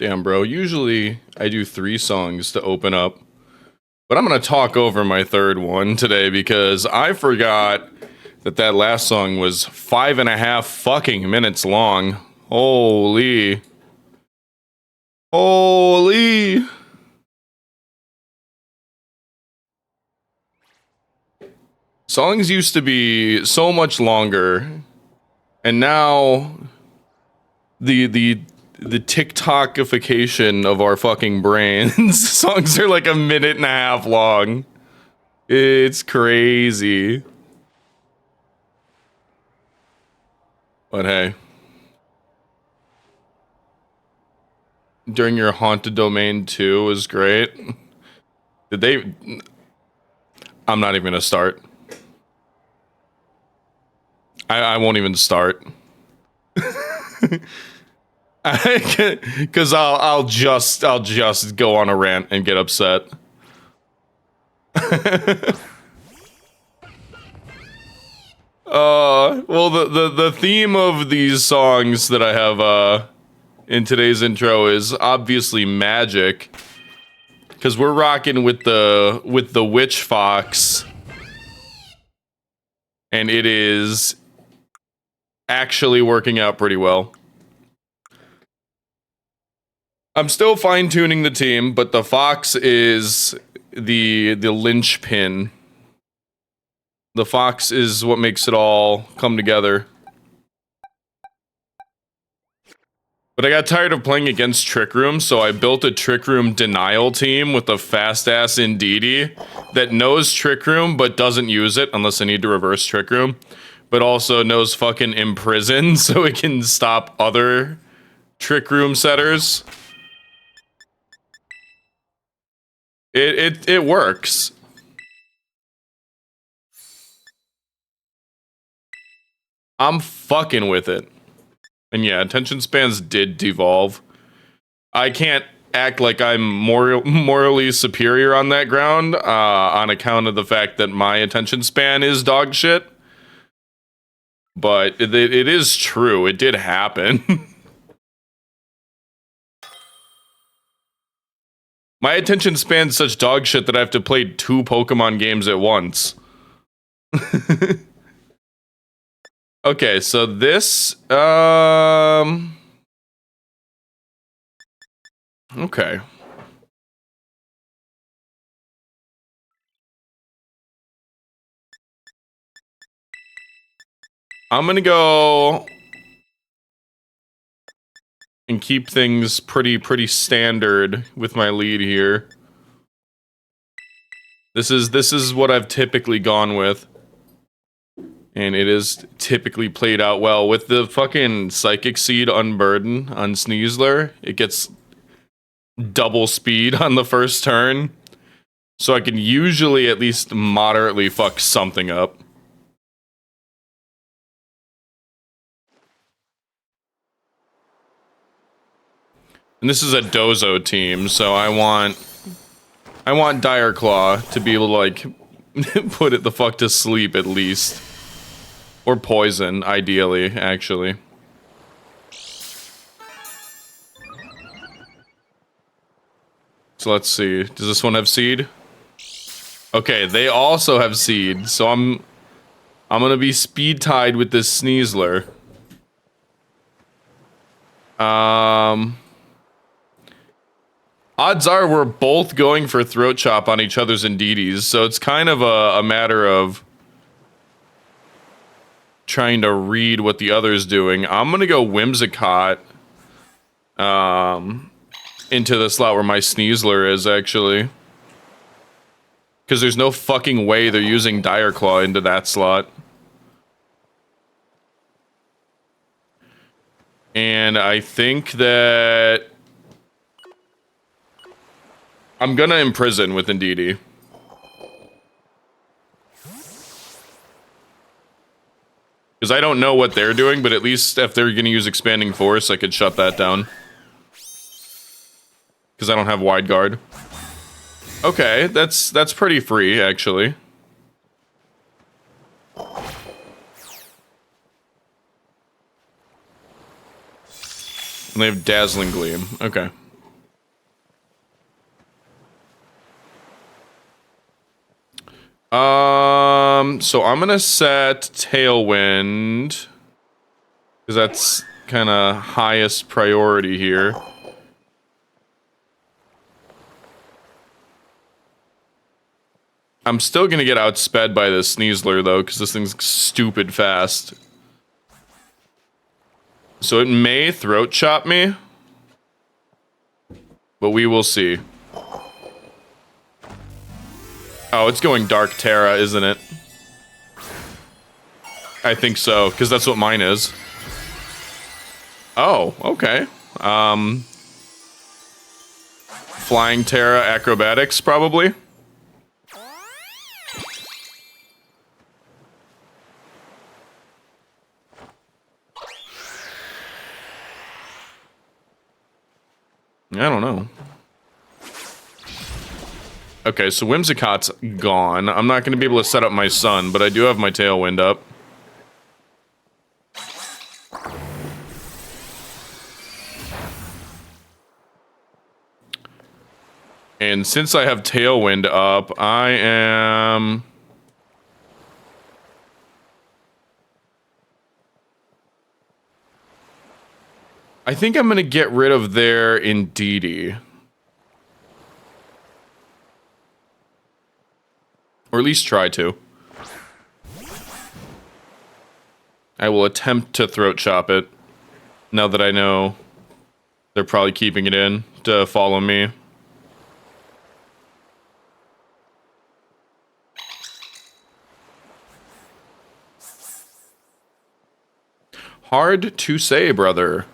Damn, bro. Usually I do 3 songs to open up, but I'm gonna talk over my third one today because I forgot that last song was 5.5 fucking minutes long. Holy. Holy. Songs used to be so much longer, and now the TikTokification of our fucking brains. Songs are like 1.5 minutes long. It's crazy. But hey. During your Haunted Domain 2 was great. Did they... I'm not even gonna start. I won't even start. Because I'll just go on a rant and get upset. Well, the theme of these songs that I have in today's intro is obviously magic, because we're rocking with the witch fox, and it is actually working out pretty well. I'm still fine-tuning the team, but the fox is the linchpin. The fox is what makes it all come together. But I got tired of playing against Trick Room, so I built a Trick Room denial team with a fast-ass Indeedee that knows Trick Room but doesn't use it unless I need to reverse Trick Room, but also knows fucking Imprison so it can stop other Trick Room setters. It works. I'm fucking with it. And yeah, attention spans did devolve. I can't act like I'm morally superior on that ground, on account of the fact that my attention span is dog shit. But it is true. It did happen. My attention span's such dog shit that I have to play 2 Pokemon games at once. Okay, so this, okay. I'm gonna go and keep things pretty standard with my lead here. This is what I've typically gone with. And it is typically played out well. With the fucking Psychic Seed Unburden on Sneasler, it gets double speed on the first turn. So I can usually at least moderately fuck something up. And this is a Dozo team, so I want Dire Claw to be able to, like, put it the fuck to sleep at least. Or poison, ideally, actually. So let's see. Does this one have seed? Okay, they also have seed, so I'm gonna be speed tied with this Sneasler. Odds are we're both going for Throat Chop on each other's Indeedees, so it's kind of a matter of trying to read what the other's doing. I'm gonna go Whimsicott into the slot where my Sneasler is, actually. Because there's no fucking way they're using Dire Claw into that slot. And I think that I'm gonna Imprison with Indeedee. Because I don't know what they're doing, but at least if they're gonna use Expanding Force, I could shut that down. Because I don't have Wide Guard. Okay, that's pretty free, actually. And they have Dazzling Gleam. Okay. So I'm gonna set Tailwind, because that's kind of highest priority here. I'm still gonna get outsped by this Sneasler though, because this thing's stupid fast. So it may throat chop me, but we will see. Oh, it's going Dark Terra, isn't it? I think so, because that's what mine is. Oh, okay. Flying Terra Acrobatics, probably. I don't know. Okay, so Whimsicott's gone. I'm not going to be able to set up my Sun, but I do have my Tailwind up. And since I have Tailwind up, I am... I think I'm going to get rid of their Indeedee. Or at least try to. I will attempt to throat chop it. Now that I know they're probably keeping it in to follow me. Hard to say, brother.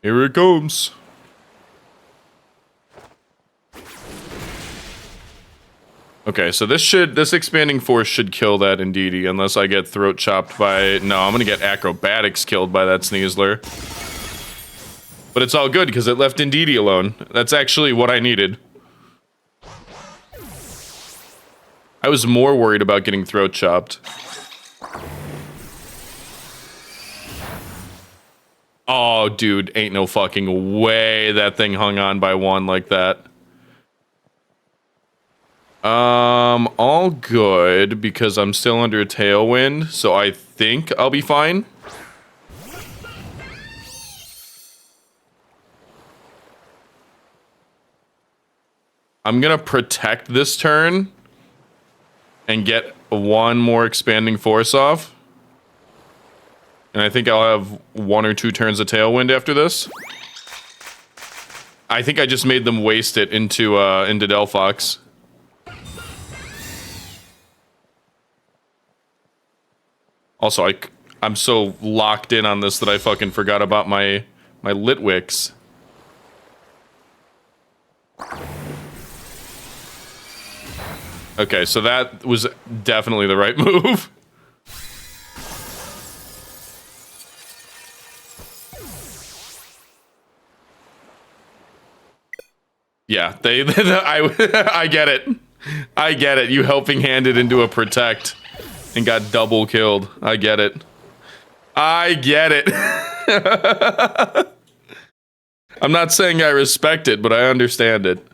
Here it comes. Okay, so this expanding force should kill that Indeedee unless I get throat chopped by... No, I'm gonna get acrobatics killed by that Sneasler. But it's all good because it left Indeedee alone. That's actually what I needed. I was more worried about getting throat chopped. Oh, dude, ain't no fucking way that thing hung on by one like that. All good, because I'm still under Tailwind, so I think I'll be fine. I'm gonna protect this turn and get one more expanding force off. And I think I'll have 1 or 2 turns of Tailwind after this. I think I just made them waste it into delphox. Also, I'm so locked in on this that I fucking forgot about my Litwicks. Okay, so that was definitely the right move. Yeah, I get it. I get it. You helping handed into a protect and got double killed. I get it. I get it. I'm not saying I respect it, but I understand it.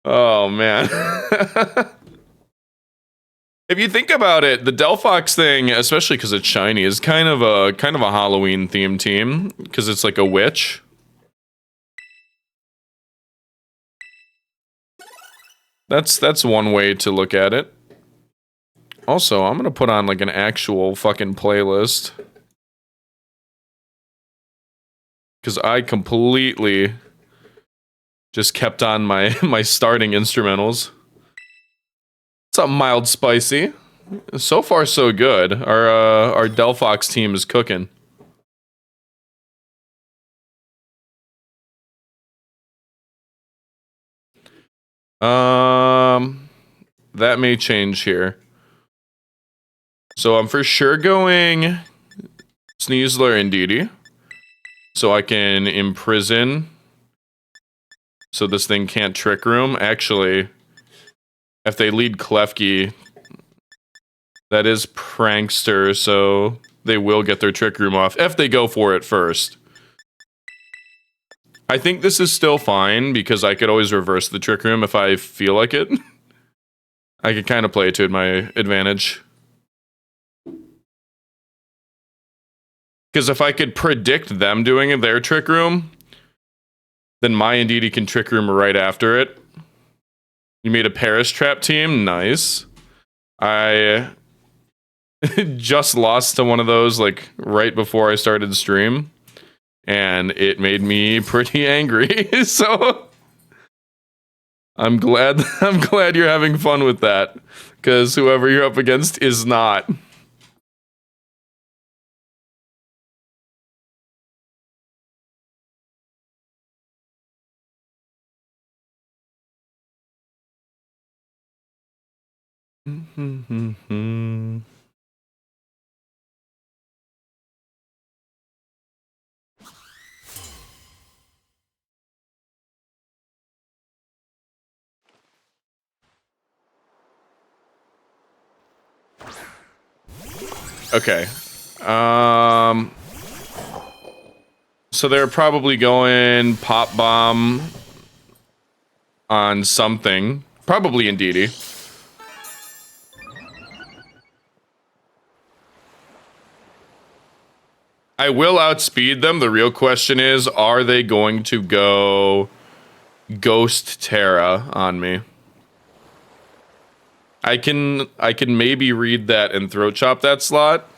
Oh, man. If you think about it, the delphox thing, especially because it's shiny, is kind of a Halloween themed team because it's like a witch. That's one way to look at it. Also, I'm gonna put on like an actual fucking playlist because I completely just kept on my starting instrumentals. Something mild spicy. So far, so good. Our delphox team is cooking. That may change here. So I'm for sure going Sneasler and Indeedee, so I can imprison. So this thing can't Trick Room. Actually, if they lead Klefki, that is Prankster, so they will get their Trick Room off if they go for it first. I think this is still fine because I could always reverse the Trick Room if I feel like it. I could kind of play it to my advantage. Because if I could predict them doing their Trick Room, then my Indeedee can Trick Room right after it. You made a Paris Trap team? Nice. I just lost to one of those like right before I started the stream. And it made me pretty angry. So I'm glad you're having fun with that. Because whoever you're up against is not. Okay. So they're probably going Pop Bomb on something. Probably Indeedee. I will outspeed them. The real question is, are they going to go Ghost Terra on me? I can maybe read that and throat chop that slot.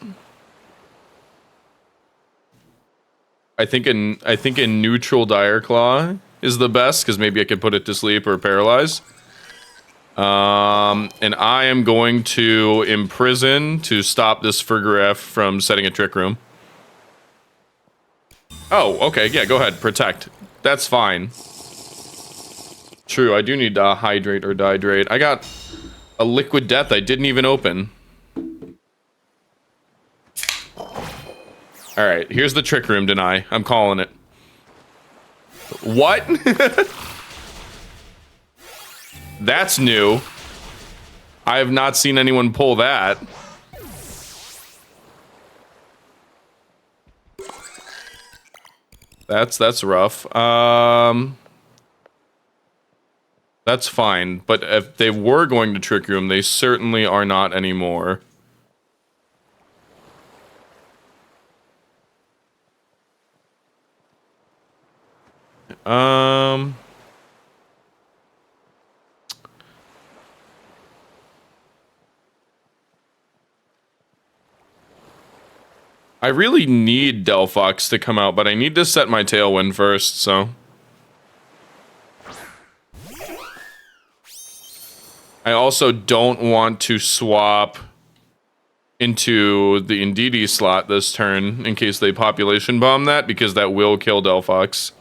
I think a neutral Dire Claw is the best because maybe I could put it to sleep or paralyze. And I am going to imprison to stop this Fergaref from setting a Trick Room. Oh, okay, yeah, go ahead, protect. That's fine. True, I do need to hydrate or dihydrate. I got a Liquid Death I didn't even open. Alright, here's the Trick Room deny. I'm calling it. What? That's new. I have not seen anyone pull that. That's rough. That's fine, but if they were going to Trick Room, they certainly are not anymore. I really need delphox to come out, but I need to set my Tailwind first, so. I also don't want to swap into the Indeedee slot this turn in case they population bomb that, because that will kill delphox.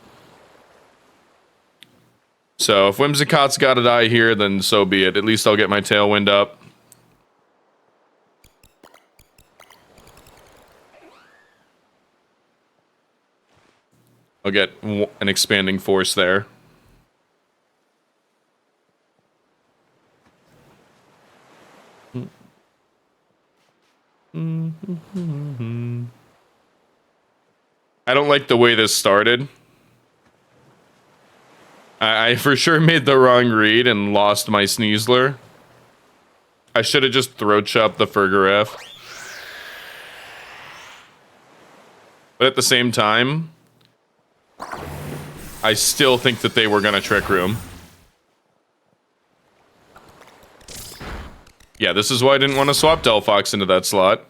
So if Whimsicott's gotta die here, then so be it. At least I'll get my Tailwind up. I'll get an expanding force there. I don't like the way this started. I for sure made the wrong read and lost my Sneasler. I should have just throat chopped the Fergaref. But at the same time, I still think that they were gonna Trick Room. Yeah, this is why I didn't want to swap delphox into that slot.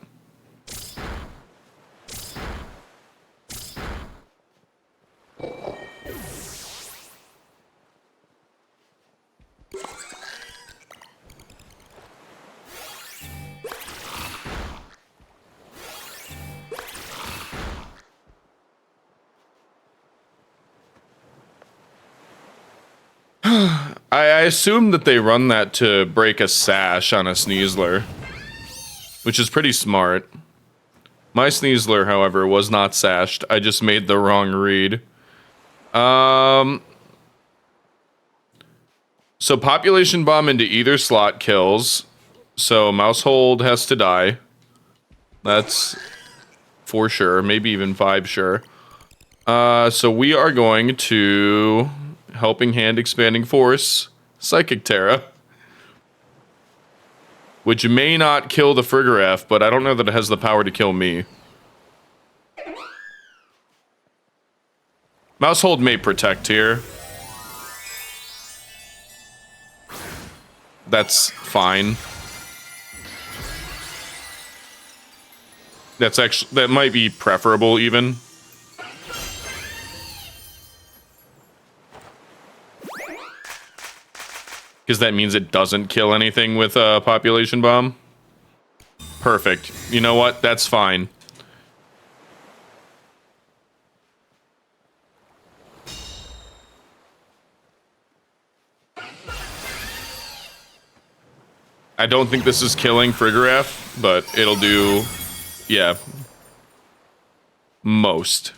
I assume that they run that to break a sash on a Sneasler, which is pretty smart. My Sneasler, however, was not sashed. I just made the wrong read. So population bomb into either slot kills. So Mousehold has to die. That's 4 sure, maybe even 5 sure. So we are going to Helping Hand, Expanding Force, Psychic Terra. Which may not kill the Frigoraph, but I don't know that it has the power to kill me. Mousehold may protect here. That's fine. That might be preferable even. Because that means it doesn't kill anything with a population bomb. Perfect. You know what? That's fine. I don't think this is killing Frigoraph, but it'll do, yeah, most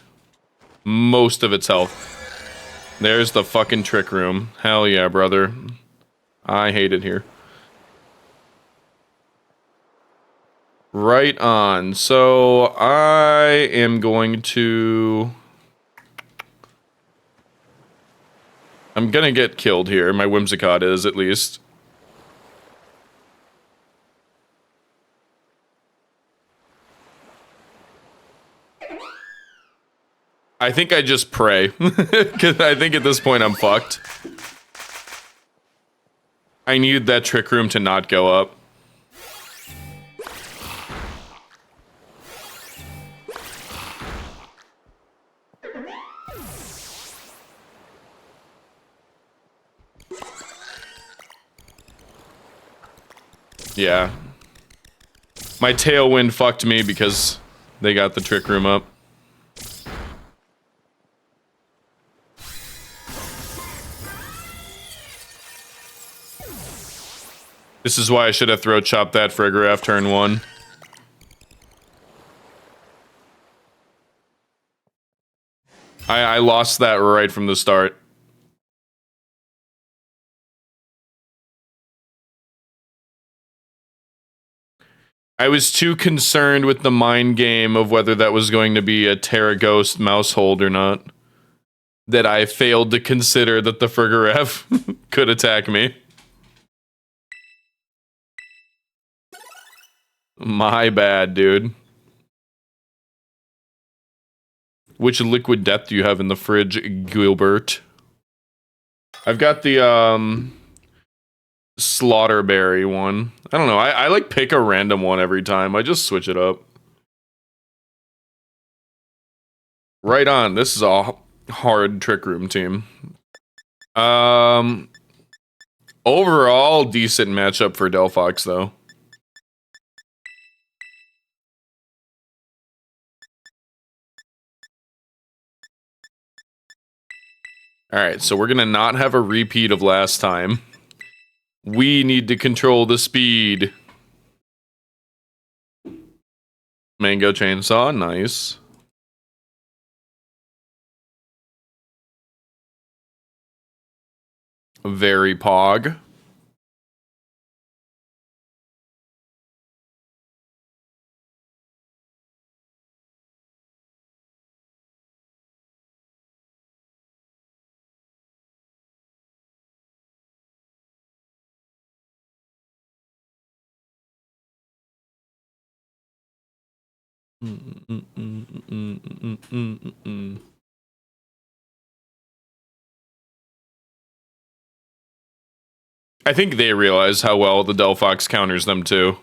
of its health. There's the fucking Trick Room. Hell yeah, brother. I hate it here. Right on. So I am going to... I'm gonna get killed here. My Whimsicott is, at least. I think I just pray. Because I think at this point I'm fucked. I need that Trick Room to not go up. Yeah. My Tailwind fucked me because they got the Trick Room up. This is why I should have throat chopped that Frigoraph turn 1. I lost that right from the start. I was too concerned with the mind game of whether that was going to be a Terra Ghost Mousehold or not, that I failed to consider that the Frigoraph could attack me. My bad, dude. Which liquid death do you have in the fridge, Gilbert? I've got the, Slaughterberry one. I don't know, I like pick a random one every time. I just switch it up. Right on, this is a hard Trick Room team. Overall, decent matchup for delphox, though. Alright, so we're gonna not have a repeat of last time. We need to control the speed. Mango Chainsaw, nice. Very pog. I think they realize how well the delphox counters them too.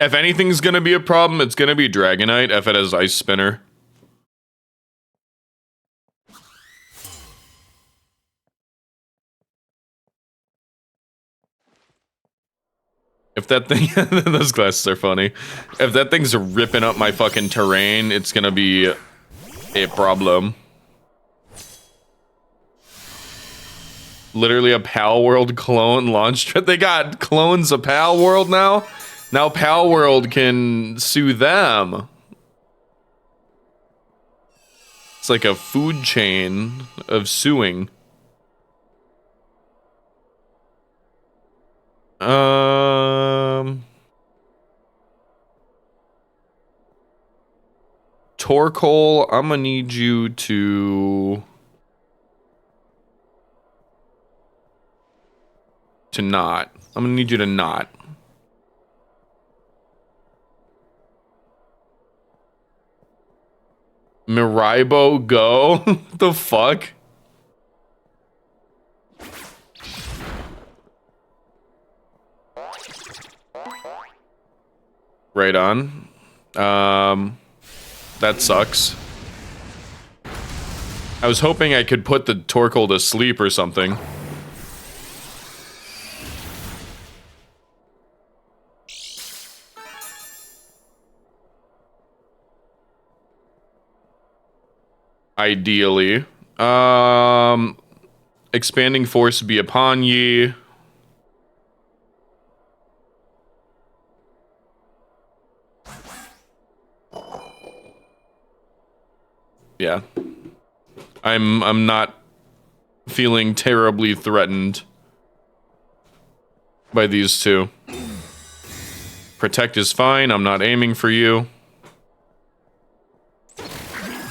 If anything's gonna be a problem, it's gonna be Dragonite if it has Ice Spinner. If that thing, those glasses are funny. If that thing's ripping up my fucking terrain, it's gonna be a problem. Literally a Pal World clone launched. They got clones of Pal World now? Now Pal World can sue them. It's like a food chain of suing. Torkoal, I'm gonna need you to not. I'm gonna need you to not. Miraibo, go. What the fuck? Right on. That sucks. I was hoping I could put the Torkoal to sleep or something. Ideally. Expanding force be upon ye. Yeah. I'm not feeling terribly threatened by these two. Protect is fine. I'm not aiming for you.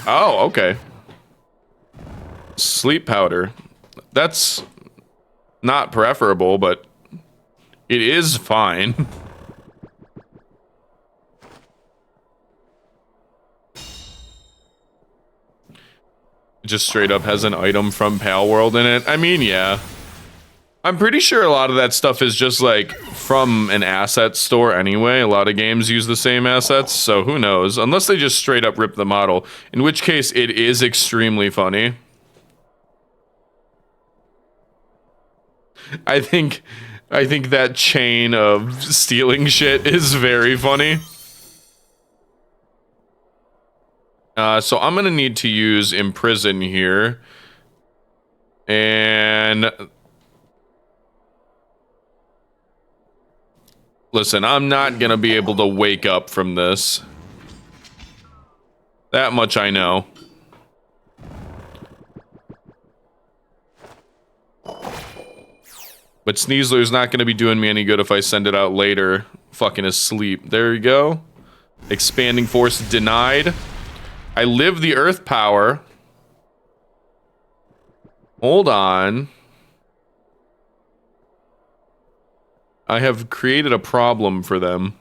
Oh, okay. Sleep powder. That's not preferable, but it is fine. It just straight up has an item from Palworld in it. I mean, yeah. I'm pretty sure a lot of that stuff is just like from an asset store anyway. A lot of games use the same assets, so who knows? Unless they just straight up rip the model, in which case it is extremely funny. I think that chain of stealing shit is very funny. So I'm gonna need to use Imprison here. And listen, I'm not gonna be able to wake up from this. That much I know. But Sneasler's not gonna be doing me any good if I send it out later. Fucking asleep. There you go. Expanding force denied. I live the earth power. Hold on. I have created a problem for them.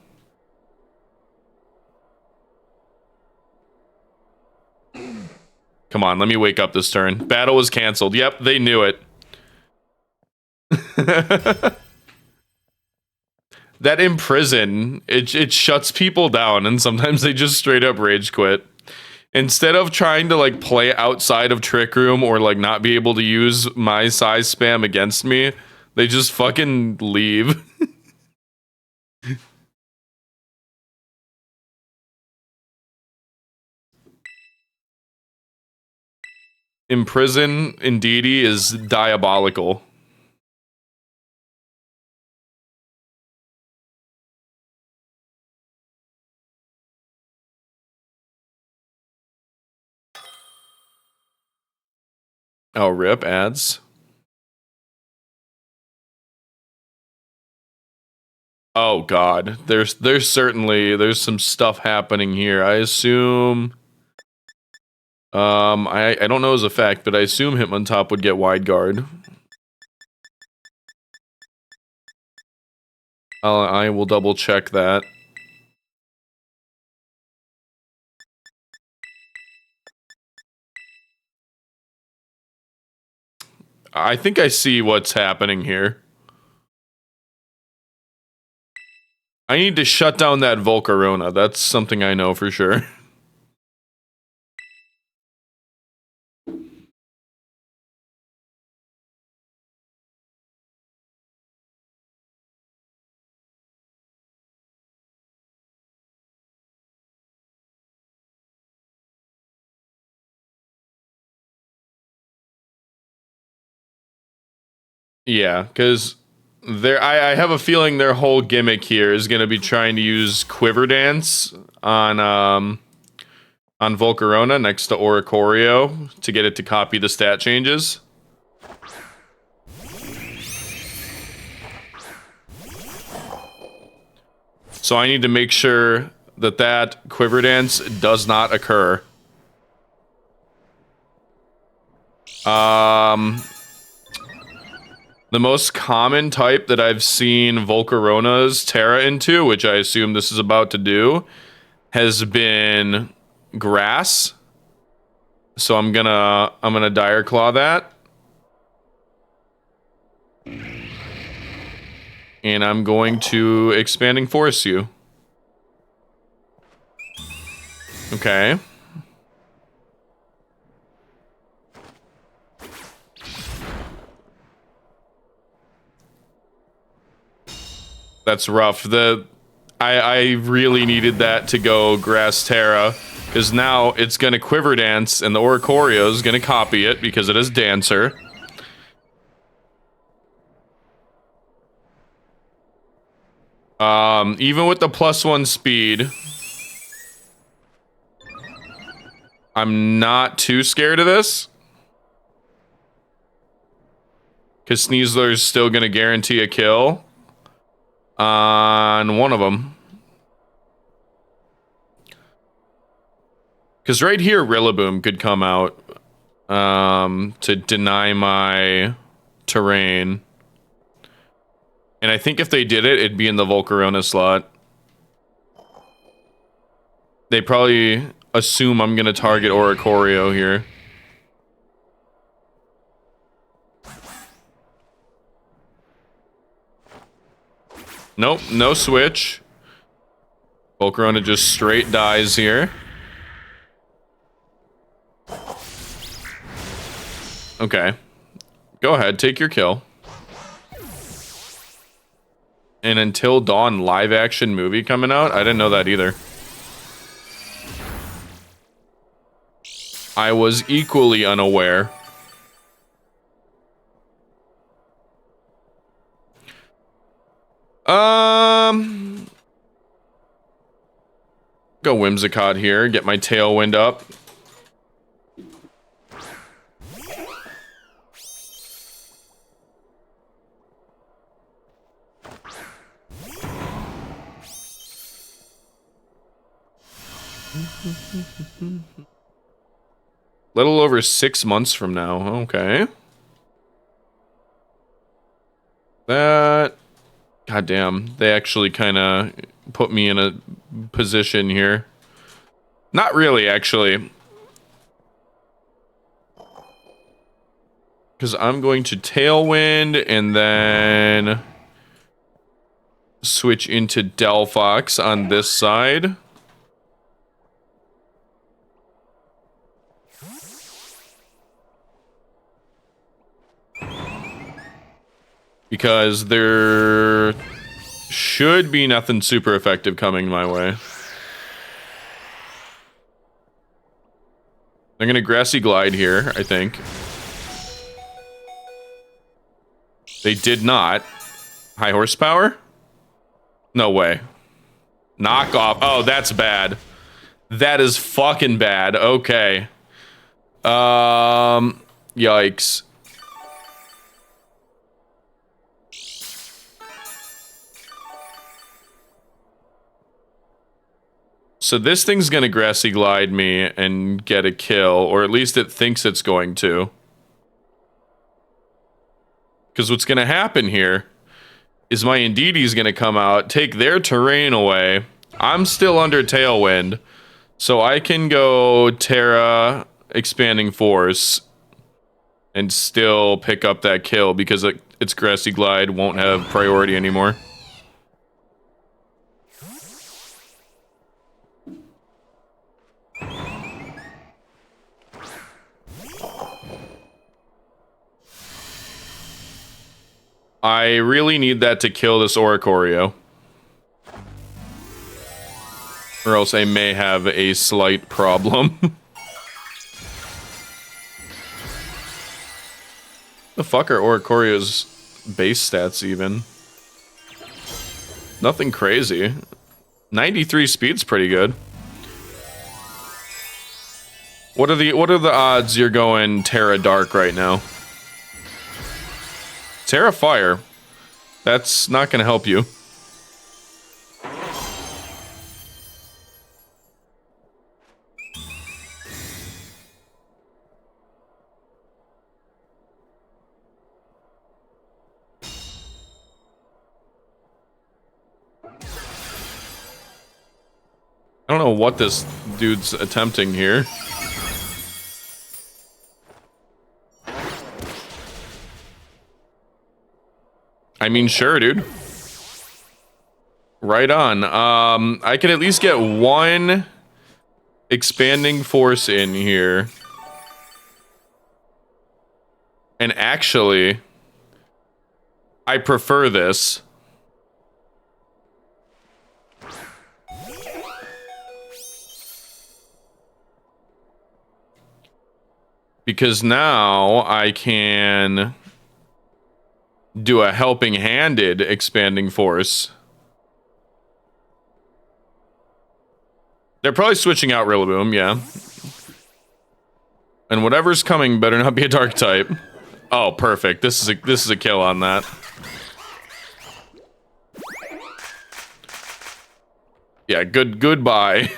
Come on, let me wake up this turn. Battle was canceled. Yep, they knew it. That Imprison, it shuts people down, and sometimes they just straight up rage quit. Instead of trying to like play outside of Trick Room or like not be able to use my size spam against me, they just fucking leave. Imprison Indeedee is diabolical. Oh, rip ads. Oh god, there's some stuff happening here. I assume I don't know as a fact, but I assume Hitmontop would get wide guard. I will double check that. I think I see what's happening here. I need to shut down that Volcarona. That's something I know for sure. Yeah, because I have a feeling their whole gimmick here is going to be trying to use Quiver Dance on Volcarona next to Oricorio to get it to copy the stat changes. So I need to make sure that Quiver Dance does not occur. The most common type that I've seen Volcarona's Terra into, which I assume this is about to do, has been grass. So I'm gonna Dire Claw that. And I'm going to Expanding Force you. Okay. That's rough. I really needed that to go Grass Terra, because now it's gonna Quiver Dance, and the Oricorio is gonna copy it because it is Dancer. Even with the +1 speed, I'm not too scared of this. Because Sneasler's still gonna guarantee a kill on one of them. Because right here, Rillaboom could come out to deny my terrain. And I think if they did it, it'd be in the Volcarona slot. They probably assume I'm going to target Oricorio here. Nope, no switch. Volcarona just straight dies here. Okay. Go ahead, take your kill. And Until Dawn live action movie coming out? I didn't know that either. I was equally unaware. Go Whimsicott here, get my Tailwind up. Little over 6 months from now. Okay. That... Goddamn. They actually kind of put me in a position here. Not really, actually. Because I'm going to Tailwind and then switch into Delphox on this side. Because there should be nothing super effective coming my way. I'm gonna Grassy Glide here, I think. They did not. High horsepower? No way. Knock off. Oh, that's bad. That is fucking bad. Okay. Yikes. So this thing's gonna Grassy Glide me and get a kill, or at least it thinks it's going to. Because what's gonna happen here is my Indeedee gonna come out, take their terrain away. I'm still under Tailwind, so I can go Terra Expanding Force and still pick up that kill because its Grassy Glide won't have priority anymore. I really need that to kill this Oricorio. Or else I may have a slight problem. The fuck are Oricorio's base stats even? Nothing crazy. 93 speed's pretty good. What are the odds you're going Terra Dark right now? Terra Fire. That's not gonna help you. don't know what this dude's attempting here. I mean, sure, dude. Right on. I can at least get one expanding force in here. And actually, I prefer this. Because now I can do a helping-handed expanding force. They're probably switching out Rillaboom, yeah. And whatever's coming better not be a dark type. Oh, perfect. This is a kill on that. Yeah, goodbye.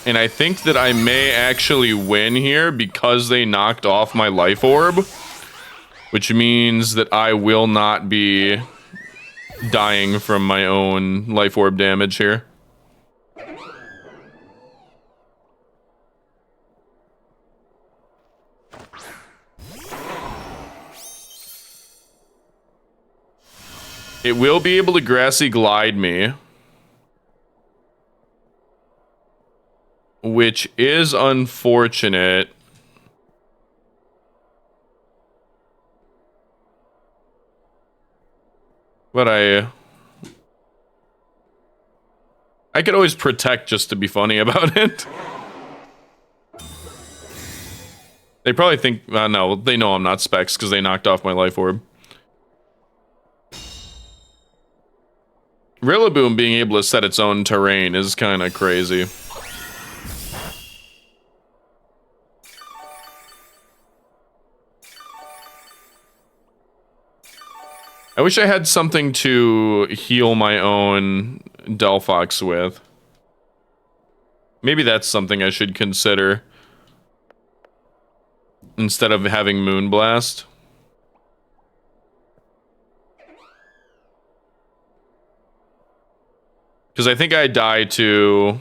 And I think that I may actually win here because they knocked off my life orb, which means that I will not be dying from my own life orb damage here. It will be able to grassy glide me, which is unfortunate. But I could always protect just to be funny about it. They probably think, no, they know I'm not Specs because they knocked off my life orb. Rillaboom being able to set its own terrain is kind of crazy. I wish I had something to heal my own delphox with. Maybe that's something I should consider instead of having Moonblast. Because I think I die to...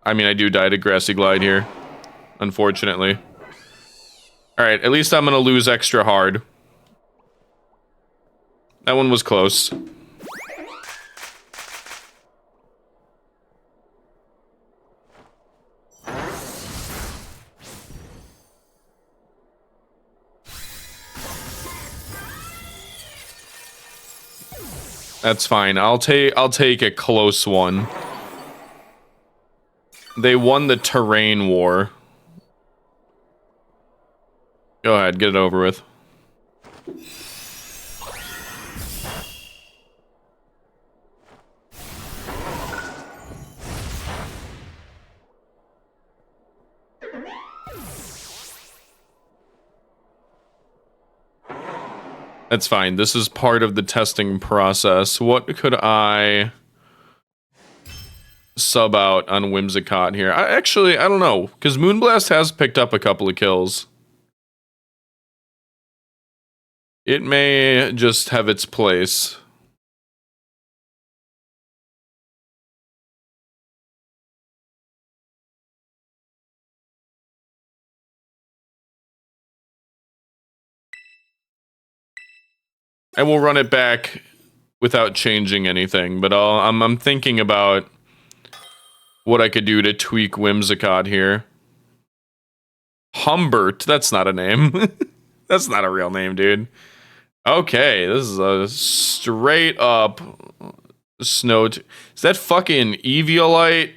I mean, I do die to Grassy Glide here, unfortunately. Alright, at least I'm going to lose extra hard. That one was close. That's fine. I'll take a close one. They won the terrain war. Go ahead, get it over with. That's fine. This is part of the testing process. What could I sub out on Whimsicott here? I don't know, because Moonblast has picked up a couple of kills. It may just have its place. And we'll run it back without changing anything, but I'm thinking about what I could do to tweak Whimsicott here. Humbert, that's not a name. That's not a real name, dude. Okay, this is a straight up snow. Is that fucking Eviolite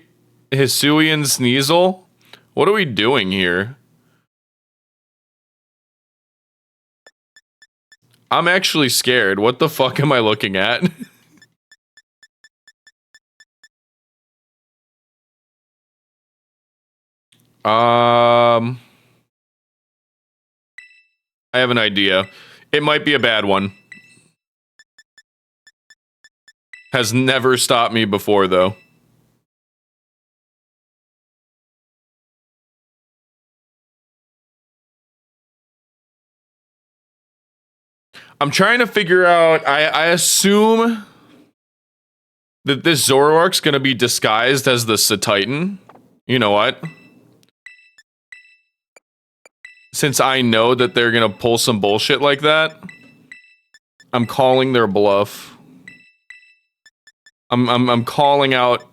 Hisuian Sneasel? What are we doing here? I'm actually scared. What the fuck am I looking at? I have an idea. It might be a bad one. Has never stopped me before, though. I'm trying to figure out. I assume that this Zoroark's gonna be disguised as the Titan. You know what? Since I know that they're gonna pull some bullshit like that, I'm calling their bluff. I'm calling out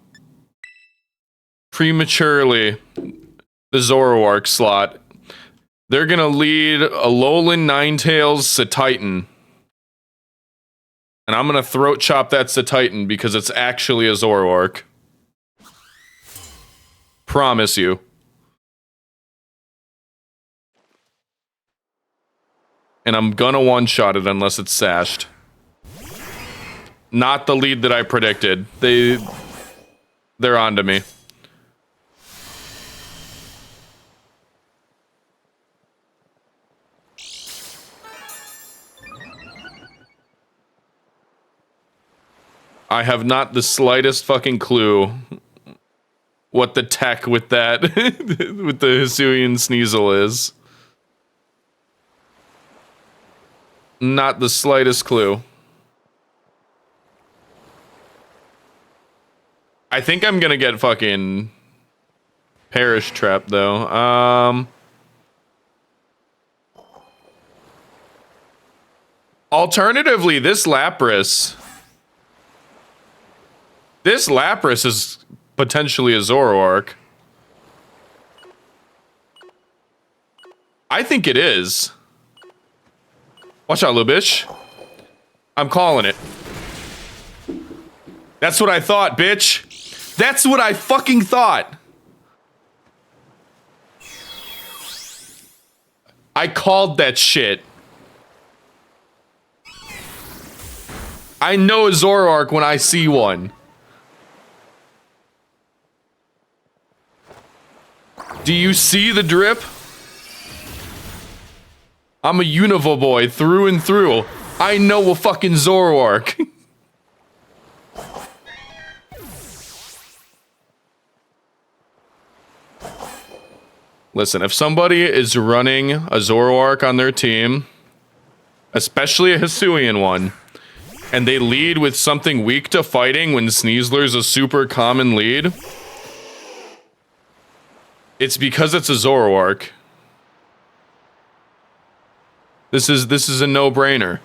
prematurely the Zoroark slot. They're gonna lead Alolan Ninetales Titan. And I'm gonna throat chop that Titan because it's actually a Zoroark. Promise you. And I'm gonna one-shot it unless it's sashed. Not the lead that I predicted. They're onto me. I have not the slightest fucking clue what the tech with that, with the Hisuian Sneasel is. Not the slightest clue. I think I'm gonna get fucking Perish Trap though. Alternatively, this Lapras is potentially a Zoroark. I think it is. Watch out, little bitch. I'm calling it. That's what I thought, bitch. That's what I fucking thought. I called that shit. I know a Zoroark when I see one. Do you see the drip? I'm a Unova boy through and through. I know a fucking Zoroark. Listen, if somebody is running a Zoroark on their team, especially a Hisuian one, and they lead with something weak to fighting when Sneasler's a super common lead, it's because it's a Zoroark. This is a no-brainer.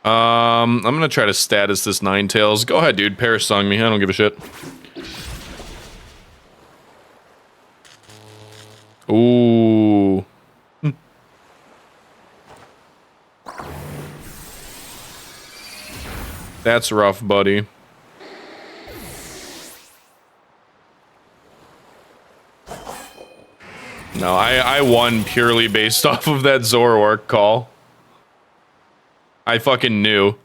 I'm gonna try to status this Ninetales. Go ahead, dude. Perish Song me. I don't give a shit. Ooh. That's rough, buddy. No, I won purely based off of that Zoroark call. I fucking knew.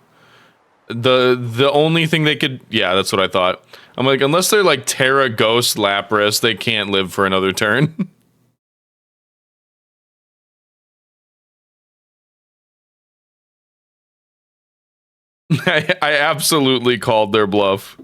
The only thing they could... Yeah, that's what I thought. I'm like, unless they're like Terra Ghost Lapras, they can't live for another turn. I absolutely called their bluff.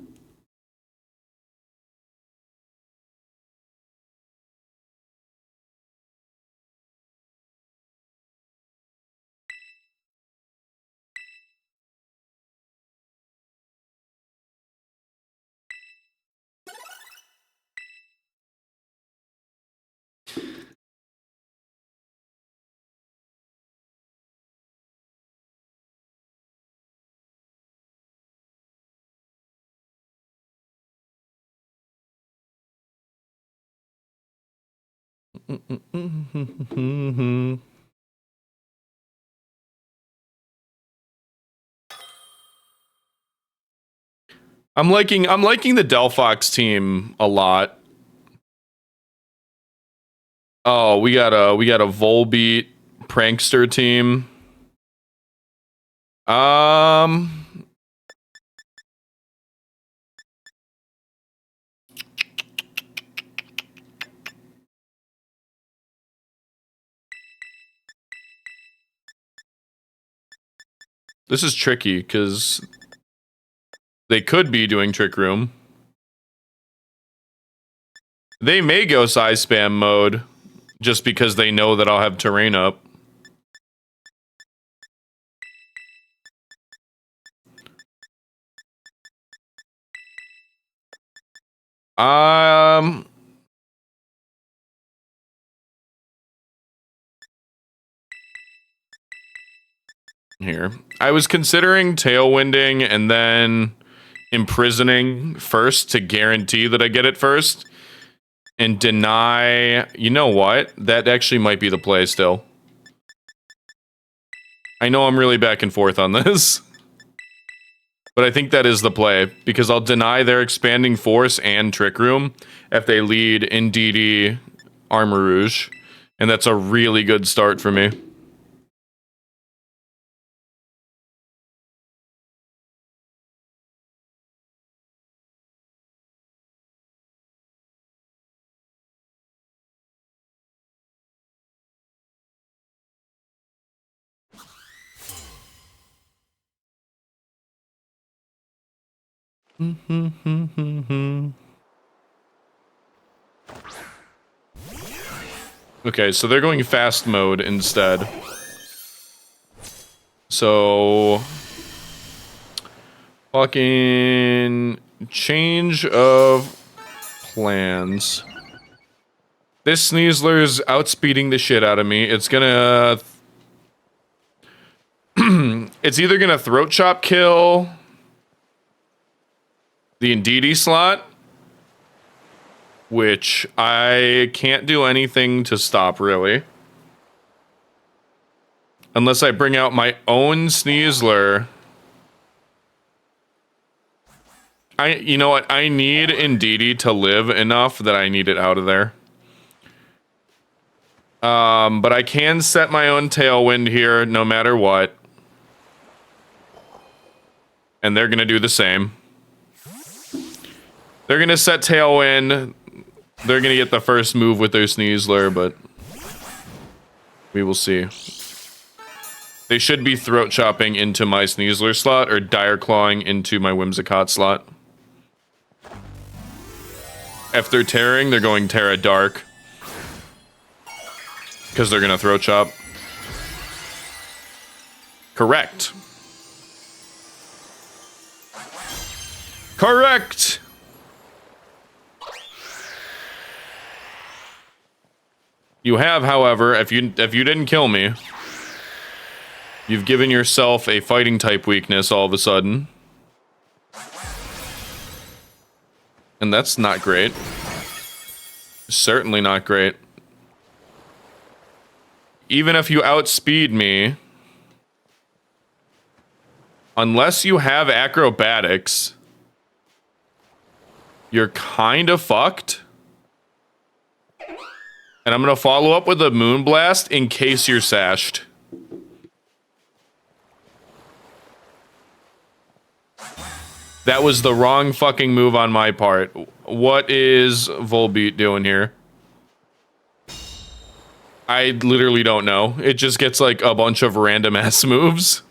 I'm liking the delphox team a lot. Oh, we got a Volbeat prankster team. This is tricky because They could be doing Trick Room. They may go size spam mode just because they know that I'll have terrain up. Here. I was considering tailwinding and then imprisoning first to guarantee that I get it first. And deny... You know what? That actually might be the play still. I know I'm really back and forth on this. But I think that is the play, because I'll deny their expanding force and Trick Room if they lead Indeedee Armor Rouge. And that's a really good start for me. Okay, so they're going fast mode instead. So... Fucking... Change of plans. This Sneasler's outspeeding the shit out of me. It's gonna... it's either gonna throat chop kill... the Indeedee slot, which I can't do anything to stop, really. Unless I bring out my own Sneasler. You know what? I need Indeedee to live enough that I need it out of there. But I can set my own Tailwind here, no matter what. And they're gonna do the same. They're going to set Tailwind. They're going to get the first move with their Sneasler, but we will see. They should be throat chopping into my Sneasler slot or dire clawing into my Whimsicott slot. If they're tearing, they're going Terra Dark. Because they're going to throat chop. Correct. Correct! You have, however, if you didn't kill me, you've given yourself a fighting type weakness all of a sudden. And that's not great. Certainly not great. Even if you outspeed me, unless you have acrobatics, you're kind of fucked. And I'm going to follow up with a Moonblast in case you're sashed. That was the wrong fucking move on my part. What is Volbeat doing here? I literally don't know. It just gets like a bunch of random ass moves.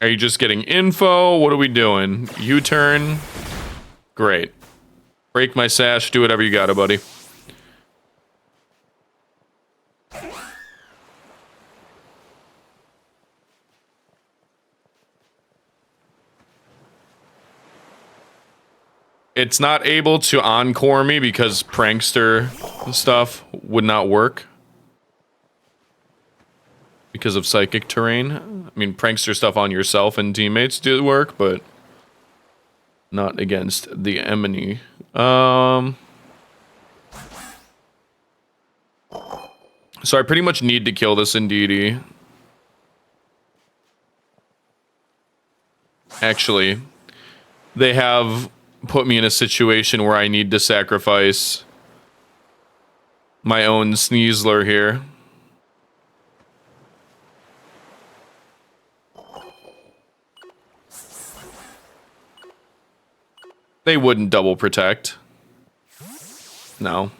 Are you just getting info? What are we doing? U-turn? Great. Break my sash, do whatever you gotta, buddy. It's not able to encore me because prankster stuff would not work. Because of psychic terrain. I mean, prankster stuff on yourself and teammates did work, but not against the enemy. So I pretty much need to kill this Indeedee. Actually, they have put me in a situation where I need to sacrifice my own Sneasler here. They wouldn't double protect. No.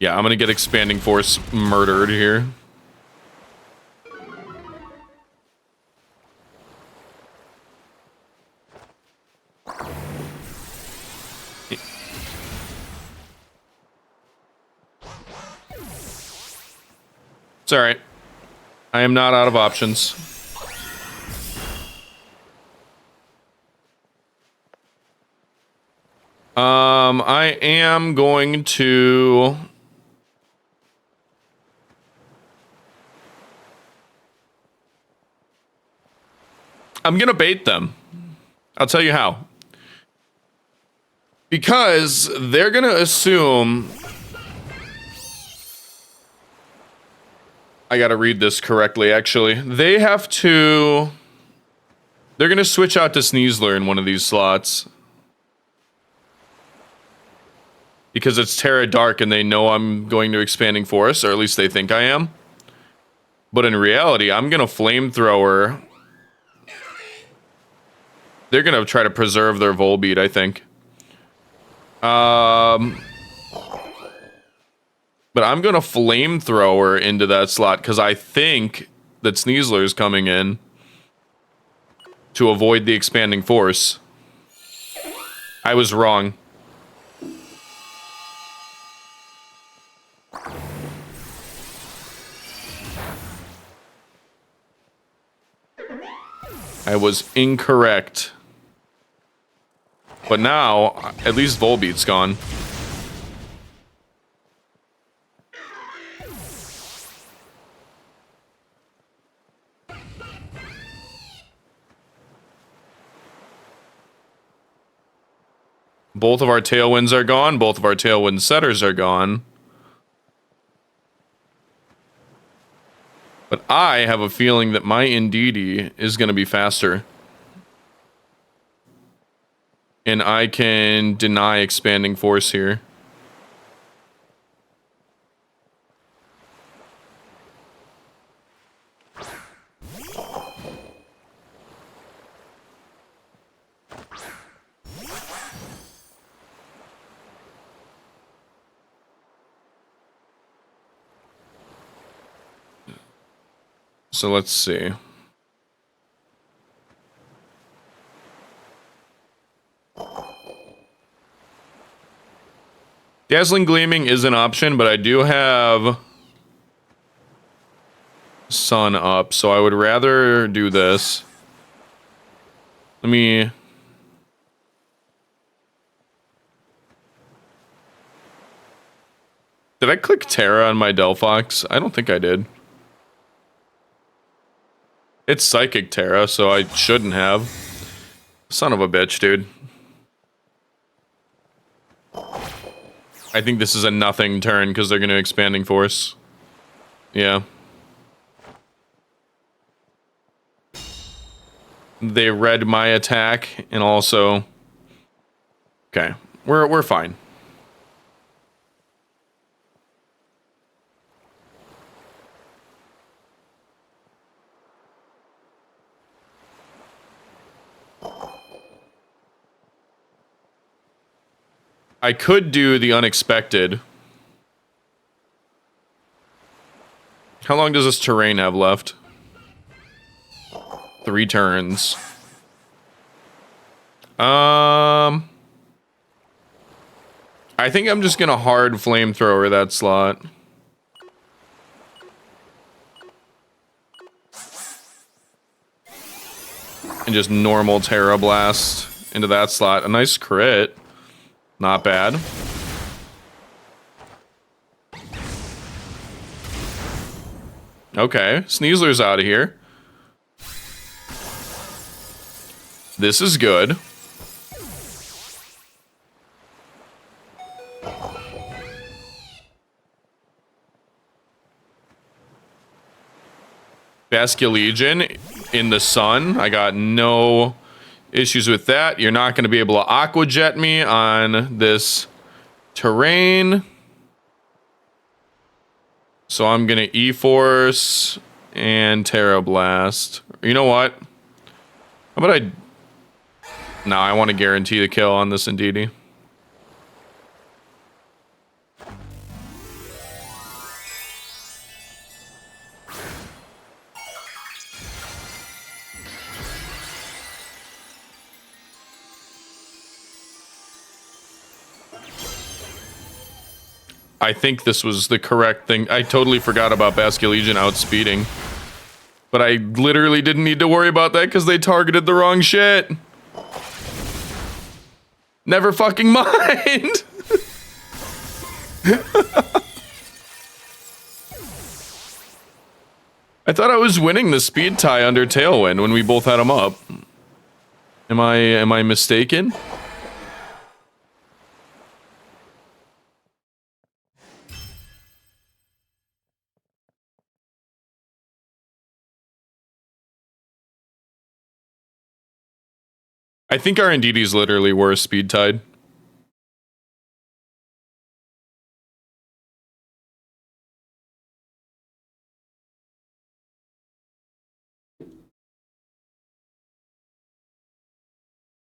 Yeah, I'm gonna get Expanding Force murdered here. It's alright. I am not out of options. I am going to... I'm gonna bait them. I'll tell you how. Because they're gonna assume... I gotta read this correctly, actually. They have to... They're gonna switch out to Sneasler in one of these slots. Because it's Terra Dark and they know I'm going to Expanding Force, or at least they think I am. But in reality, I'm gonna Flamethrower. They're gonna try to preserve their Volbeat, I think. But I'm gonna Flamethrower into that slot because I think that Sneasler is coming in to avoid the Expanding Force. I was wrong. I was incorrect. But now, at least Volbeat's gone. Both of our Tailwinds are gone. Both of our Tailwind setters are gone. But I have a feeling that my Indeedee is going to be faster. And I can deny Expanding Force here. So let's see. Dazzling Gleaming is an option, but I do have Sun up, so I would rather do this. Let me... Did I click Terra on my delphox? I don't think I did. It's Psychic Terra, so I shouldn't have. Son of a bitch, dude. I think this is a nothing turn because they're going to Expanding Force. Yeah. They read my attack and also... Okay, we're fine. I could do the unexpected. How long does this terrain have left? 3 turns. I think I'm just gonna hard Flamethrower that slot. And just normal Terra Blast into that slot. A nice crit. Not bad. Okay, Sneasler's out of here. This is good. Basculegion in the sun. I got no issues with that. You're not going to be able to Aqua Jet me on this terrain. So I'm going to E-Force and Terra Blast. You know what? How about I... No, I want to guarantee the kill on this Indeedee. I think this was the correct thing. I totally forgot about Basculegion outspeeding. But I literally didn't need to worry about that because they targeted the wrong shit. Never fucking mind. I thought I was winning the speed tie under Tailwind when we both had him up. Am I mistaken? I think our Indeedis literally were speed tied.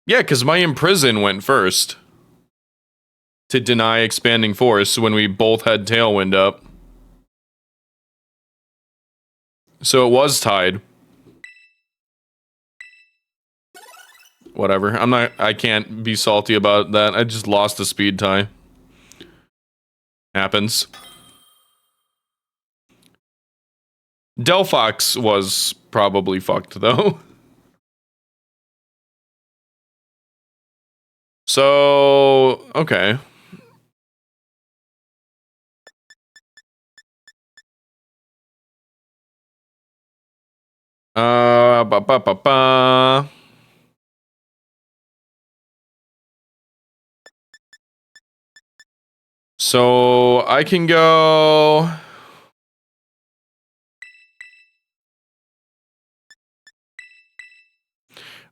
Yeah, because my Imprison went first to deny Expanding Force when we both had Tailwind up. So it was tied. Whatever. I can't be salty about that. I just lost a speed tie. Happens. Delphox was probably fucked though. So, okay. Ba ba ba ba. So I can go.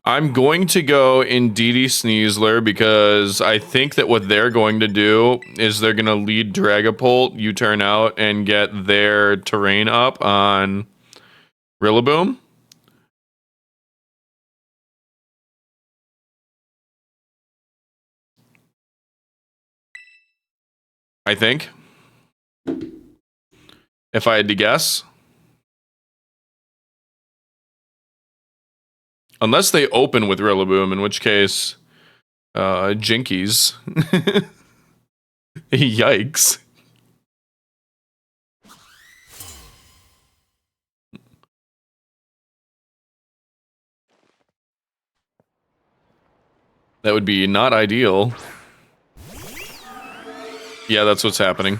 I'm going to go Indeedee Sneasler because I think that what they're going to do is they're going to lead Dragapult, U-turn out, and get their terrain up on Rillaboom. I think. If I had to guess. Unless they open with Rillaboom, in which case, Jinkies. Yikes. That would be not ideal. Yeah, that's what's happening.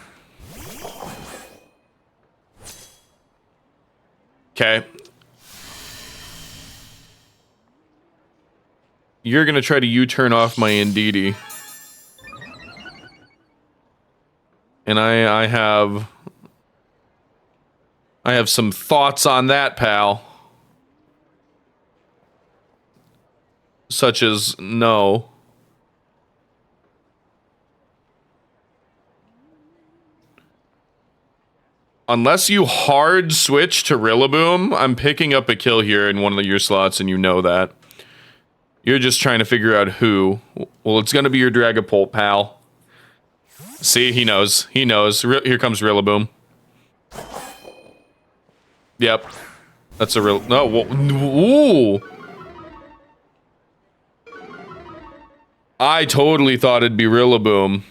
Okay. You're gonna try to U-turn off my Indeedee. And I have some thoughts on that, pal. Such as no. Unless you hard switch to Rillaboom, I'm picking up a kill here in one of your slots, and you know that. You're just trying to figure out who. Well, it's gonna be your Dragapult, pal. See, he knows. He knows. Here comes Rillaboom. Yep. That's a real... No, ooh! I totally thought it'd be Rillaboom.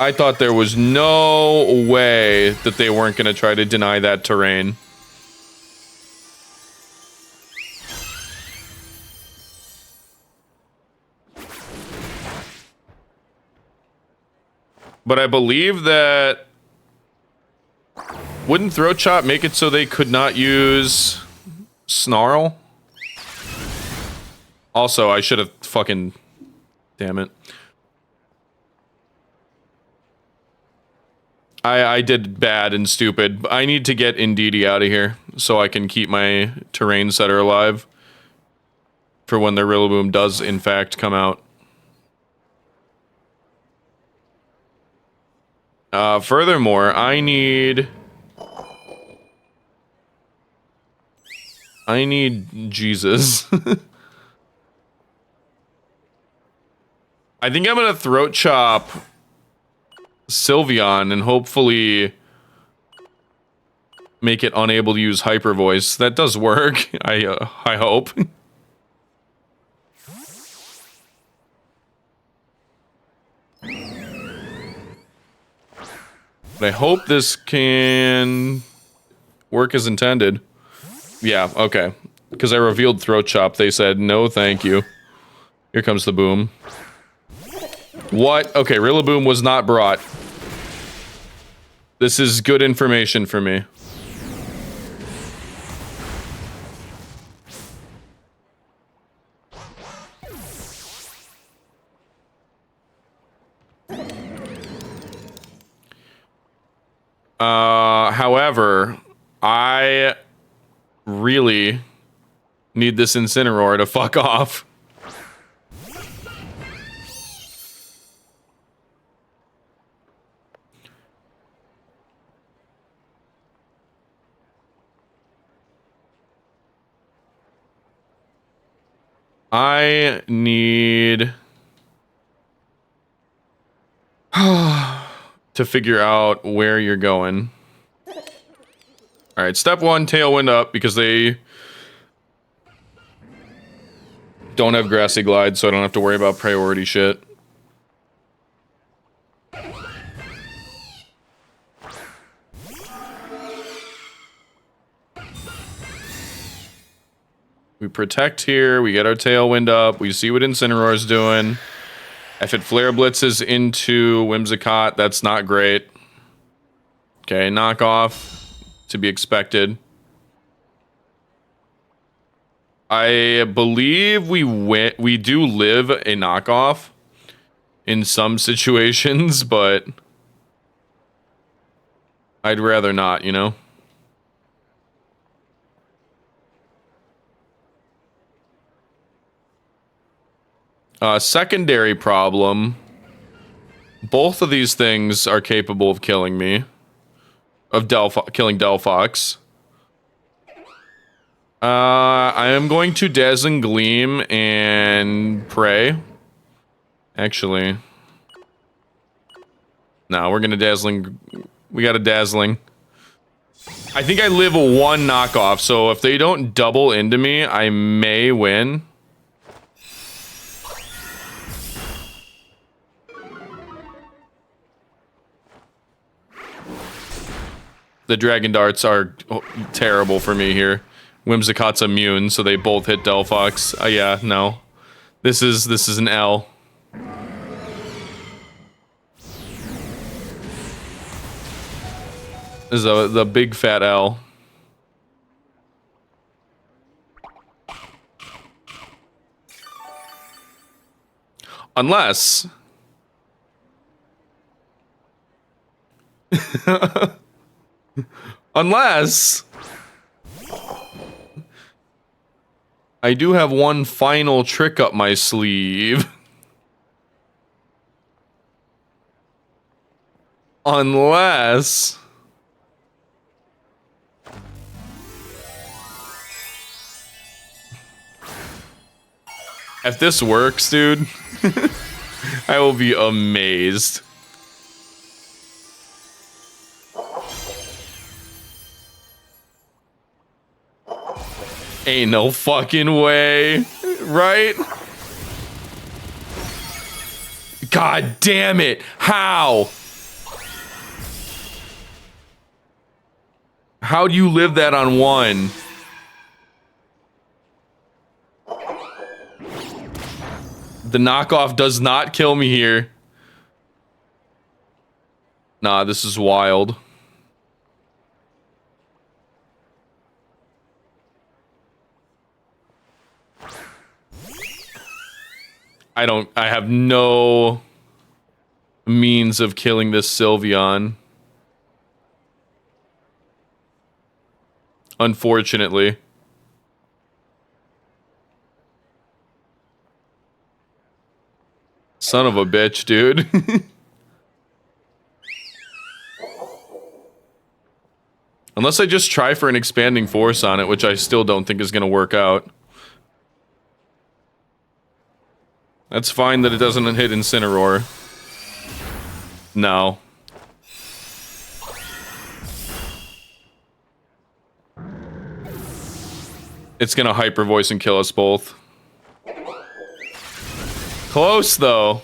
I thought there was no way that they weren't going to try to deny that terrain. But I believe that... Wouldn't Throat Chop make it so they could not use Snarl? Also, I should have fucking... Damn it. I did bad and stupid. I need to get Indeedee out of here so I can keep my terrain setter alive for when the Rillaboom does in fact come out. Furthermore, I need Jesus. I think I'm gonna Throat Chop Sylveon and hopefully make it unable to use Hyper Voice. That does work. I hope. But I hope this can work as intended. Yeah, okay. Because I revealed throat chop, they said, no thank you. Here comes the boom. What? Okay, Rillaboom was not brought. This is good information for me. However, I really need this Incineroar to fuck off. I need to figure out where you're going. All right, step one, Tailwind up, because they don't have Grassy Glide, so I don't have to worry about priority shit. We protect here, we get our Tailwind up, we see what Incineroar's doing. If it Flare Blitzes into Whimsicott, that's not great. Okay, knockoff. To be expected. I believe we do live a knockoff in some situations, but I'd rather not, you know? Secondary problem. Both of these things are capable of killing me. Of killing delphox. I am going to Dazzling Gleam and pray. Actually. No, we're gonna Dazzling. We got a Dazzling. I think I live a 1 knockoff, so if they don't double into me, I may win. The Dragon Darts are terrible for me here. Whimsicott's immune, so they both hit delphox. Yeah, no. This is an L. This is the big fat L. Unless... Unless... I do have one final trick up my sleeve. Unless... If this works, dude, I will be amazed. Ain't no fucking way, right? God damn it, how? How do you live that on 1? The knockoff does not kill me here. Nah, this is wild. I have no means of killing this Sylveon. Unfortunately. Son of a bitch, dude. Unless I just try for an expanding force on it, which I still don't think is going to work out. That's fine that it doesn't hit Incineroar. No. It's gonna Hyper Voice and kill us both. Close, though.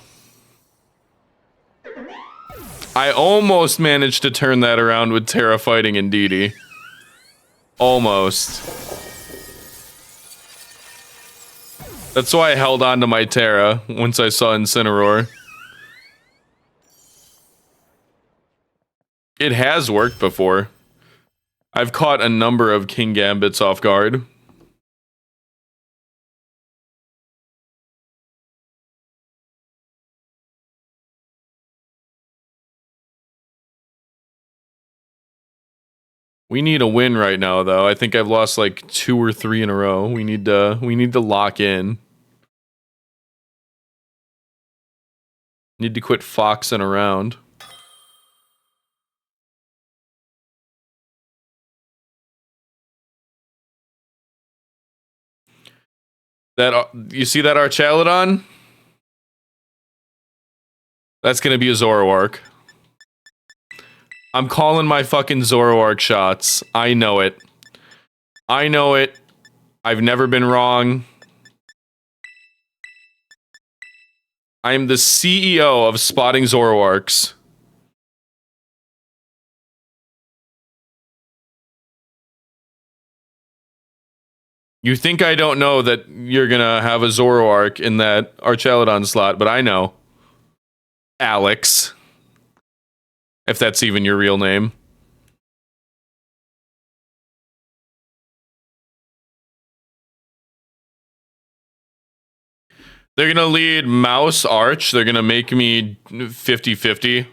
I almost managed to turn that around with Terra fighting Indeedee. Almost. That's why I held on to my Terra once I saw Incineroar. It has worked before. I've caught a number of King Gambits off guard. We need a win right now, though. I think I've lost like 2 or 3 in a row. We need to lock in. Need to quit foxing around. That you see that Archaludon? That's gonna be a Zoroark. I'm calling my fucking Zoroark shots. I know it. I know it. I've never been wrong. I am the CEO of spotting Zoroarks. You think I don't know that you're gonna have a Zoroark in that Archaludon slot, but I know. Alex. If that's even your real name. They're gonna lead Mouse Arch. They're gonna make me 50-50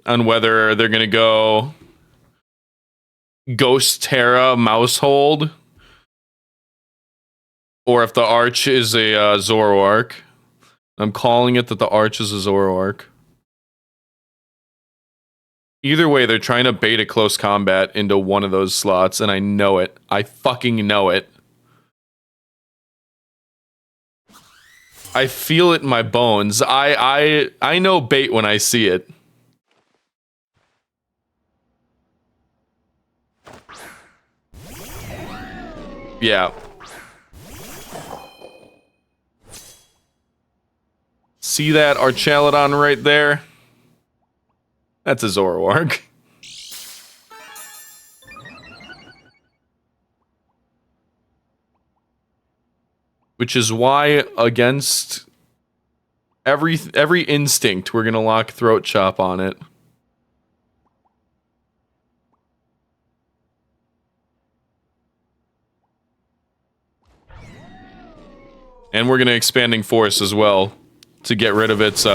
on whether they're gonna go Ghost Terra Mousehold or if the Arch is a Zoroark. I'm calling it that the Arch is a Zoroark. Either way, they're trying to bait a close combat into one of those slots, and I know it. I fucking know it. I feel it in my bones. I know bait when I see it. Yeah. See that Archaludon right there? That's a Zoroark. Which is why against every instinct, we're gonna lock Throat Chop on it. And we're gonna Expanding Force as well to get rid of its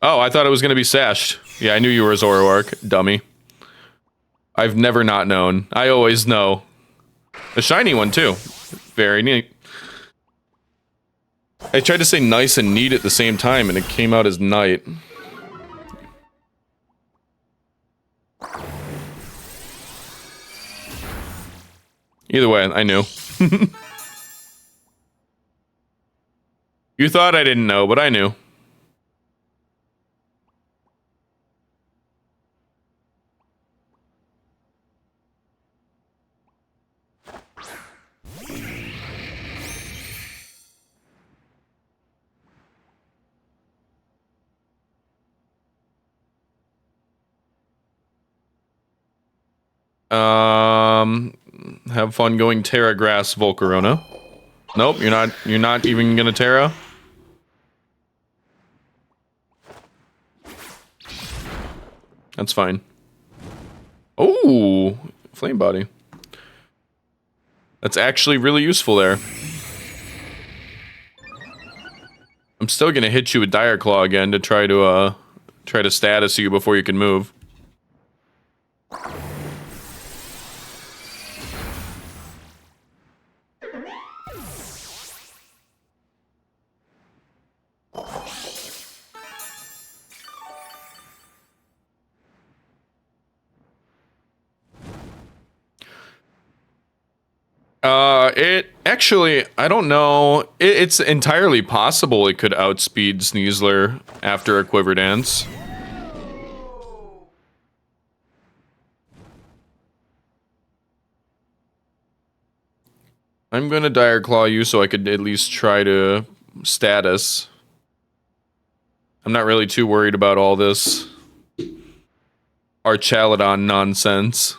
Oh, I thought it was gonna be Sashed. Yeah, I knew you were a Zoroark, dummy. I've never not known. I always know. A shiny one too. Very neat. I tried to say nice and neat at the same time, and it came out as night. Either way, I knew. You thought I didn't know, but I knew. Have fun going Terra Grass Volcarona. Nope, you're not even gonna Terra? That's fine. Oh, Flame Body. That's actually really useful there. I'm still gonna hit you with Dire Claw again to try to status you before you can move. It actually, I don't know. It's entirely possible it could outspeed Sneasler after a Quiver Dance. I'm gonna Dire Claw you so I could at least try to status. I'm not really too worried about all this Archaludon nonsense.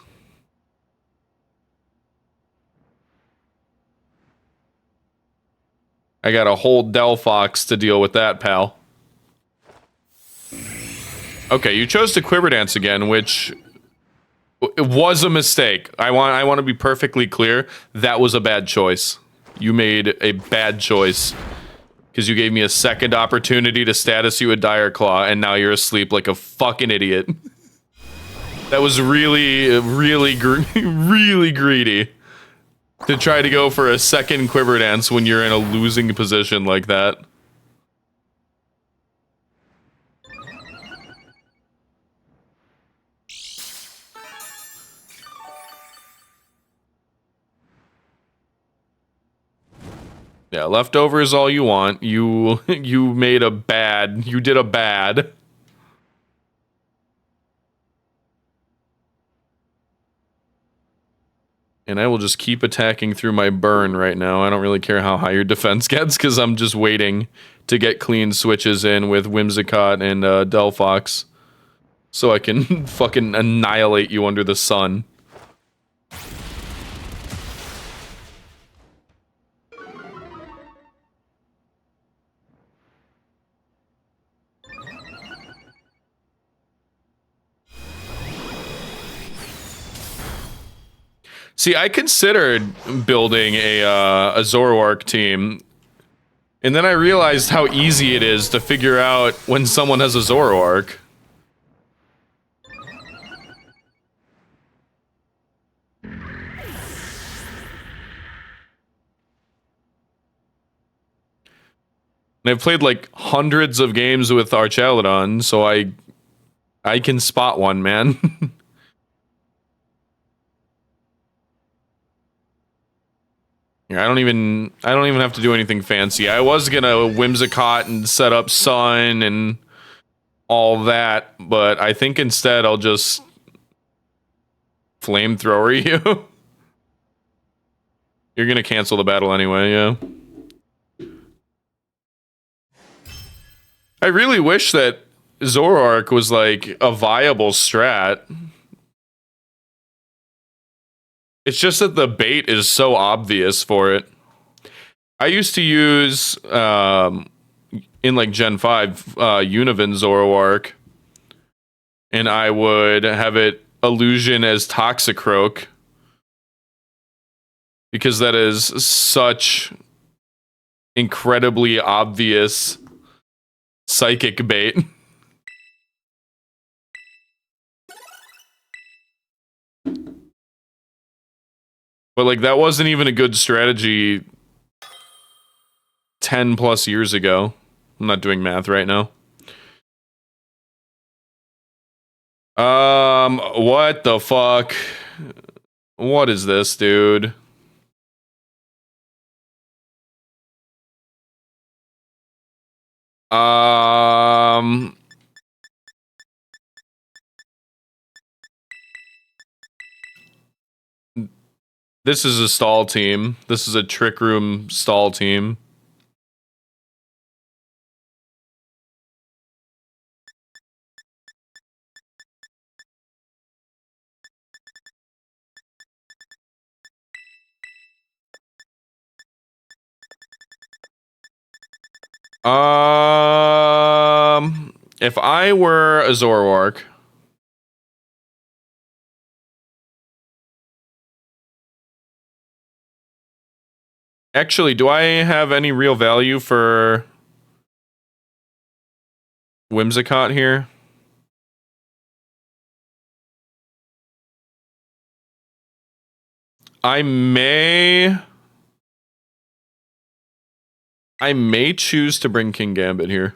I got a whole delphox to deal with that, pal. Okay, you chose to Quiver Dance again, which it was a mistake. I want to be perfectly clear. That was a bad choice. You made a bad choice because you gave me a second opportunity to status you a Dire Claw, and now you're asleep like a fucking idiot. That was really, really, really greedy to try to go for a second Quiver Dance when you're in a losing position like that. Yeah, leftovers all you want. You made a bad. You did a bad. And I will just keep attacking through my burn right now. I don't really care how high your defense gets because I'm just waiting to get clean switches in with Whimsicott and delphox. So I can fucking annihilate you under the sun. See, I considered building a Zoroark team, and then I realized how easy it is to figure out when someone has a Zoroark. And I've played like hundreds of games with Archaludon, so I can spot one, man. Yeah, I don't even have to do anything fancy. I was gonna Whimsicott and set up Sun and all that, but I think instead I'll just flamethrower you. You're gonna cancel the battle anyway, yeah. I really wish that Zoroark was like a viable strat. It's just that the bait is so obvious for it. I used to use in like Gen 5 Univin Zoroark, and I would have it illusion as Toxicroak because that is such incredibly obvious psychic bait. But like that wasn't even a good strategy 10 plus years ago. I'm not doing math right now. What the fuck? What is this, dude? This is a stall team. This is a Trick Room stall team. If I were a Zoroark, actually, do I have any real value for Whimsicott here? I may choose to bring King Gambit here.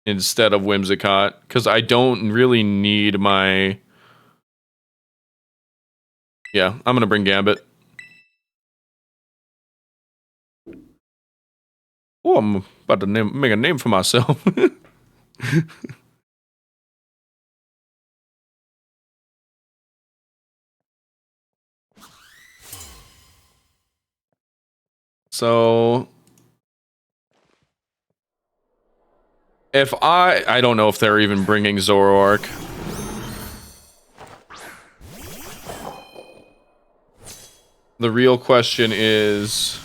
Instead of Whimsicott, because I don't really need my... Yeah, I'm gonna bring Gambit. Oh, I'm about to make a name for myself. So if I don't know if they're even bringing Zoroark. The real question is,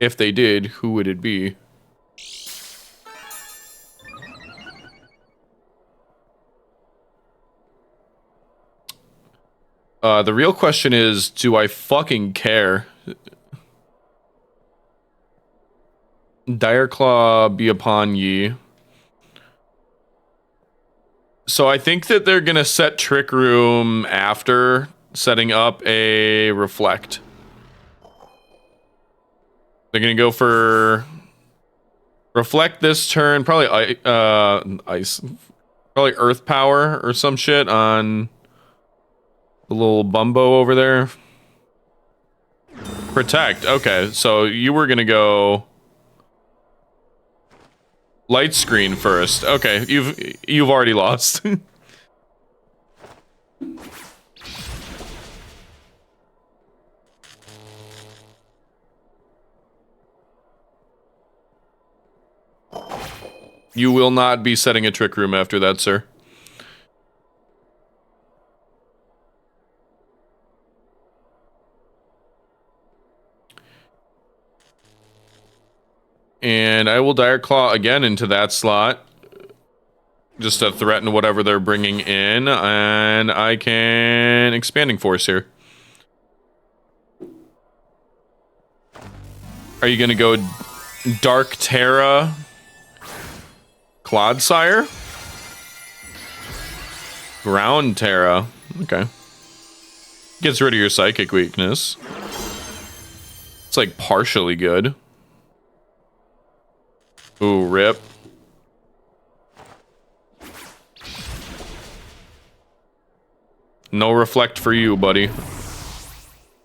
if they did, who would it be? The real question is, do I fucking care? Direclaw be upon ye. So I think that they're gonna set Trick Room after setting up a Reflect. They're gonna go for Reflect this turn, probably Ice, probably Earth Power or some shit on the little Bumbo over there. Protect. Okay, so you were gonna go Light Screen first. Okay, you've already lost. You will not be setting a Trick Room after that, sir. And I will Dire Claw again into that slot. Just to threaten whatever they're bringing in. And I can Expanding Force here. Are you going to go Dark Terra Clodsire? Ground Terra. Okay. Gets rid of your Psychic weakness. It's like partially good. Ooh, rip. No Reflect for you, buddy.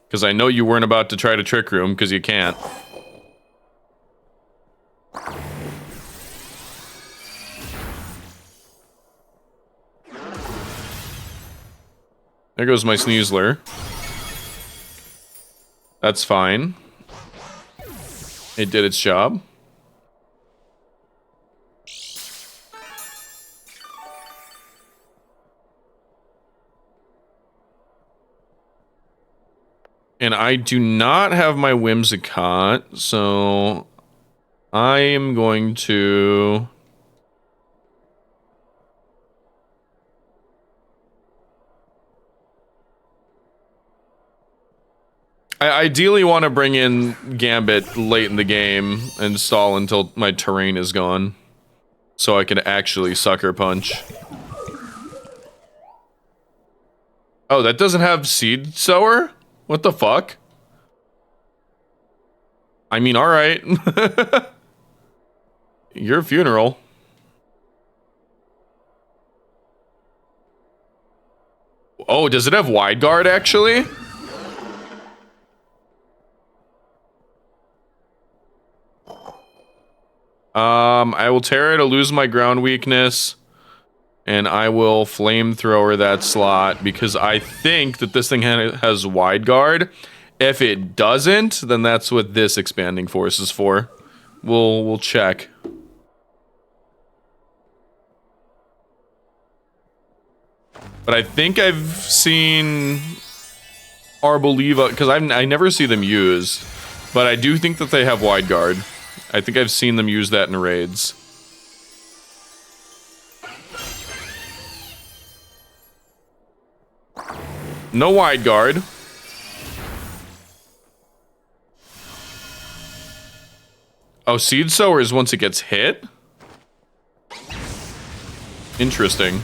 Because I know you weren't about to try to Trick Room, because you can't. There goes my Sneasler. That's fine. It did its job. And I do not have my Whimsicott, so I am going to... I ideally want to bring in Gambit late in the game and stall until my terrain is gone. So I can actually Sucker Punch. Oh, that doesn't have Seed Sower? What the fuck? I mean, alright. Your funeral. Oh, does it have Wide Guard, actually? I will Terra to lose my ground weakness. And I will Flamethrower that slot because I think that this thing has Wide Guard. If it doesn't, then that's what this Expanding Force is for. We'll check. But I think I've seen Arboliva, because I never see them use. But I do think that they have Wide Guard. I think I've seen them use that in raids. No Wide Guard. Oh, Seed Sower is once it gets hit? Interesting.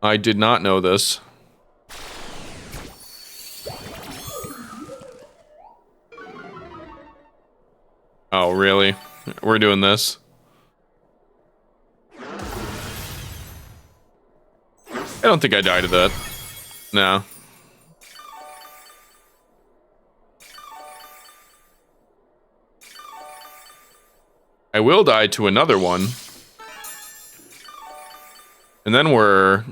I did not know this. Oh, really? We're doing this? I don't think I died to that. No. I will die to another one. And then we're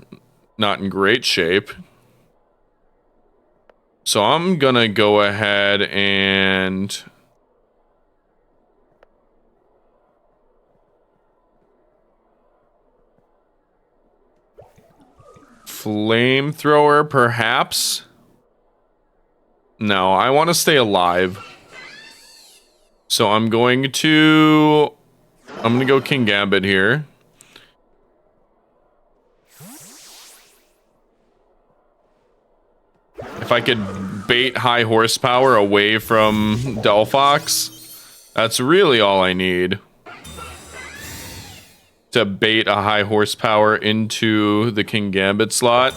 not in great shape. So I'm gonna go ahead and flamethrower, perhaps? No, I want to stay alive. So I'm going to go King Gambit here. If I could bait high horsepower away from delphox, that's really all I need. To bait a high horsepower into the King Gambit slot.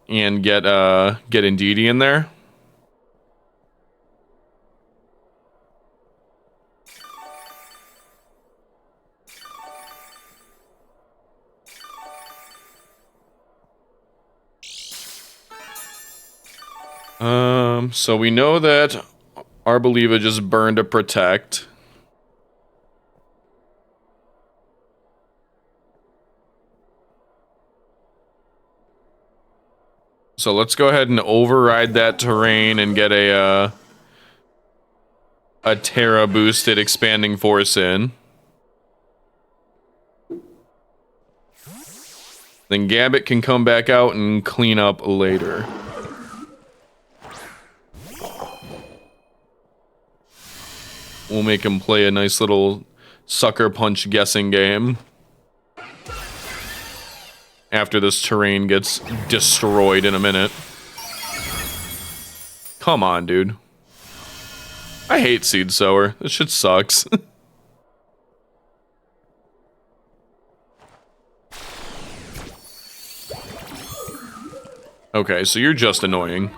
And get Indeedee in there. So we know that Arboliva just burned a protect. So let's go ahead and override that terrain and get a Terra boosted expanding force in. Then Gambit can come back out and clean up later. We'll make him play a nice little sucker punch guessing game. After this terrain gets destroyed in a minute. Come on, dude. I hate Seed Sower. This shit sucks. Okay, so you're just annoying.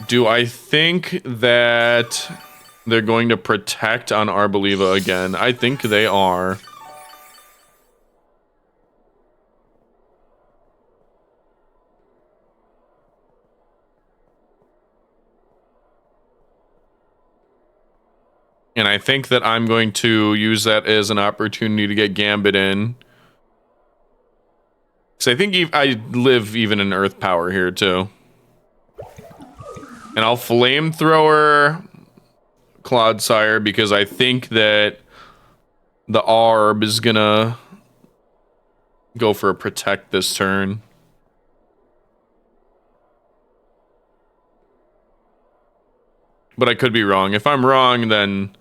Do I think that they're going to protect on Arboliva again? I think they are. And I think that I'm going to use that as an opportunity to get Gambit in. Because I think I live even in Earth Power here, too. And I'll Flamethrower Clodsire because I think that the Arb is gonna go for a Protect this turn. But I could be wrong. If I'm wrong, then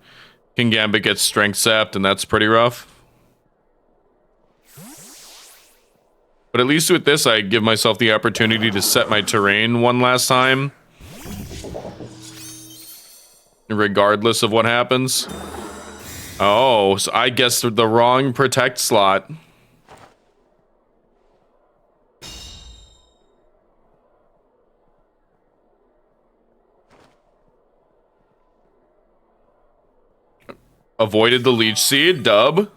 King Gambit gets Strength Sapped, and that's pretty rough. But at least with this, I give myself the opportunity to set my terrain one last time. Regardless of what happens. Oh, so I guessed the wrong Protect slot. Avoided the Leech Seed, dub.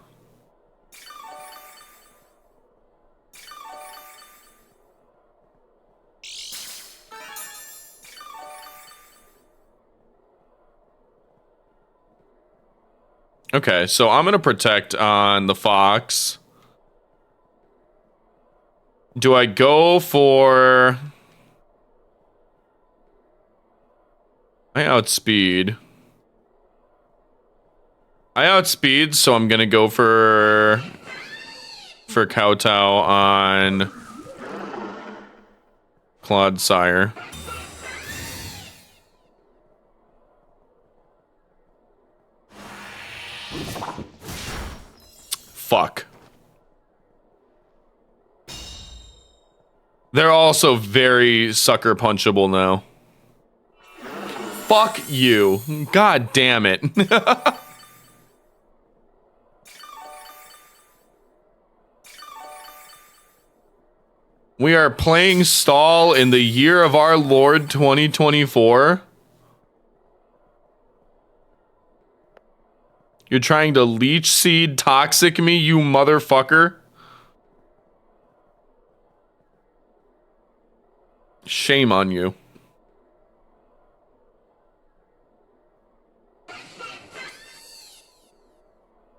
Okay, so I'm gonna Protect on the Fox. Do I go for... I outspeed, so I'm gonna go for Kowtow on Clodsire. Fuck. They're also very sucker punchable now. Fuck you. God damn it. We are playing stall in the year of our Lord 2024. You're trying to Leech Seed Toxic me, you motherfucker. Shame on you.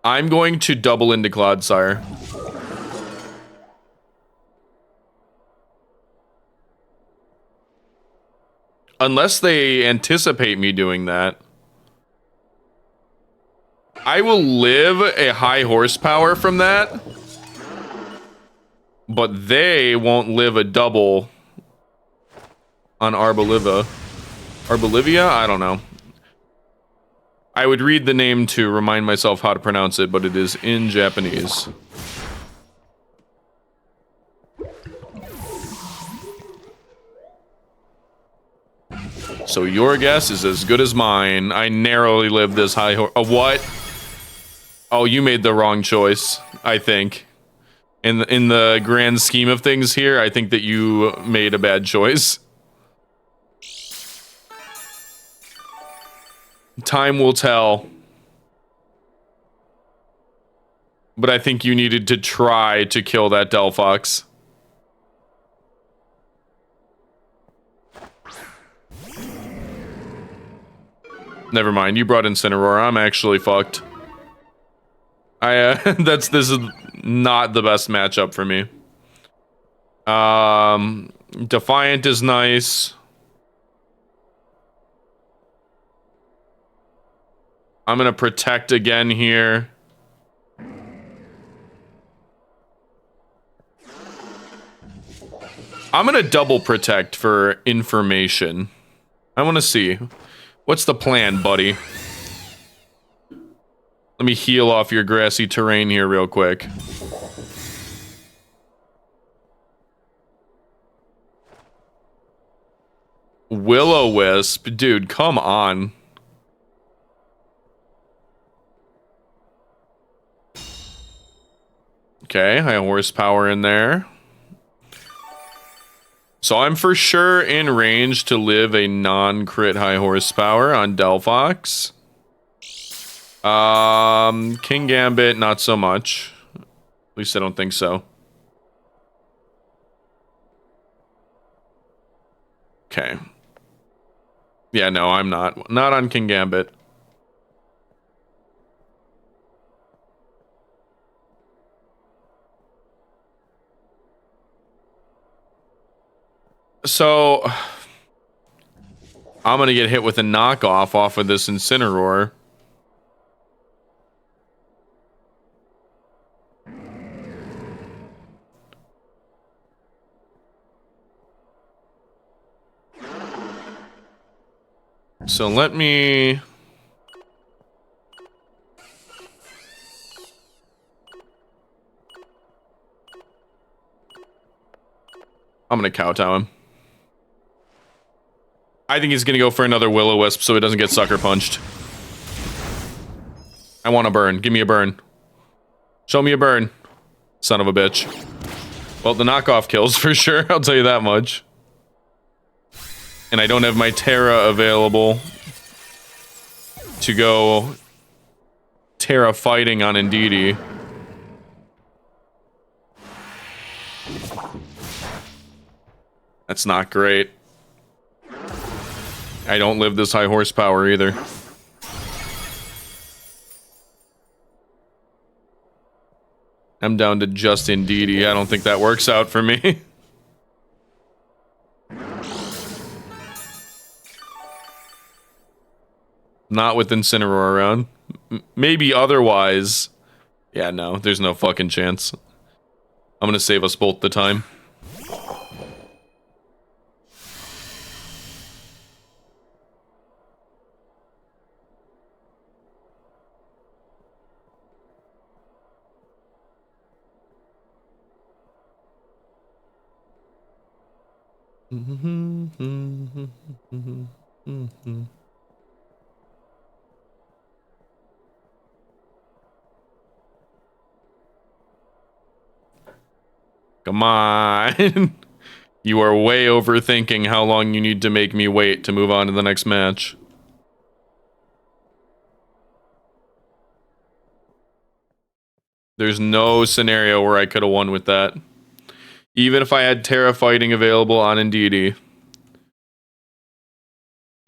I'm going to double into Clodsire. Unless they anticipate me doing that. I will live a high horsepower from that. But they won't live a double on Arbolivia. Arbolivia? I don't know. I would read the name to remind myself how to pronounce it, but it is in Japanese. So your guess is as good as mine. I narrowly lived this high what? Oh, you made the wrong choice, I think. In the grand scheme of things here, I think that you made a bad choice. Time will tell. But I think you needed to try to kill that delphox. Never mind, you brought Incineroar. I'm actually fucked. This is not the best matchup for me. Defiant is nice. I'm gonna protect again here. I'm gonna double protect for information. I wanna see. What's the plan, buddy? Let me heal off your grassy terrain here real quick. Will-O-Wisp? Dude, come on. Okay, high horsepower in there. So I'm for sure in range to live a non-crit high horsepower on delphox. King Gambit, not so much. At least I don't think so. Okay. Yeah, no, I'm not. Not on King Gambit. So I'm gonna get hit with a knockoff off of this Incineroar. So let me... I'm gonna kowtow him. I think he's gonna go for another Will-O-Wisp so he doesn't get sucker punched. I want a burn. Give me a burn. Show me a burn. Son of a bitch. Well, the knockoff kills for sure, I'll tell you that much. And I don't have my Terra available to go Terra fighting on Indeedee. That's not great. I don't live this high horsepower either. I'm down to just Indeedee. I don't think that works out for me. Not with Incineroar around. Maybe otherwise. Yeah, no, there's no fucking chance. I'm gonna save us both the time. Come on. You are way overthinking how long you need to make me wait to move on to the next match. There's no scenario where I could have won with that. Even if I had Terra fighting available on Indeedee.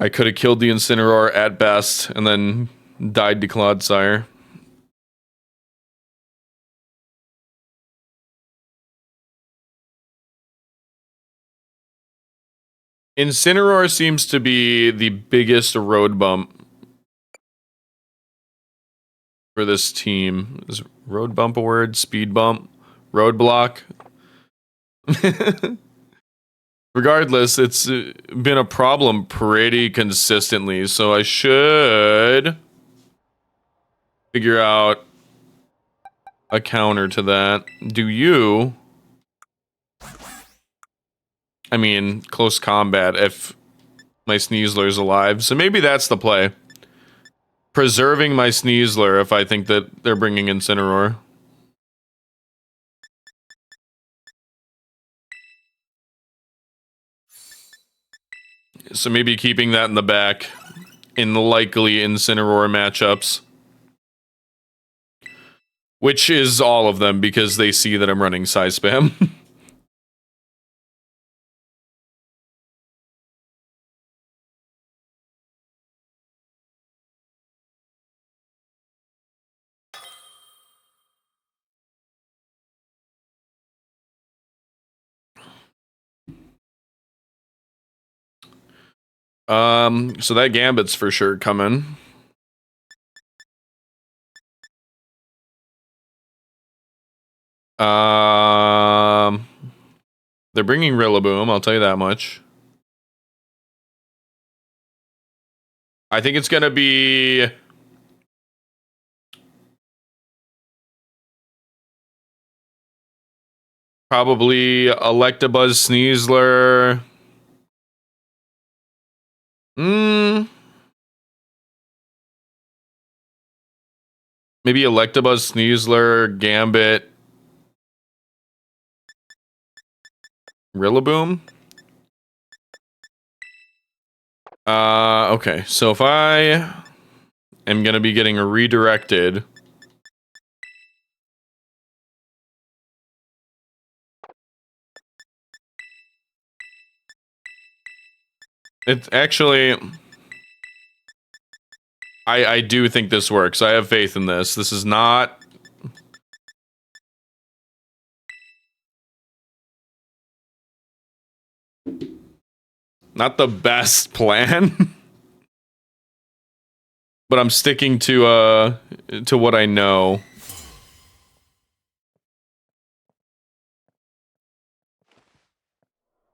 I could have killed the Incineroar at best and then died to Clodsire. Incineroar seems to be the biggest road bump for this team. Is road bump a word? Speed bump? Roadblock? Regardless, it's been a problem pretty consistently, so I should figure out a counter to that. Do you? I mean, close combat if my Sneasler's alive, so maybe that's the play. Preserving my Sneasler if I think that they're bringing Incineroar. So maybe keeping that in the back in the likely Incineroar matchups. Which is all of them because they see that I'm running Psy Spam. So that Gambit's for sure coming. They're bringing Rillaboom, I'll tell you that much. I think it's gonna be probably Electabuzz Sneasler. Maybe Electabuzz Sneasler, Gambit, Rillaboom. Okay, so if I am gonna be getting redirected, it's actually, I do think this works. I have faith in this. This is not the best plan. But I'm sticking to what I know.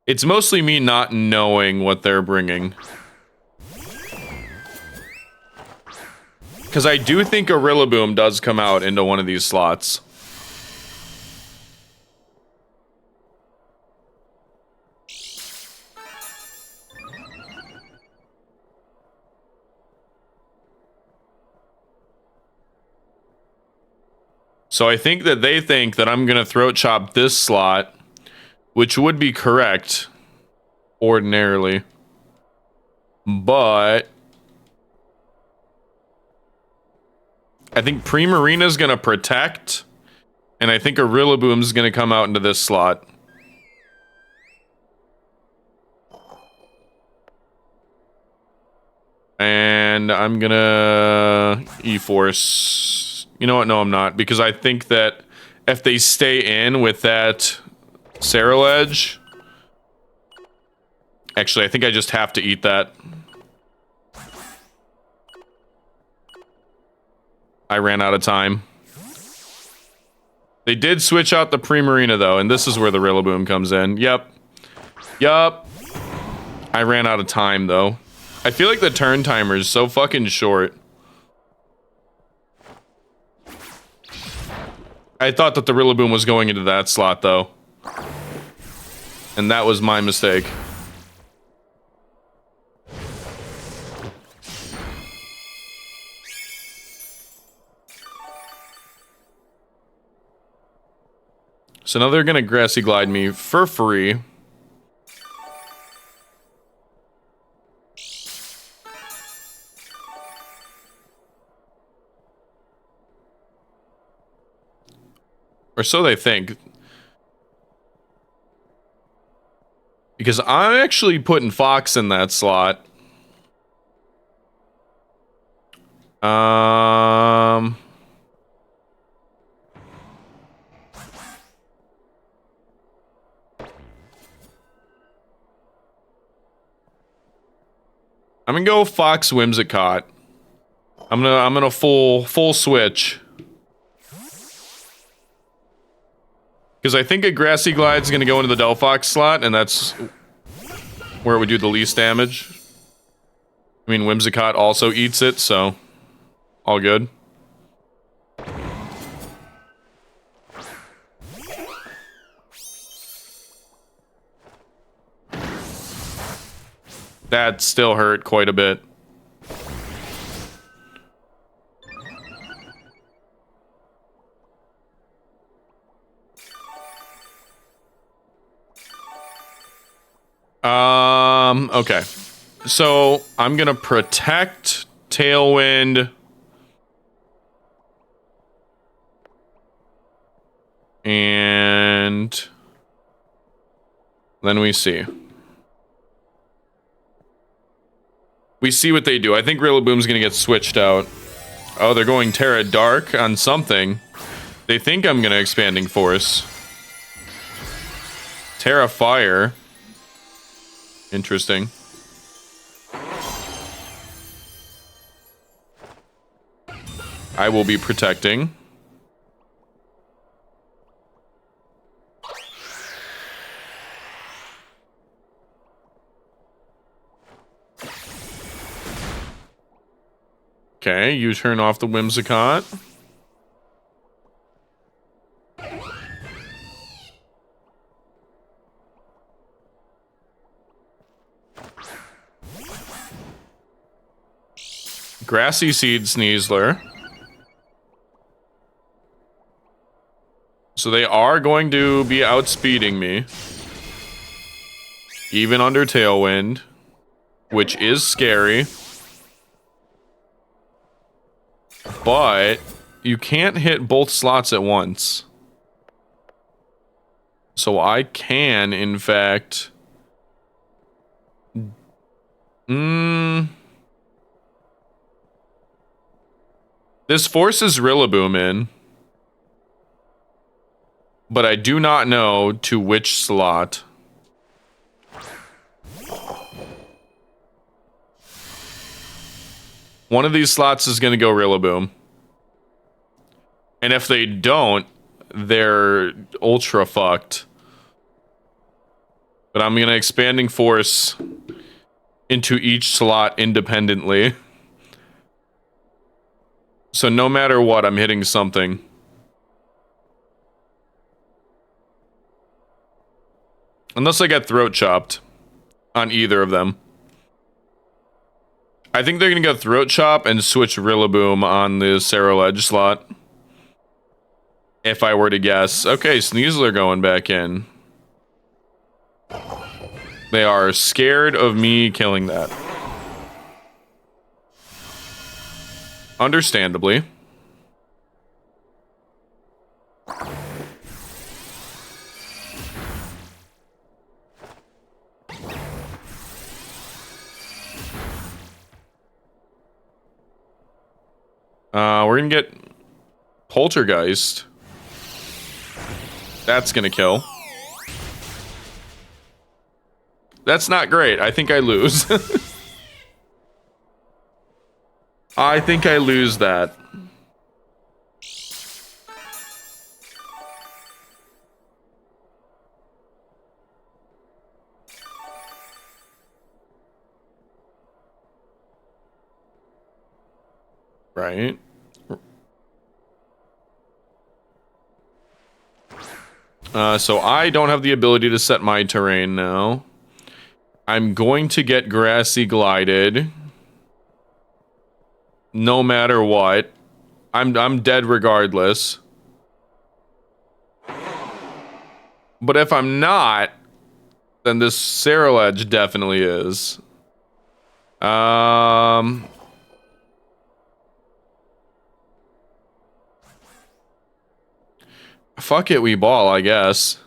It's mostly me not knowing what they're bringing. Because I do think a Rillaboom does come out into one of these slots. So I think that they think that I'm going to throat chop this slot, which would be correct ordinarily. But I think Primarina's going to protect, and I think a Rillaboom's going to come out into this slot. And I'm going to E-Force. You know what? No, I'm not. Because I think that if they stay in with that Ceruledge... Actually, I think I just have to eat that. I ran out of time. They did switch out the Primarina, though, and this is where the Rillaboom comes in. Yep. Yup. I ran out of time, though. I feel like the turn timer is so fucking short. I thought that the Rillaboom was going into that slot, though. And that was my mistake. So now they're gonna Grassy Glide me for free. Or so they think. Because I'm actually putting Fox in that slot. I'm gonna go Fox Whimsicott. I'm gonna full switch. Because I think a Grassy Glide's gonna go into the delphox slot, and that's where it would do the least damage. I mean, Whimsicott also eats it, so all good. That still hurt quite a bit. Okay. So, I'm gonna protect Tailwind. And then we see. We see what they do. I think Rillaboom's gonna get switched out. Oh, they're going Terra Dark on something. They think I'm gonna Expanding Force. Terra Fire. Interesting. I will be protecting. Okay, you turn off the Whimsicott. Grassy Seed Sneasler. So they are going to be outspeeding me. Even under Tailwind. Which is scary. But you can't hit both slots at once. So I can, in fact... This forces Rillaboom in. But I do not know to which slot. One of these slots is going to go Rillaboom. And if they don't, they're ultra fucked. But I'm going to Expanding Force into each slot independently. So no matter what, I'm hitting something. Unless I get Throat Chopped on either of them. I think they're going to go Throat Chop and switch Rillaboom on the Cerulege slot. If I were to guess. Okay, Sneasler going back in. They are scared of me killing that. Understandably. We're gonna get Poltergeist. That's gonna kill. That's not great. I think I lose. I think I lose that. Right. So I don't have the ability to set my terrain now. I'm going to get Grassy Glided. No matter what. I'm dead regardless. But if I'm not, then this Cerulege definitely is. Fuck it, we ball, I guess.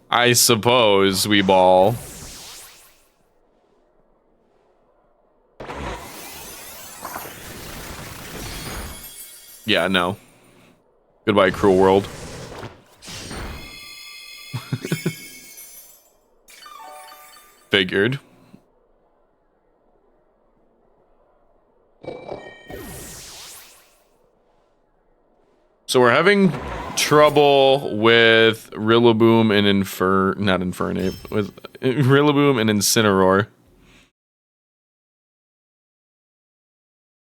I suppose we ball. Yeah, no. Goodbye, cruel world. Figured. So we're having trouble with Rillaboom and not Infernape, with Rillaboom and Incineroar.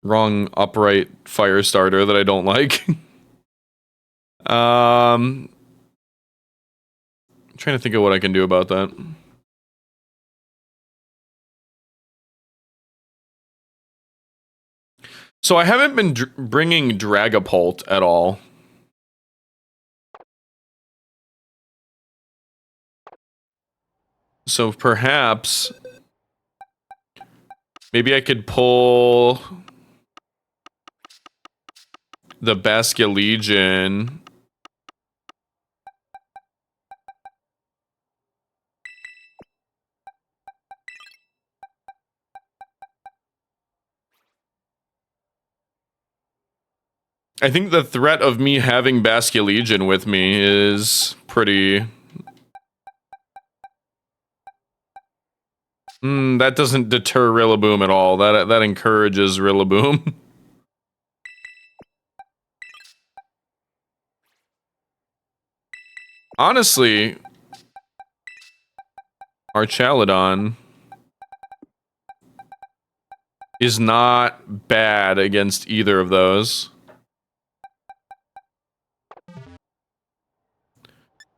Wrong upright fire starter that I don't like. I'm trying to think of what I can do about that. So I haven't been bringing Dragapult at all. So perhaps maybe I could pull the Basculegion. I think the threat of me having Basculegion with me is pretty... that doesn't deter Rillaboom at all. That encourages Rillaboom. Honestly, Archaludon is not bad against either of those.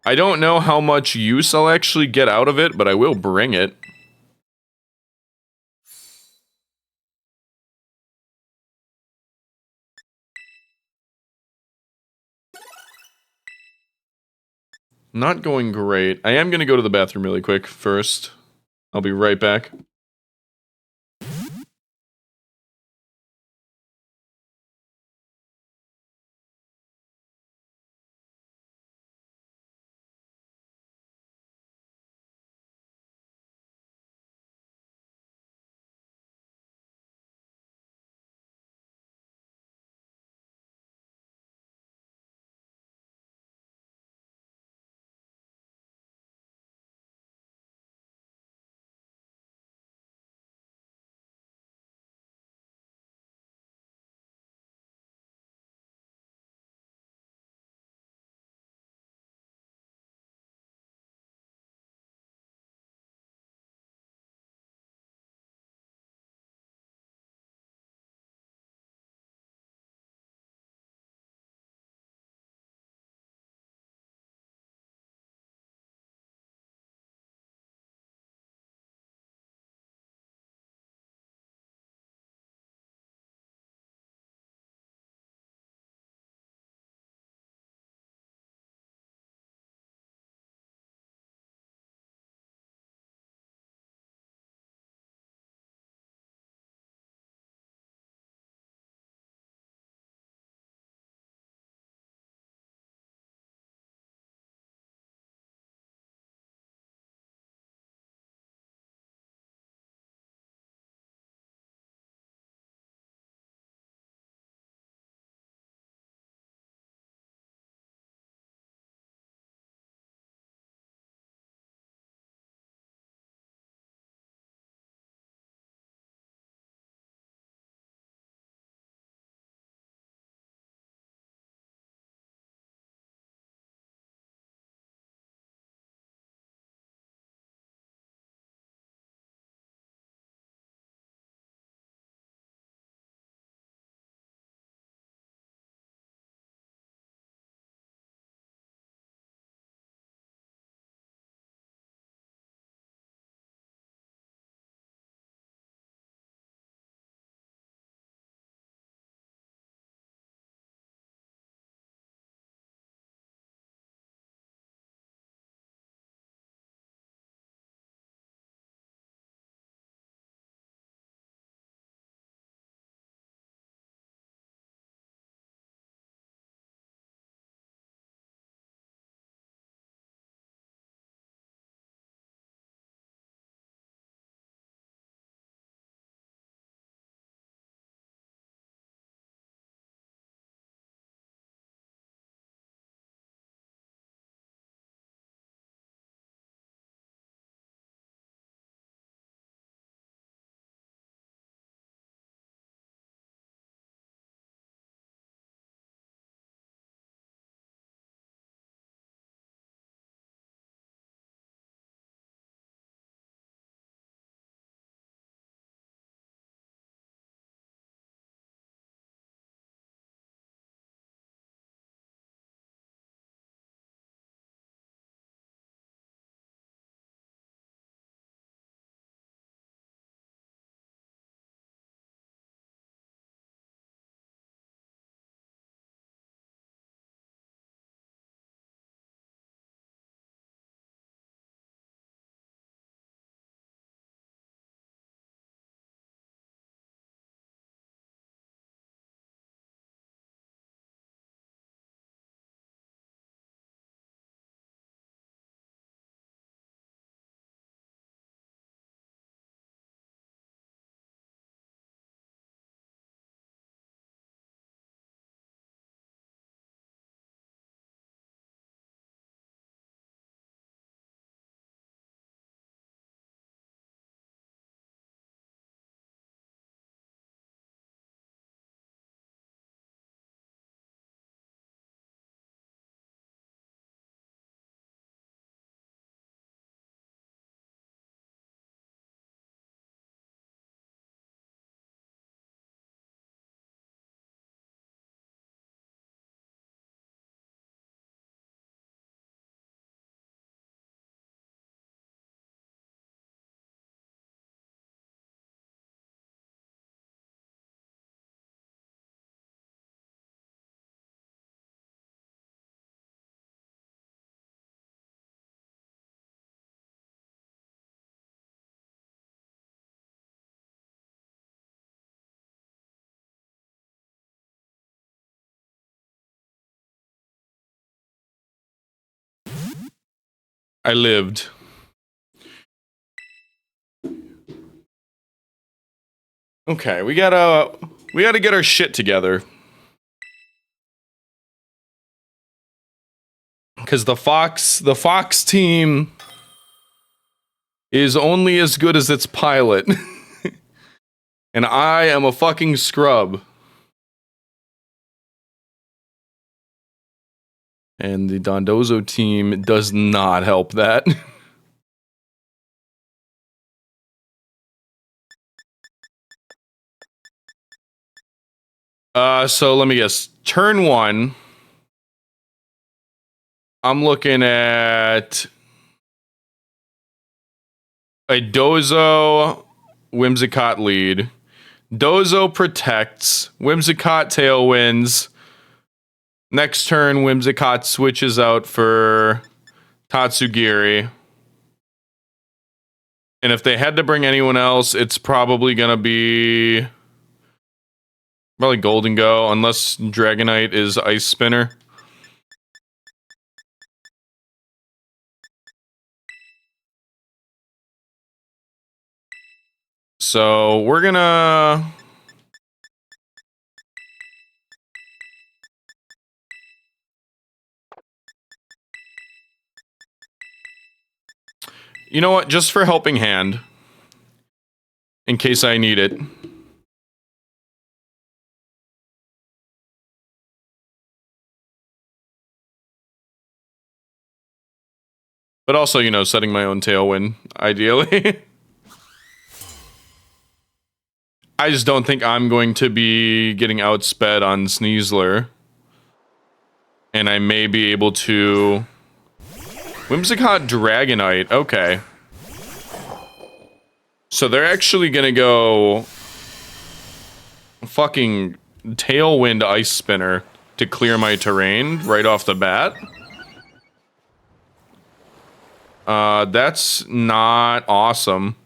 I don't know how much use I'll actually get out of it, but I will bring it. Not going great. I am going to go to the bathroom really quick first. I'll be right back. I lived. Okay, we gotta get our shit together. Because the Fox team is only as good as its pilot. And I am a fucking scrub. And the Dondozo team does not help that. So let me guess. Turn 1. I'm looking at a Dozo Whimsicott lead. Dozo protects. Whimsicott tailwinds. Next turn, Whimsicott switches out for Tatsugiri. And if they had to bring anyone else, it's probably gonna be probably Golden Go, unless Dragonite is Ice Spinner. So we're gonna... You know what? Just for helping hand. In case I need it. But also, you know, setting my own tailwind, ideally. I just don't think I'm going to be getting outsped on Sneasler. And I may be able to... Whimsicott Dragonite, okay. So they're actually gonna go... fucking Tailwind Ice Spinner to clear my terrain right off the bat. That's not awesome.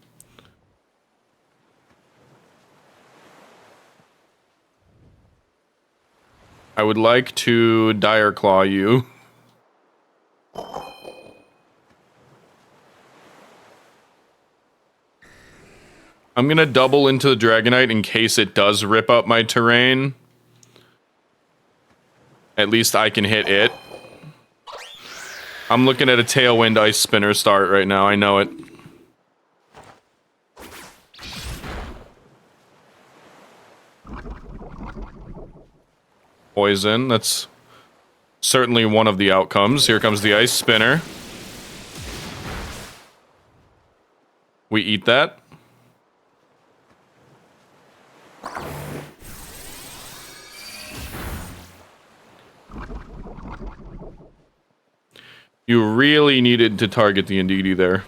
I would like to Dire Claw you. I'm gonna double into the Dragonite in case it does rip up my terrain. At least I can hit it. I'm looking at a Tailwind Ice Spinner start right now, I know it. Poison, that's certainly one of the outcomes. Here comes the Ice Spinner. We eat that. You really needed to target the Indeedee there.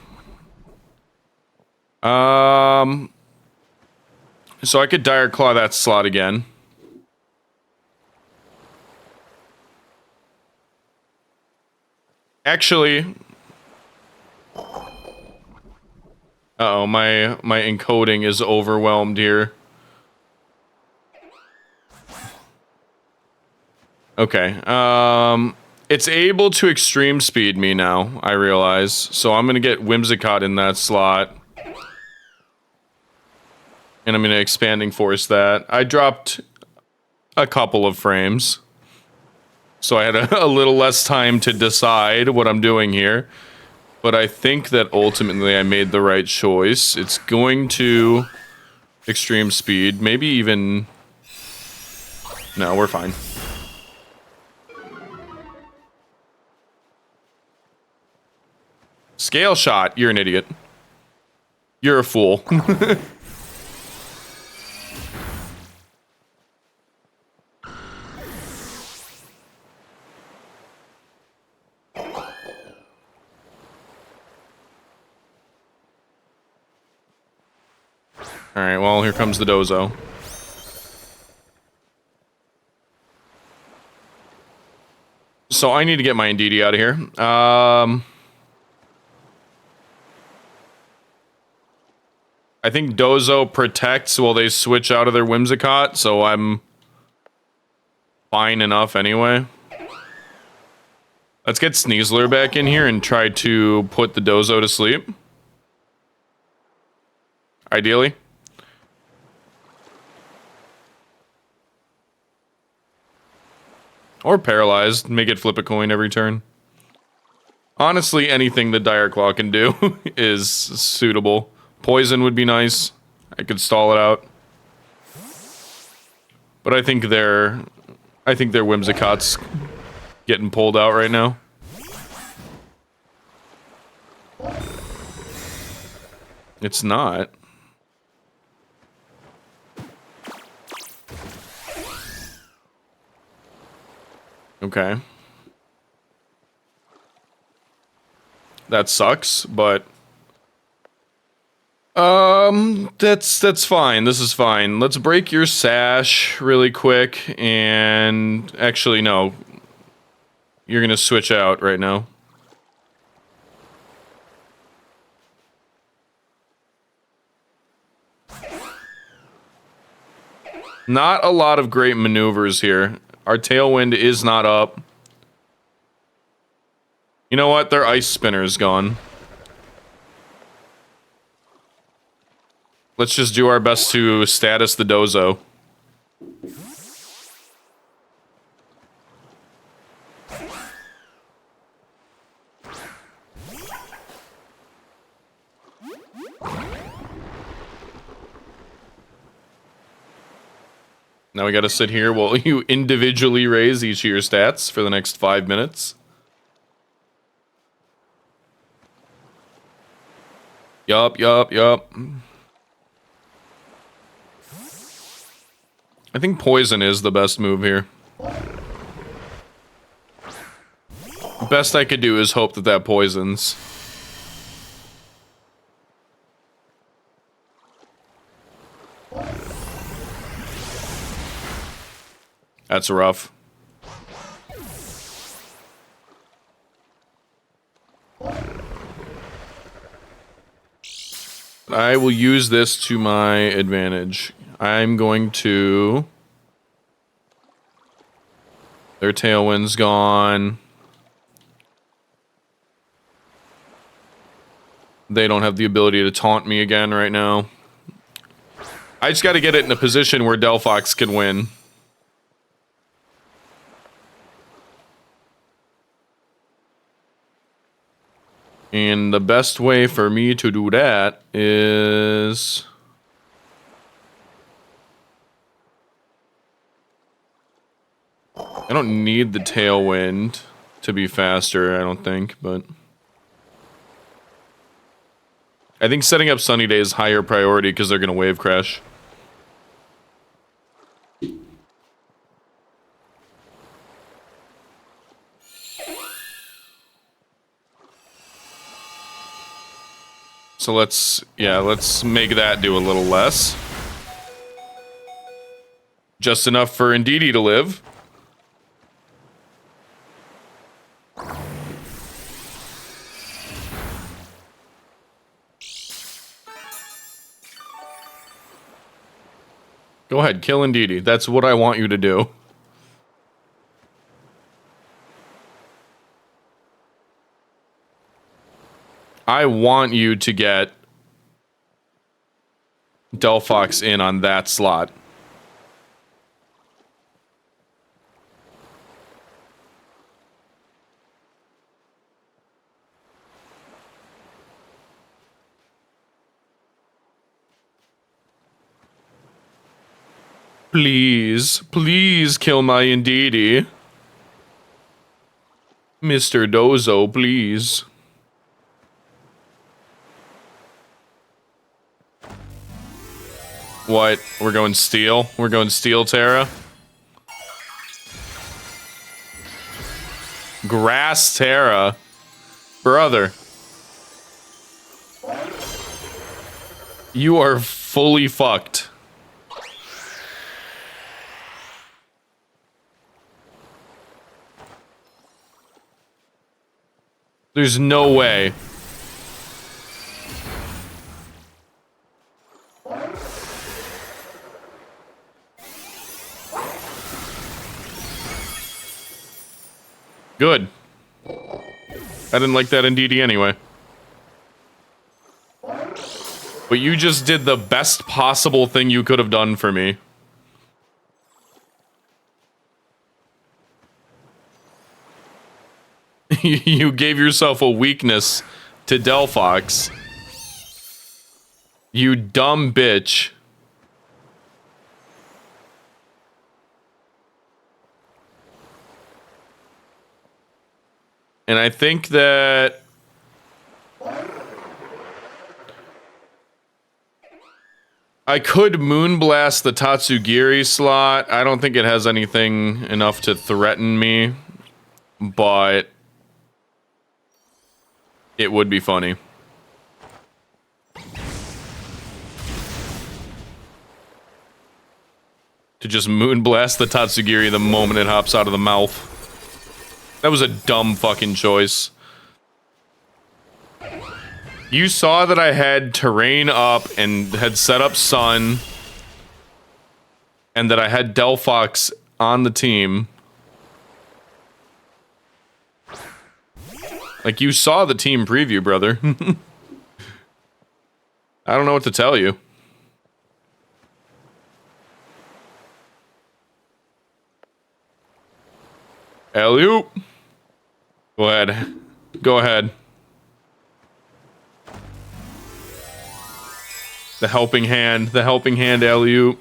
So I could Dire Claw that slot again. Actually... Uh-oh, my encoding is overwhelmed here. Okay, it's able to extreme speed me now, I realize. So I'm gonna get Whimsicott in that slot. And I'm gonna Expanding Force that. I dropped a couple of frames. So I had a little less time to decide what I'm doing here. But I think that ultimately I made the right choice. It's going to extreme speed. Maybe even... No, we're fine. Scale Shot. You're an idiot. You're a fool. Alright, well, here comes the Dozo. So I need to get my Indeedee out of here. I think Dozo protects while they switch out of their Whimsicott, so I'm fine enough anyway. Let's get Sneasler back in here and try to put the Dozo to sleep. Ideally. Or paralyzed. Make it flip a coin every turn. Honestly, anything that Dire Claw can do is suitable. Poison would be nice. I could stall it out. But I think their Whimsicott's getting pulled out right now. It's not. Okay. That sucks, but that's fine. This is fine. Let's break your sash really quick, and actually no. You're gonna switch out right now. Not a lot of great maneuvers here. Our Tailwind is not up. You know what? Their Ice Spinner's gone. Let's just do our best to status the Dozo. Now we gotta sit here while you individually raise each of your stats for the next 5 minutes. Yup. I think poison is the best move here. Best I could do is hope that that poisons. That's rough. I will use this to my advantage. I'm going to... Their Tailwind's gone. They don't have the ability to taunt me again right now. I just gotta get it in a position where delphox can win. And the best way for me to do that is... I don't need the Tailwind to be faster, I don't think, but... I think setting up Sunny Day is higher priority because they're going to wave crash. So let's make that do a little less. Just enough for Indeedee to live. Go ahead, kill Indeedee. That's what I want you to do. I want you to get delphox in on that slot. Please, please kill my Indeedee. Mr. Dozo, please. What? We're going Steel? We're going Steel Terra? Grass Terra? Brother. You are fully fucked. There's no way. Good. I didn't like that in DD anyway. But you just did the best possible thing you could have done for me. You gave yourself a weakness to delphox. You dumb bitch. And I think that... I could Moonblast the Tatsugiri slot. I don't think it has anything enough to threaten me. But... it would be funny. To just Moonblast the Tatsugiri the moment it hops out of the mouth. That was a dumb fucking choice. You saw that I had terrain up and had set up Sun. And that I had delphox on the team. Like, you saw the team preview, brother. I don't know what to tell you. Alley-oop. Go ahead. Go ahead. The helping hand alley-oop.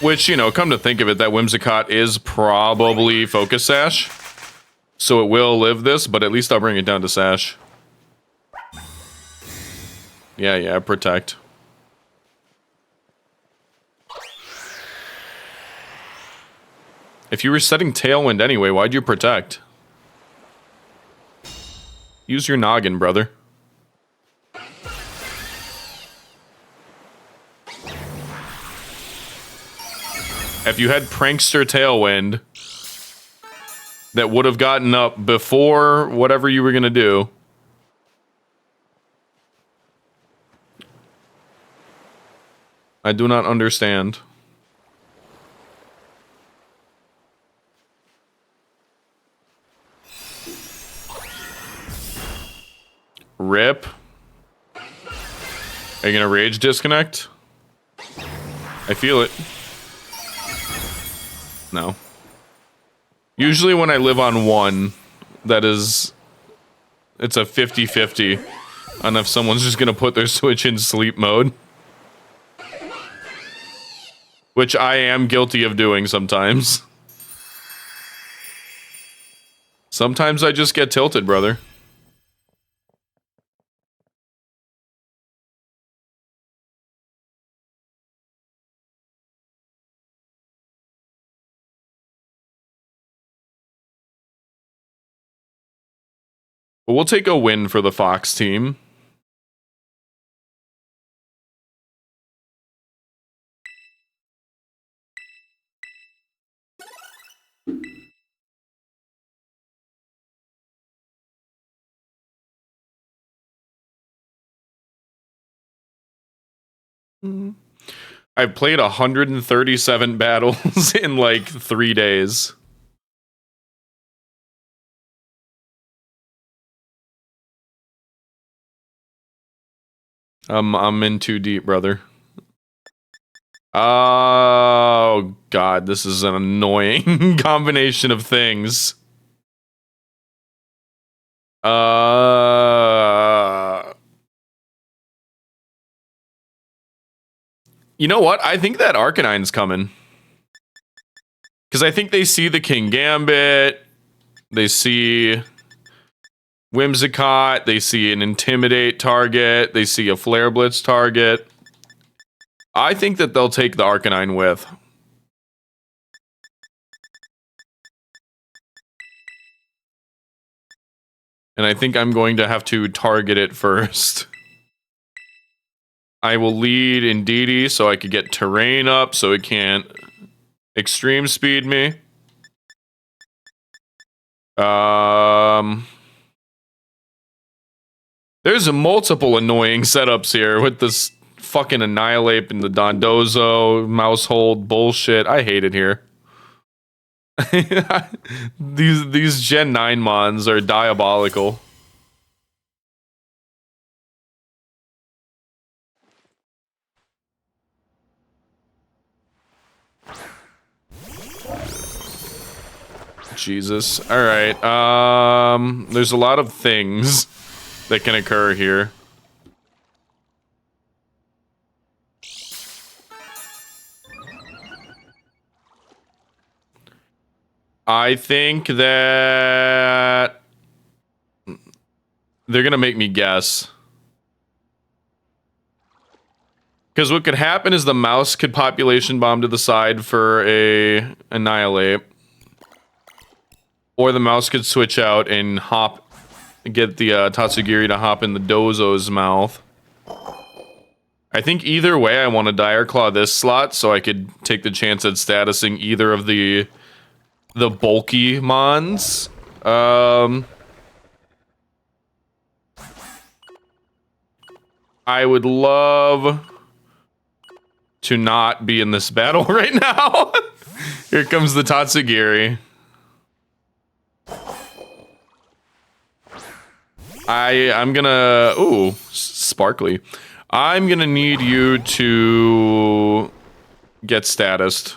Which, you know, come to think of it, that Whimsicott is probably Focus Sash. So it will live this, but at least I'll bring it down to Sash. Yeah, protect. If you were setting Tailwind anyway, why'd you protect? Use your noggin, brother. If you had Prankster Tailwind that would have gotten up before whatever you were gonna do. I do not understand. Rip. Are you gonna rage disconnect? I feel it. No. Usually when I live on one, that is... it's a 50-50 on if someone's just gonna put their Switch in sleep mode. Which I am guilty of doing sometimes. Sometimes I just get tilted, brother. But we'll take a win for the Fox team. I've played 137 battles in like 3 days. I'm in too deep, brother. Oh, God, this is an annoying combination of things. You know what? I think that Arcanine's coming. Because I think they see the King Gambit. They see Whimsicott. They see an Intimidate target. They see a Flare Blitz target. I think that they'll take the Arcanine with. And I think I'm going to have to target it first. I will lead Indeedee so I could get terrain up so it can't extreme speed me. There's multiple annoying setups here with this fucking Annihilate and the Dondozo, Mousehold bullshit. I hate it here. These Gen 9 mons are diabolical. Jesus. Alright, there's a lot of things that can occur here. I think that they're gonna make me guess. Because what could happen is the mouse could population bomb to the side for a Annihilate. Or the mouse could switch out and hop, get the Tatsugiri to hop in the Dozo's mouth. I think either way I want to Dire Claw this slot so I could take the chance at statusing either of the bulky mons. I would love to not be in this battle right now. Here comes the Tatsugiri. I'm gonna... Ooh, sparkly. I'm gonna need you to get statused.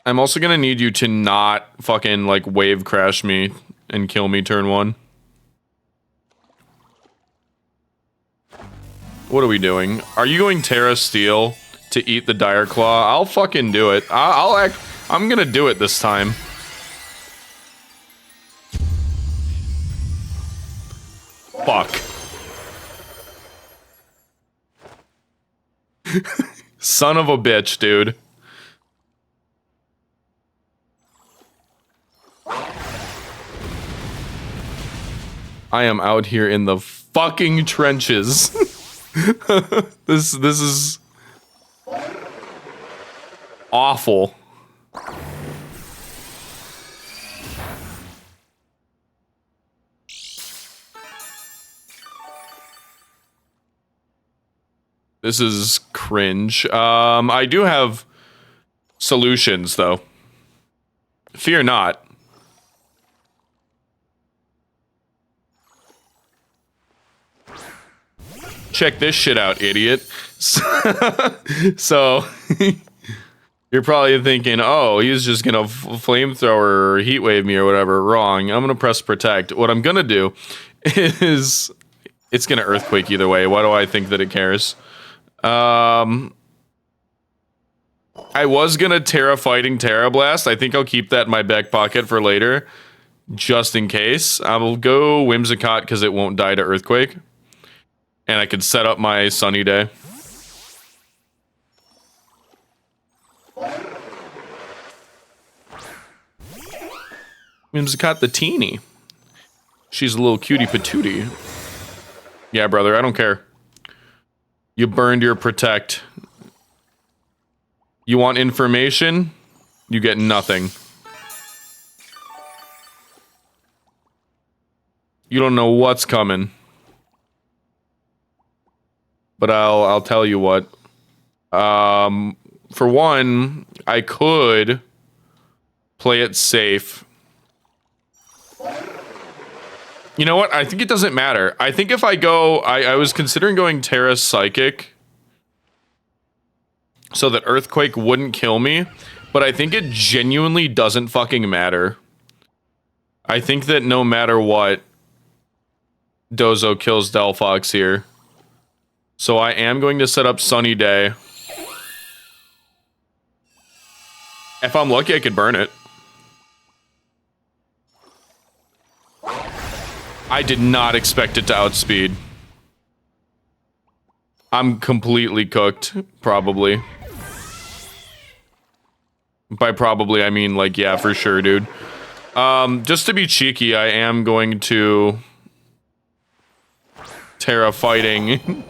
I'm also gonna need you to not fucking, like, wave crash me and kill me turn 1. What are we doing? Are you going Terra Steel to eat the Dire Claw? I'll fucking do it. I'm gonna do it this time. Fuck. Son of a bitch, dude. I am out here in the fucking trenches. This is awful. This is cringe. I do have solutions, though. Fear not. Check this shit out, idiot. So you're probably thinking, oh, he's just gonna flamethrower or heatwave me or whatever. Wrong. I'm gonna press protect. What I'm gonna do is it's gonna earthquake either way. Why do I think that it cares? I was gonna Terra Fighting Terra Blast. I think I'll keep that in my back pocket for later, just in case. I will go Whimsicott because it won't die to Earthquake. And I could set up my Sunny Day. Whimsicott the teeny. She's a little cutie patootie. Yeah, brother, I don't care. You burned your protect. You want information? You get nothing. You don't know what's coming. But I'll tell you what. For one, I could play it safe. You know what? I think it doesn't matter. I think if I go... I was considering going Terra Psychic so that Earthquake wouldn't kill me, but I think it genuinely doesn't fucking matter. I think that no matter what, Dozo kills delphox here. So I am going to set up Sunny Day. If I'm lucky, I could burn it. I did not expect it to outspeed. I'm completely cooked, probably. By probably, I mean, like, yeah, for sure, dude. Just to be cheeky, I am going to... Terra Fighting...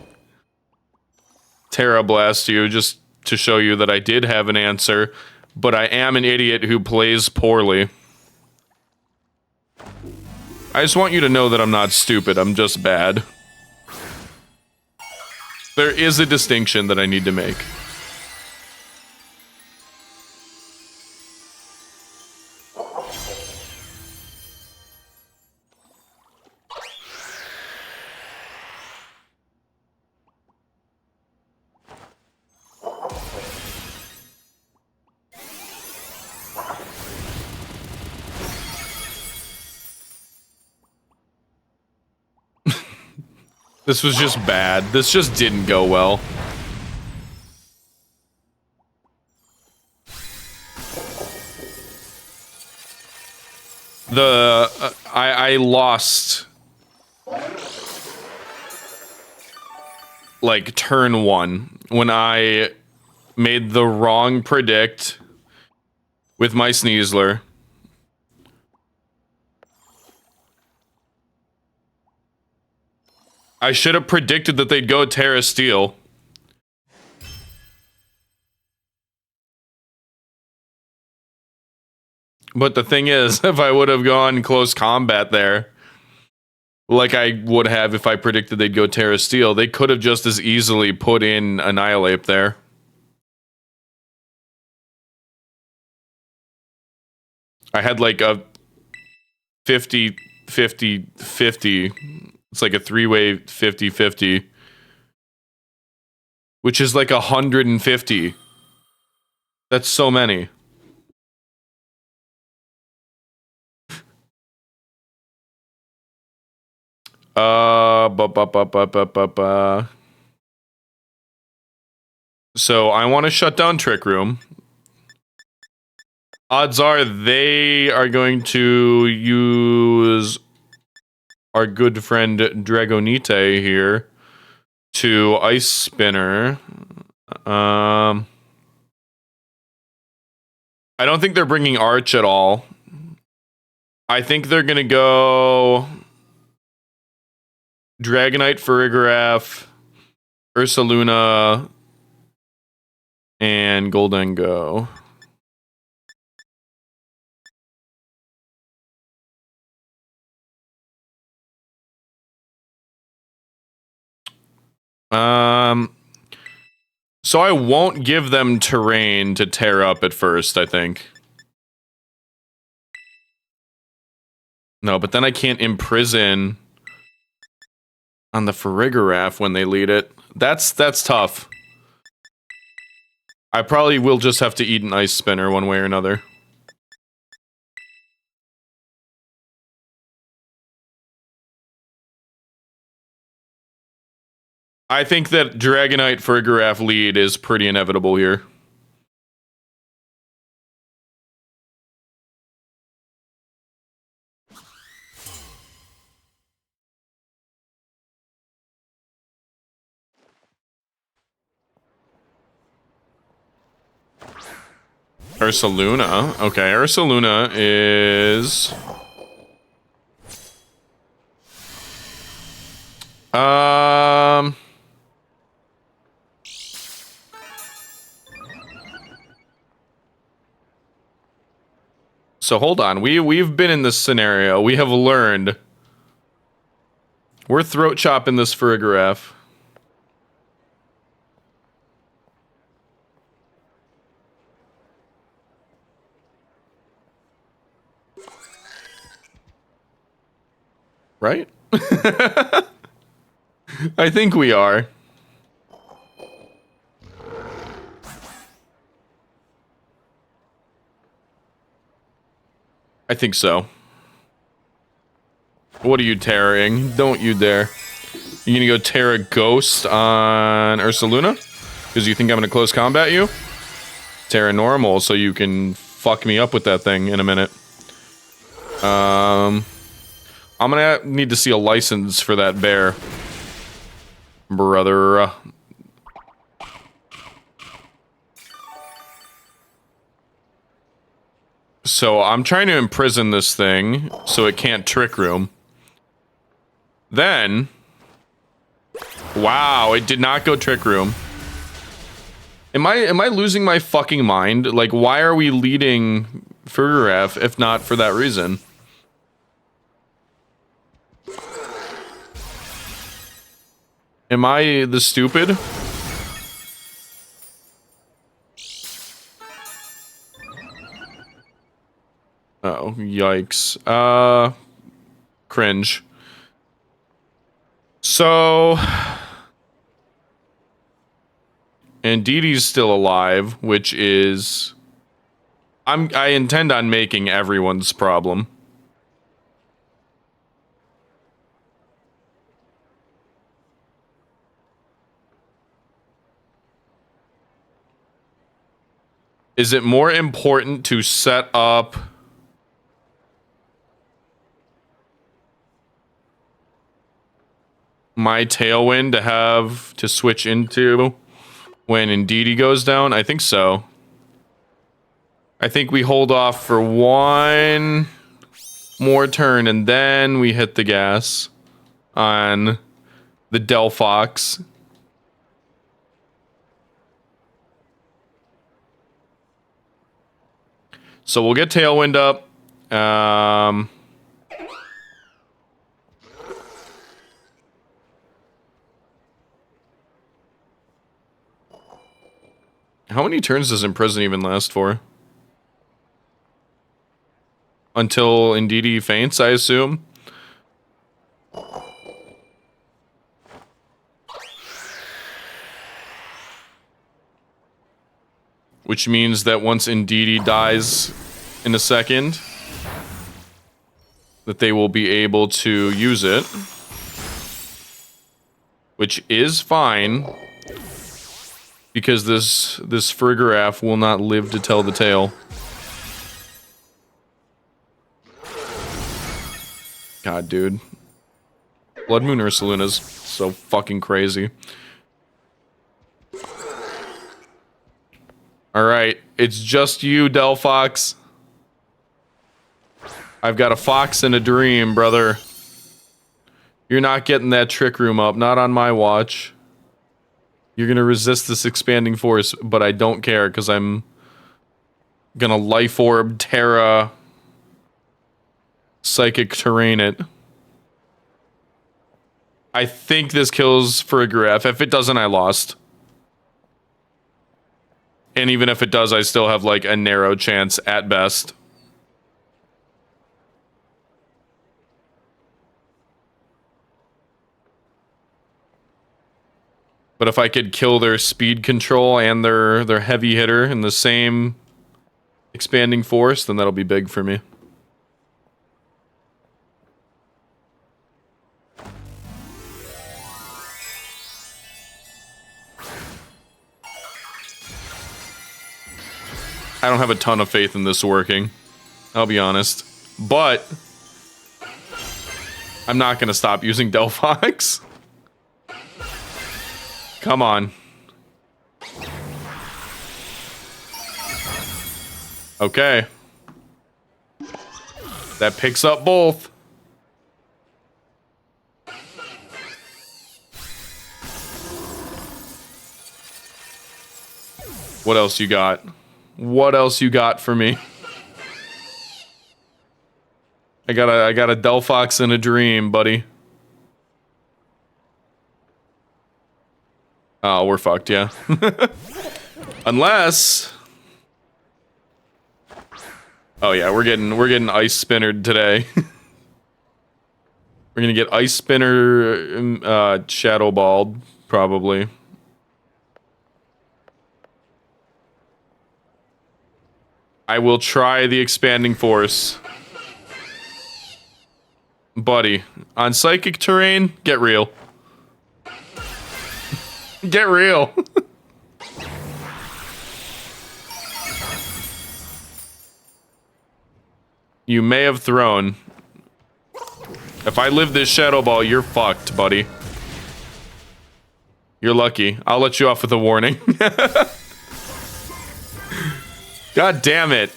Terra Blast you, just to show you that I did have an answer, but I am an idiot who plays poorly. I just want you to know that I'm not stupid, I'm just bad. There is a distinction that I need to make. This was just bad. This just didn't go well. I lost like turn 1 when I made the wrong predict with my Sneasler. I should have predicted that they'd go Terra Steel. But the thing is, if I would have gone close combat there, like I would have if I predicted they'd go Terra Steel, they could have just as easily put in Annihilate there. I had like a 50, 50, 50. It's like a 3-way 50-50. Which is like 150. That's so many. So I want to shut down Trick Room. Odds are they are going to use our good friend Dragonite here to Ice Spinner. I don't think they're bringing Arch at all. I think they're going to go Dragonite, Farigiraf, Ursaluna, and Goldengo. So I won't give them terrain to tear up at first, I think. No, but then I can't imprison on the Farigiraf when they lead it. That's tough. I probably will just have to eat an Ice Spinner one way or another. I think that Dragonite Farigiraf lead is pretty inevitable here. Ursaluna. Okay, Ursaluna is... So hold on, we've been in this scenario. We have learned. We're throat chopping this Farigiraf. Right? I think we are. I think so. What are you tearing? Don't you dare. You gonna go tear a ghost on Ursaluna? Because you think I'm gonna close combat you? Tear normal so you can fuck me up with that thing in a minute. I'm gonna need to see a license for that bear. Brother. So I'm trying to imprison this thing so it can't Trick Room. Then, wow, it did not go Trick Room. Am I losing my fucking mind? Like, why are we leading Farigiraf if not for that reason? Am I the stupid? Oh, yikes. Cringe. So... And Dee Dee's still alive, which is... I intend on making everyone's problem. Is it more important to set up... my Tailwind to have to switch into when Indeedee goes down? I think so. I think we hold off for one more turn and then we hit the gas on the delphox. So we'll get Tailwind up. How many turns does Imprison even last for? Until Indeedee faints, I assume. Which means that once Indeedee dies in a second, that they will be able to use it. Which is fine. Because this Frigoraph will not live to tell the tale. God, dude. Blood Moon Ursaluna's so fucking crazy. Alright, it's just you, delphox. I've got a fox and a dream, brother. You're not getting that trick room up, not on my watch. You're gonna resist this expanding force, but I don't care, because I'm gonna Life Orb, Terra, Psychic Terrain it. I think this kills Frigoraph. If it doesn't, I lost. And even if it does, I still have, like, a narrow chance at best. But if I could kill their speed control and their heavy hitter in the same expanding force, then that'll be big for me. I don't have a ton of faith in this working. I'll be honest. But I'm not going to stop using delphox. Come on. Okay. That picks up both. What else you got? What else you got for me? I got a delphox and a dream, buddy. Oh, we're fucked, yeah. Unless... Oh yeah, we're getting ice spinnered today. We're gonna get ice spinner shadow balled, probably. I will try the expanding force. Buddy, on psychic terrain, get real. Get real. You may have thrown. If I live this shadow ball, you're fucked, buddy. You're lucky. I'll let you off with a warning. God damn it.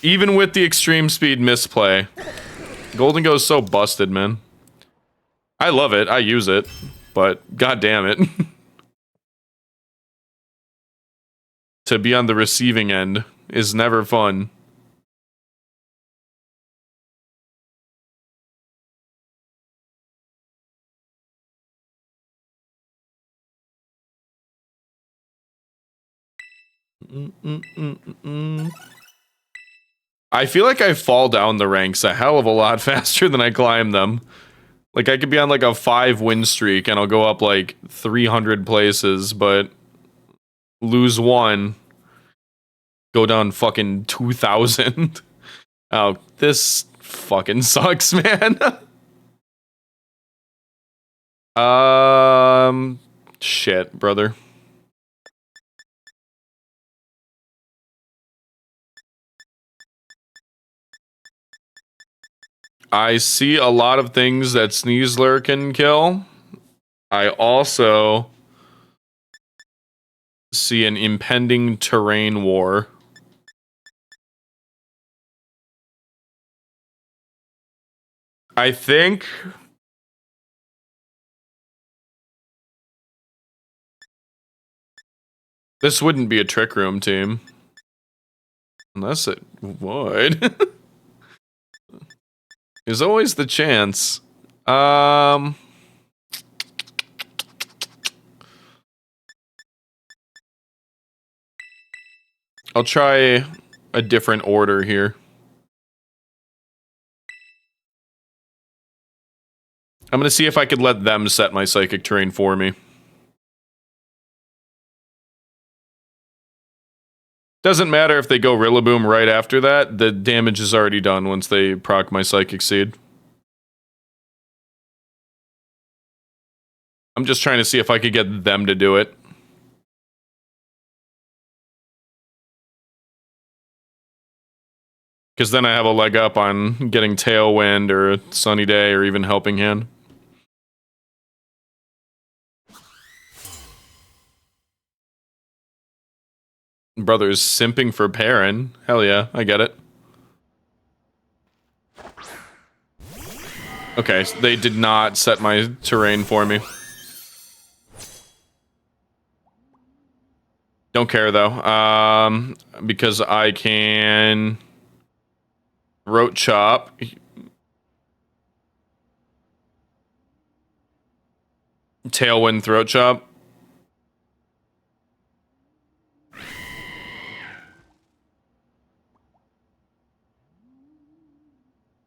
Even with the extreme speed misplay. Golden Go's so busted, man. I love it. I use it. But god damn it. To be on the receiving end is never fun. I feel like I fall down the ranks a hell of a lot faster than I climb them. Like, I could be on like a 5-win streak and I'll go up like 300 places, but lose one, go down fucking 2,000. Oh, this fucking sucks, man. Shit, brother. I see a lot of things that Sneasler can kill. I also see an impending terrain war. I think this wouldn't be a Trick Room team. Unless it would. There's always the chance. I'll try a different order here. I'm gonna see if I could let them set my psychic terrain for me. Doesn't matter if they go Rillaboom right after that, the damage is already done once they proc my Psychic Seed. I'm just trying to see if I could get them to do it. Because then I have a leg up on getting Tailwind or Sunny Day or even Helping Hand. Brother's simping for Perrin. Hell yeah, I get it. Okay, so they did not set my terrain for me. Don't care though, because I can Root Chop. Tailwind Throat Chop.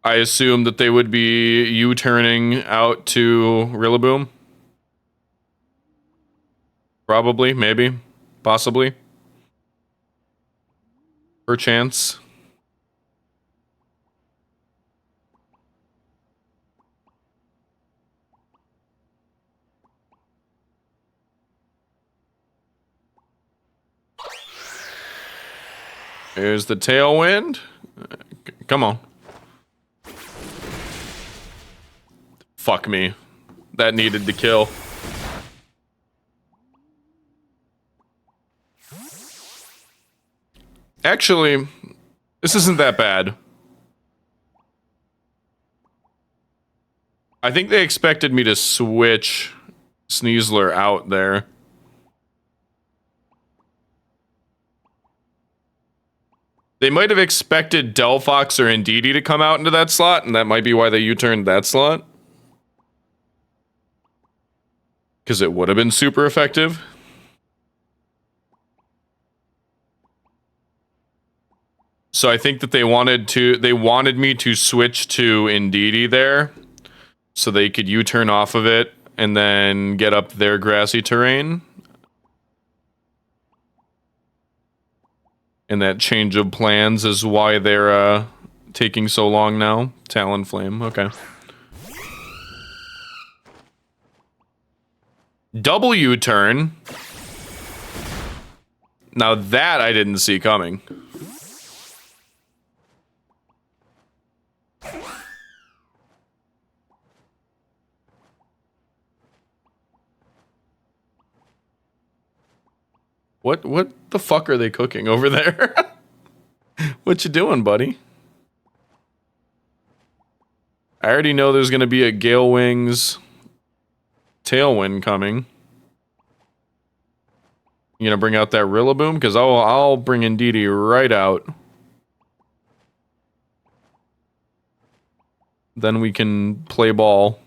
I assume that they would be U-turning out to Rillaboom. Probably, maybe, possibly. Perchance. Here's the Tailwind. Come on. Fuck me. That needed to kill. Actually, this isn't that bad. I think they expected me to switch Sneasler out there. They might have expected Delphox or Indeedee to come out into that slot, and that might be why they U-turned that slot. Because it would have been super effective. So I think that they wanted me to switch to Indeedee there, so they could U-turn off of it and then get up their grassy terrain. And that change of plans is why they're taking so long now. Talonflame, okay. Double U-turn. Now that I didn't see coming. What the fuck are they cooking over there? What you doing, buddy? I already know there's gonna be a Gale Wings Tailwind coming. You gonna bring out that Rillaboom? Because I'll bring Indeedee right out. Then we can play ball.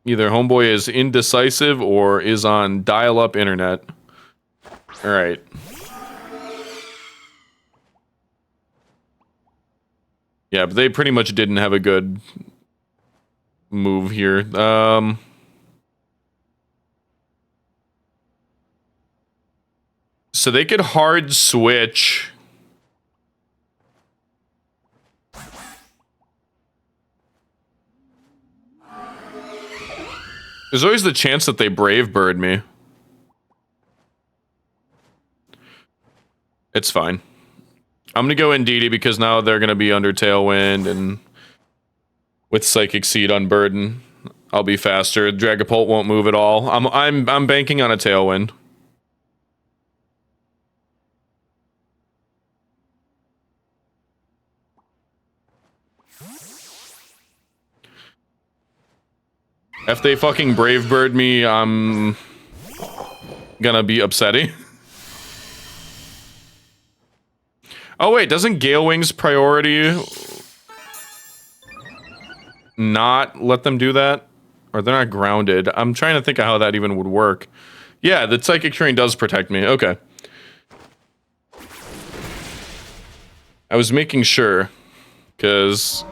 Either homeboy is indecisive or is on dial-up internet. All right. Yeah, but they pretty much didn't have a good move here. So they could hard switch. There's always the chance that they Brave Bird me. It's fine. I'm gonna go Indeedee because now they're gonna be under Tailwind, and with Psychic Seed on Burden, I'll be faster. Dragapult won't move at all. I'm banking on a Tailwind. If they fucking Brave Bird me, I'm gonna be upsetting. Oh wait, doesn't Gale Wings priority not let them do that? Or they're not grounded. I'm trying to think of how that even would work. Yeah, the Psychic Terrain does protect me. Okay. I was making sure, because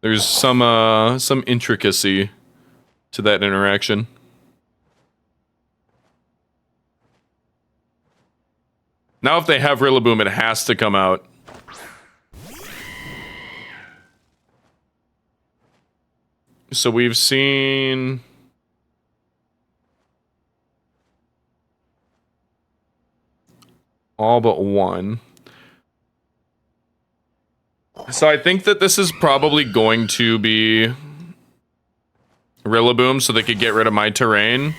there's some intricacy to that interaction. Now if they have Rillaboom, it has to come out. So we've seen... all but one. So I think that this is probably going to be Rillaboom so they could get rid of my terrain.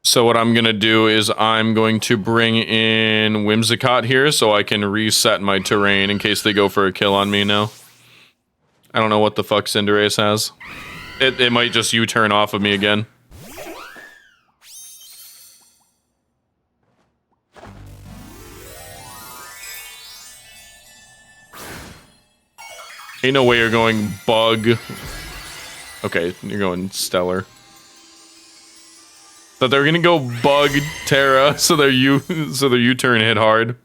So what I'm gonna do is I'm going to bring in Whimsicott here so I can reset my terrain in case they go for a kill on me now. I don't know what the fuck Cinderace has. It might just U-turn off of me again. Ain't no way you're going Bug. Okay, you're going Stellar. But they're gonna go Bug Terra, so their U-turn hit hard.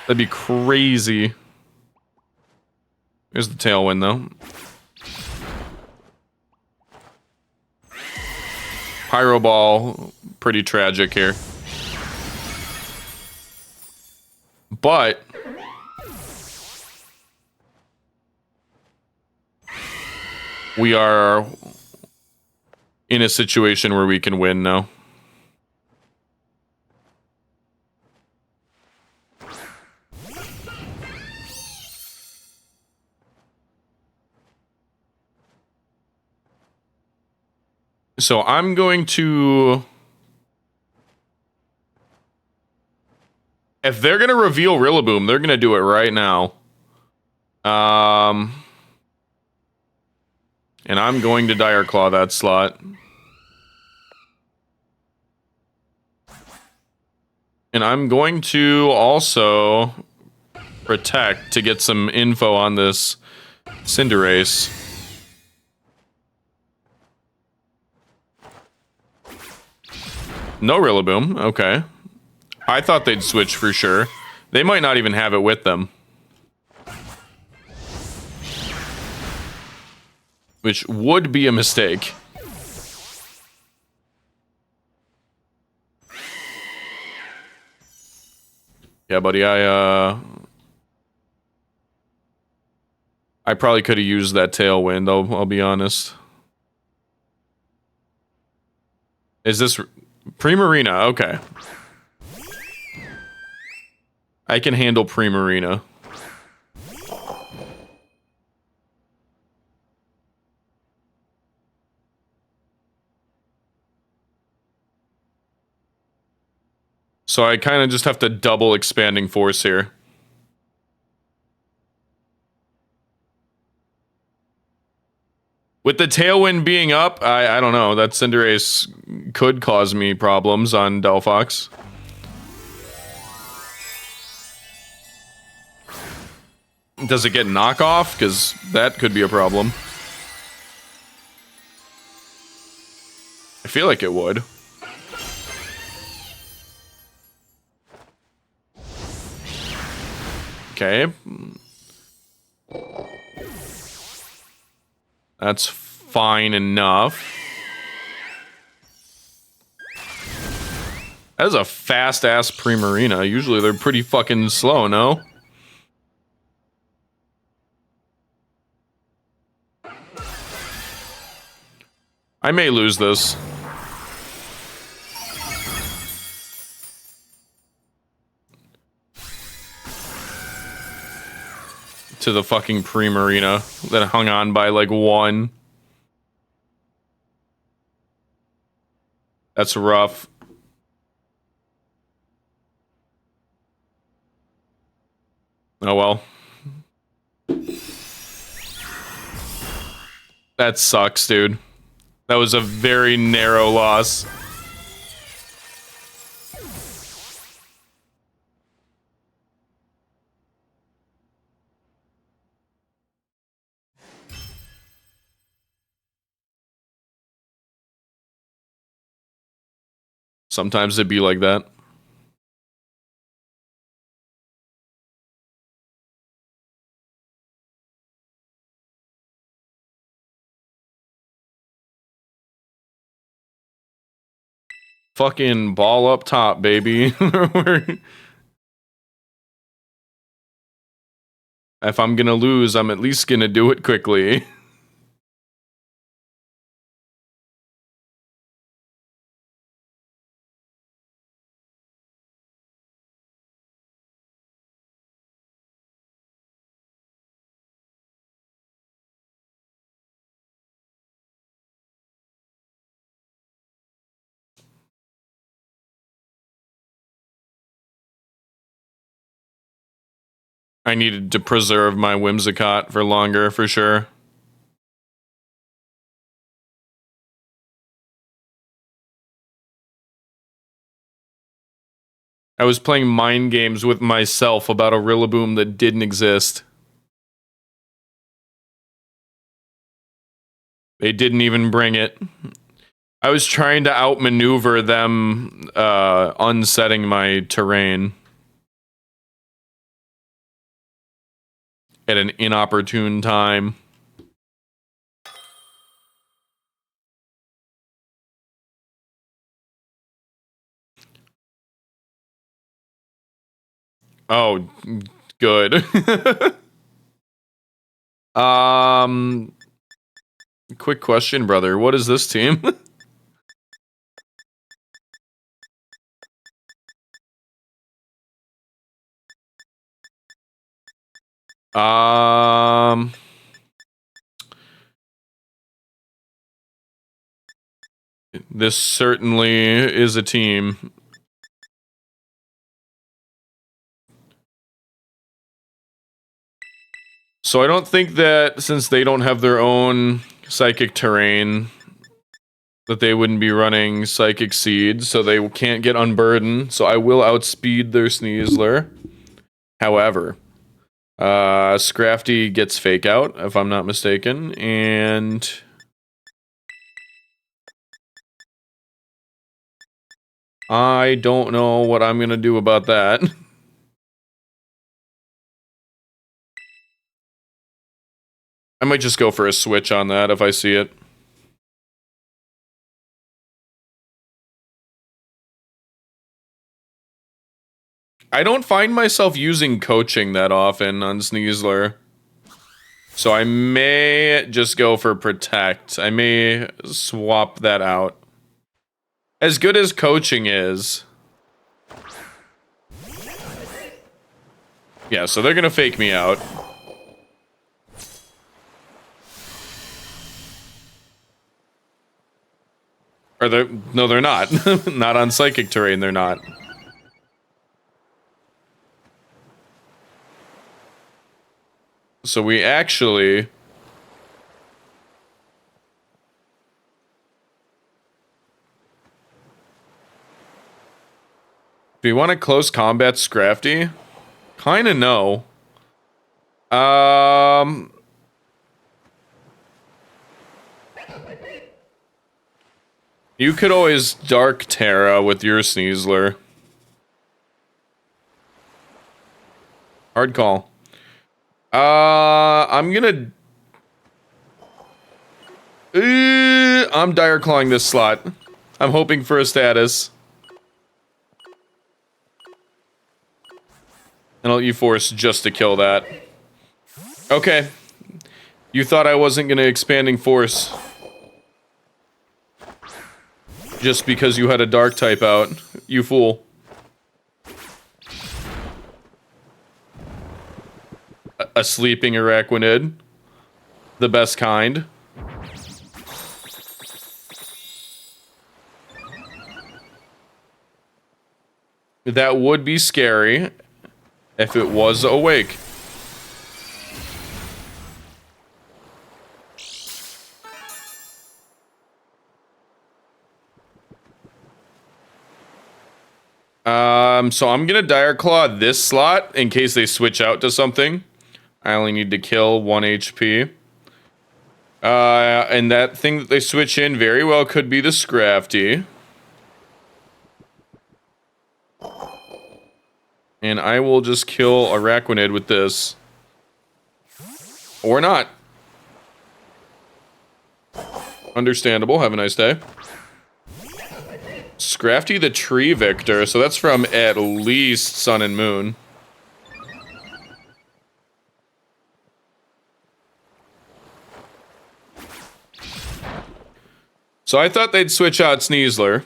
That'd be crazy. Here's the Tailwind though. Pyro Ball, pretty tragic here. But we are in a situation where we can win now. So I'm going to... if they're going to reveal Rillaboom, they're going to do it right now. And I'm going to Dire Claw that slot. And I'm going to also Protect to get some info on this Cinderace. No Rillaboom, okay. I thought they'd switch for sure. They might not even have it with them. Which would be a mistake. Yeah, buddy, I probably could have used that Tailwind, I'll be honest. Is this Primarina? Okay. I can handle Primarina. So I kind of just have to double Expanding Force here. With the tailwind being up, I don't know. That Cinderace could cause me problems on Delphox. Does it get knockoff? Because that could be a problem. I feel like it would. Okay. That's fine enough. That is a fast-ass Primarina. Usually they're pretty fucking slow, no? I may lose this. To the fucking Primarina that hung on by like 1. That's rough. Oh well. That sucks, dude. That was a very narrow loss. Sometimes it'd be like that. Fucking ball up top, baby. If I'm gonna lose, I'm at least gonna do it quickly. I needed to preserve my Whimsicott for longer, for sure. I was playing mind games with myself about a Rillaboom that didn't exist. They didn't even bring it. I was trying to outmaneuver them, unsetting my terrain at an inopportune time. Oh, good. Quick question, brother. What is this team? This certainly is a team. So I don't think that since they don't have their own psychic terrain, that they wouldn't be running Psychic Seed, so they can't get Unburdened. So I will outspeed their Sneasler. However, Scrafty gets Fake Out, if I'm not mistaken, and I don't know what I'm gonna do about that. I might just go for a switch on that if I see it. I don't find myself using coaching that often on Sneasler. So I may just go for Protect. I may swap that out. As good as coaching is. Yeah, so they're gonna fake me out. Or they're... No, they're not. Not on Psychic terrain, they're not. So we actually Do you want to close combat Scrafty? Kinda no. You could always Dark Terra with your Sneasler. Hard call. I'm gonna... I'm Dire Clawing this slot. I'm hoping for a status. And I'll E-Force just to kill that. Okay. You thought I wasn't gonna Expanding Force. Just because you had a Dark type out. You fool. A Sleeping Araquanid. The best kind. That would be scary if it was awake. So I'm gonna Dire Claw this slot in case they switch out to something. I only need to kill 1 HP. And that thing that they switch in very well could be the Scrafty. And I will just kill Araquanid with this. Or not. Understandable. Have a nice day. Scrafty the Tree Victor. So that's from at least Sun and Moon. So I thought they'd switch out Sneasler.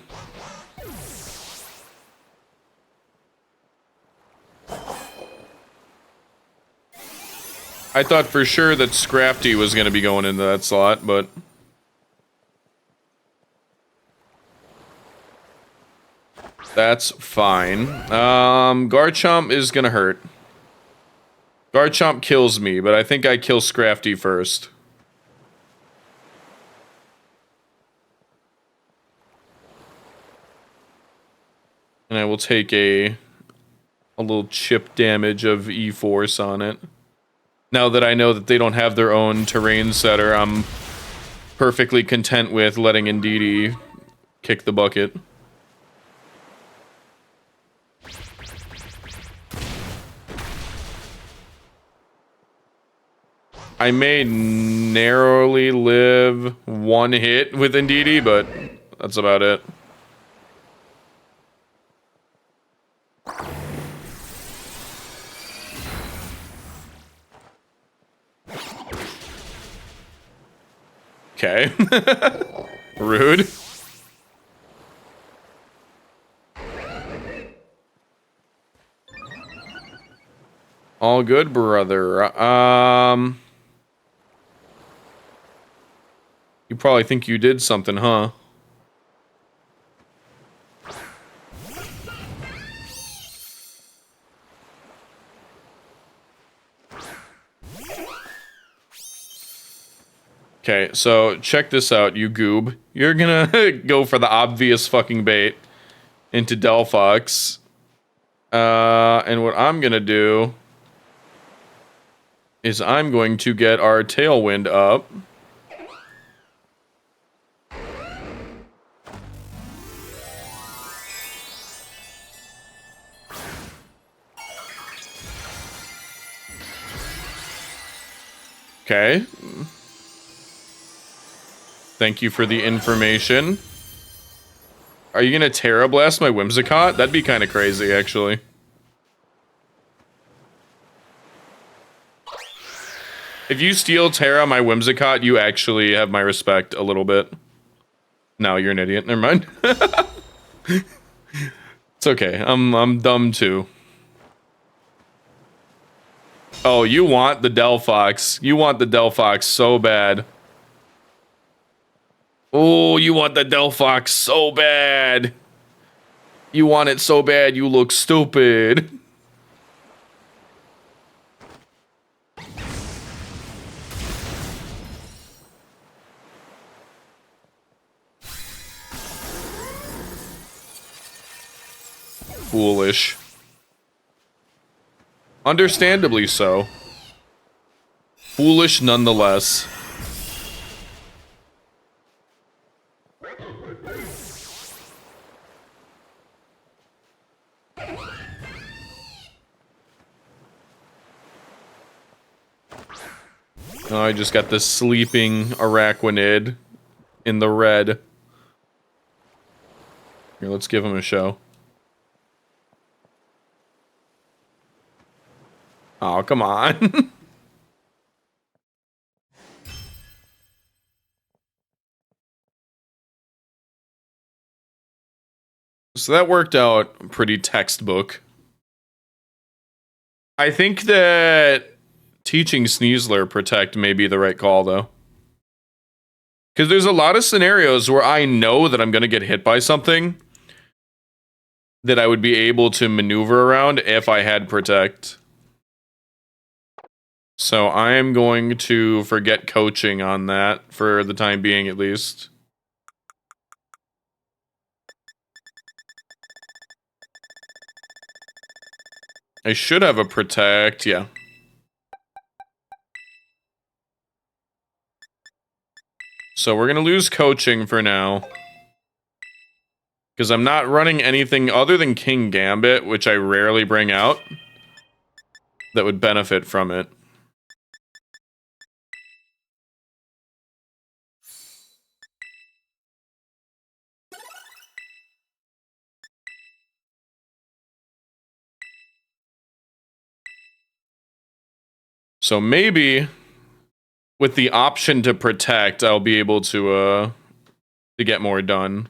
I thought for sure that Scrafty was going to be going into that slot, but... That's fine. Garchomp is going to hurt. Garchomp kills me, but I think I kill Scrafty first. And I will take a little chip damage of E-Force on it. Now that I know that they don't have their own terrain setter, I'm perfectly content with letting Indeedee kick the bucket. I may narrowly live 1 hit with Indeedee, but that's about it. Okay. Rude. All good, brother. You probably think you did something, huh? Okay, so check this out, you goob. You're gonna go for the obvious fucking bait into delphox. And what I'm gonna do is I'm going to get our tailwind up. Okay. Thank you for the information. Are you gonna Terra Blast my Whimsicott? That'd be kind of crazy, actually. If you steal Terra my Whimsicott, you actually have my respect a little bit. No, you're an idiot. Never mind. It's okay. I'm dumb too. Oh, you want the delphox. You want the delphox so bad. Oh, you want the delphox so bad. You want it so bad you look stupid. foolish. Understandably so. Foolish nonetheless. Oh, I just got this sleeping arachnid in the red. Here, let's give him a show. Oh, come on. So that worked out pretty textbook. I think that teaching Sneasler Protect may be the right call, though. Because there's a lot of scenarios where I know that I'm going to get hit by something that I would be able to maneuver around if I had Protect. So I am going to forget coaching on that for the time being, at least. I should have a Protect, yeah. So we're going to lose coaching for now. Because I'm not running anything other than King Gambit, which I rarely bring out, that would benefit from it. So maybe with the option to protect, I'll be able to get more done.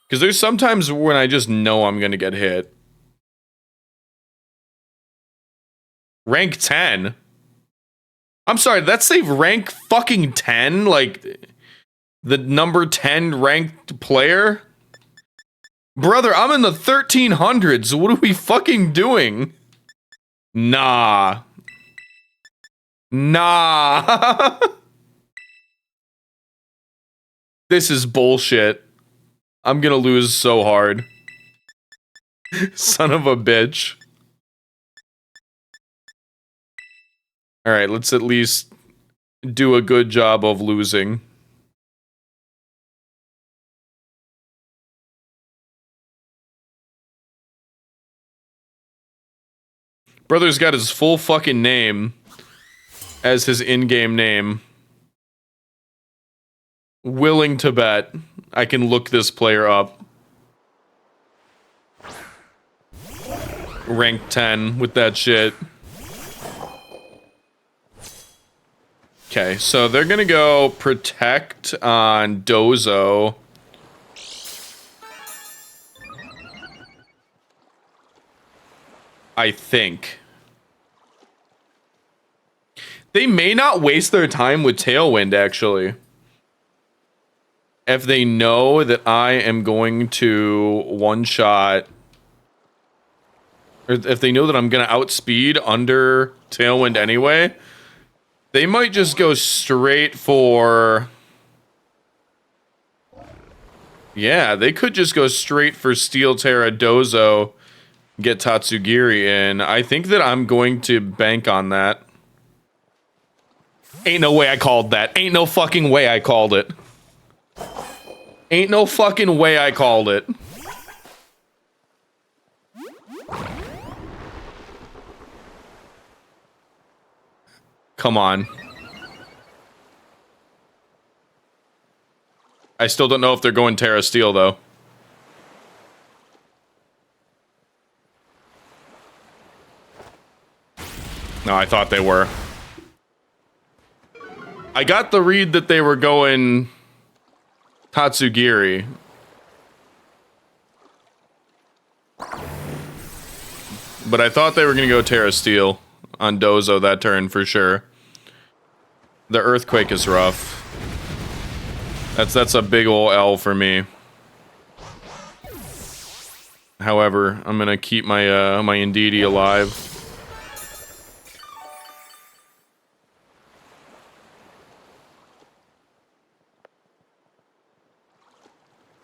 Because there's sometimes when I just know I'm going to get hit. Rank 10? I'm sorry, that's say rank fucking 10? Like, the number 10 ranked player? Brother, I'm in the 1300s. What are we fucking doing? Nah. Nah. This is bullshit. I'm gonna lose so hard. Son of a bitch. Alright, let's at least do a good job of losing. Brother's got his full fucking name as his in-game name. Willing to bet I can look this player up. Rank 10 with that shit. Okay, so they're gonna go protect on Dozo. I think. They may not waste their time with Tailwind, actually. If they know that I am going to one-shot... Or if they know that I'm going to outspeed under Tailwind anyway, they might just go straight for... Yeah, they could just go straight for Steel Terra Dozo, get Tatsugiri in. I think that I'm going to bank on that. Ain't no way I called that. Ain't no fucking way I called it. Ain't no fucking way I called it. Come on. I still don't know if they're going Terra Steel, though. No, I thought they were. I got the read that they were going Tatsugiri. But I thought they were going to go Terra Steel on Dozo that turn for sure. The Earthquake is rough. That's a big ol' L for me. However, I'm gonna keep my my Indeedee alive.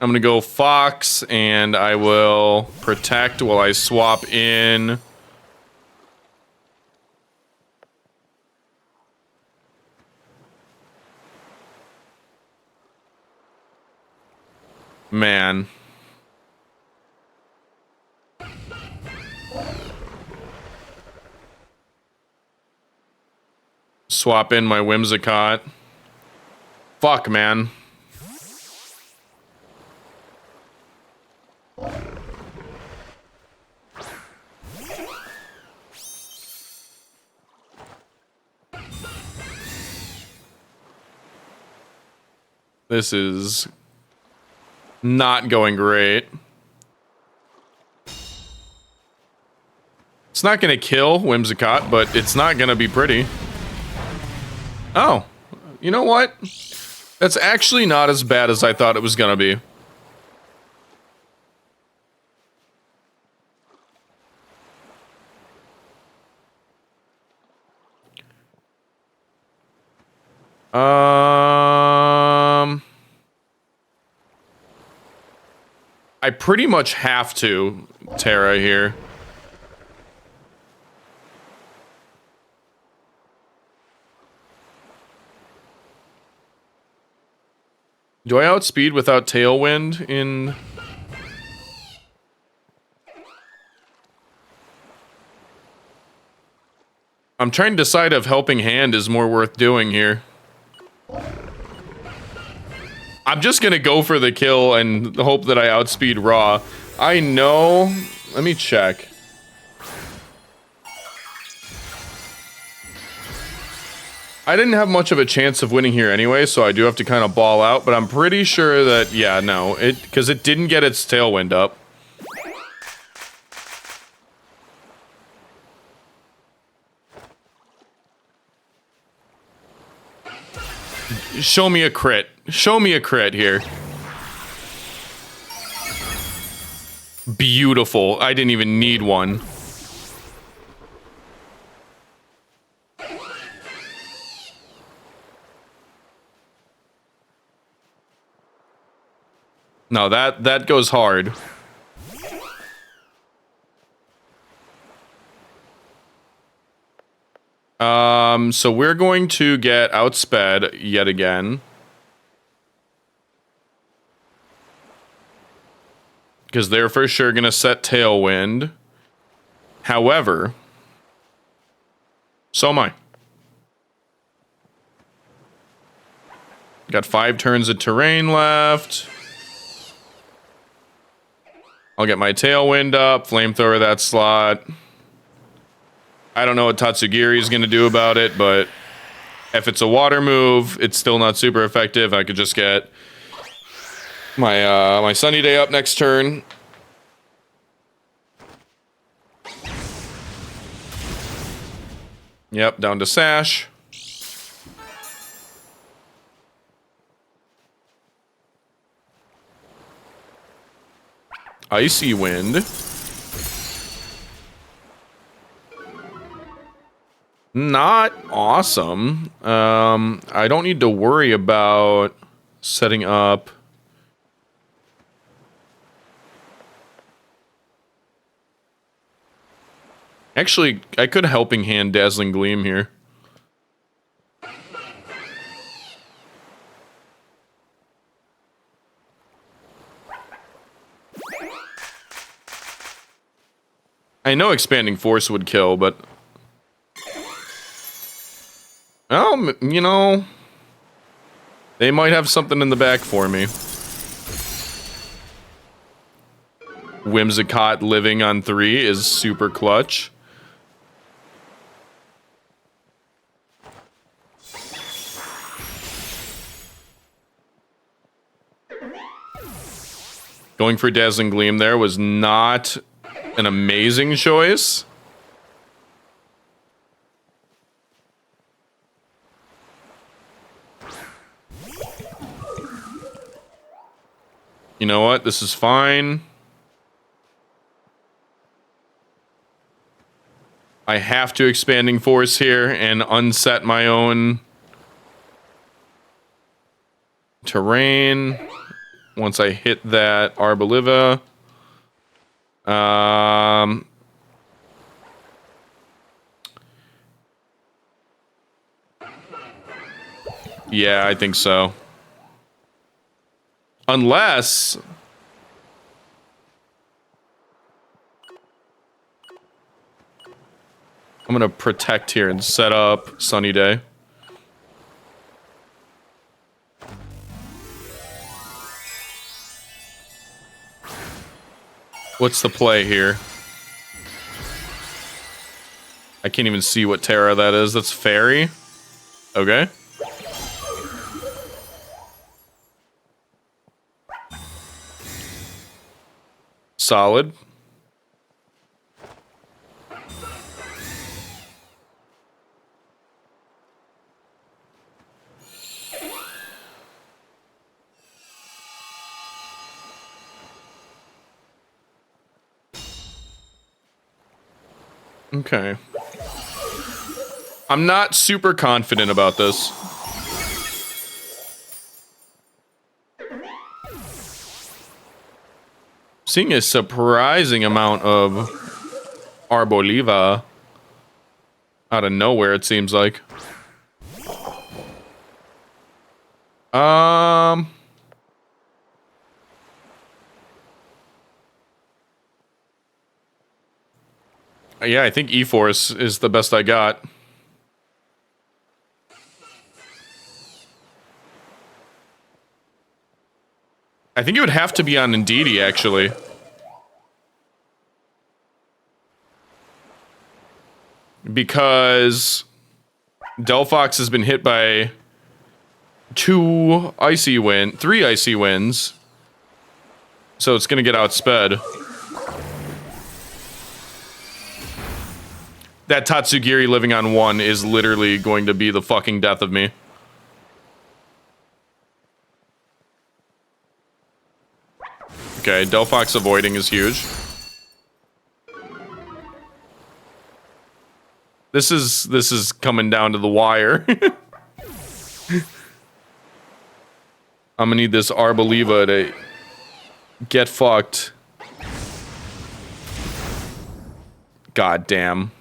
I'm gonna go Fox, and I will protect while I swap in. Man. Swap in my Whimsicott. Fuck, man. This is not going great. It's not gonna kill Whimsicott, but it's not gonna be pretty. Oh, you know what? That's actually not as bad as I thought it was gonna be. I pretty much have to Terra here. Do I outspeed without Tailwind in... I'm trying to decide if Helping Hand is more worth doing here. I'm just gonna go for the kill and hope that I outspeed Raw. I know... Let me check. I didn't have much of a chance of winning here anyway, so I do have to kind of ball out, but I'm pretty sure that, yeah, no, because it didn't get its Tailwind up. Show me a crit. Show me a crit here. Beautiful. I didn't even need one. No, that goes hard. So we're going to get outsped yet again. Because they're for sure going to set Tailwind. However, so am I. Got 5 turns of terrain left. I'll get my Tailwind up, Flamethrower that slot. I don't know what Tatsugiri is going to do about it, but if it's a water move, it's still not super effective. I could just get my my Sunny Day up next turn. Yep, down to Sash. Icy Wind. Not awesome. I don't need to worry about setting up. Actually, I could Helping Hand Dazzling Gleam here. I know Expanding Force would kill, but... Oh, you know... They might have something in the back for me. Whimsicott living on 3 is super clutch. Going for Dazzling Gleam there was not an amazing choice. You know what? This is fine. I have to Expanding Force here and unset my own terrain. once I hit that Arboliva. Yeah, I think so. Unless... I'm gonna protect here and set up Sunny Day. What's the play here? I can't even see what Terra that is. That's Fairy. Okay. Solid. Okay. I'm not super confident about this. Seeing a surprising amount of Arboliva out of nowhere, it seems like. Yeah, I think E-Force is the best I got. I think it would have to be on Indeedee, actually. Because delphox has been hit by 3 icy winds. So it's gonna get outsped. That Tatsugiri living on 1 is literally going to be the fucking death of me. Okay, delphox avoiding is huge. This is coming down to the wire. I'm gonna need this Arboliva to get fucked. God damn.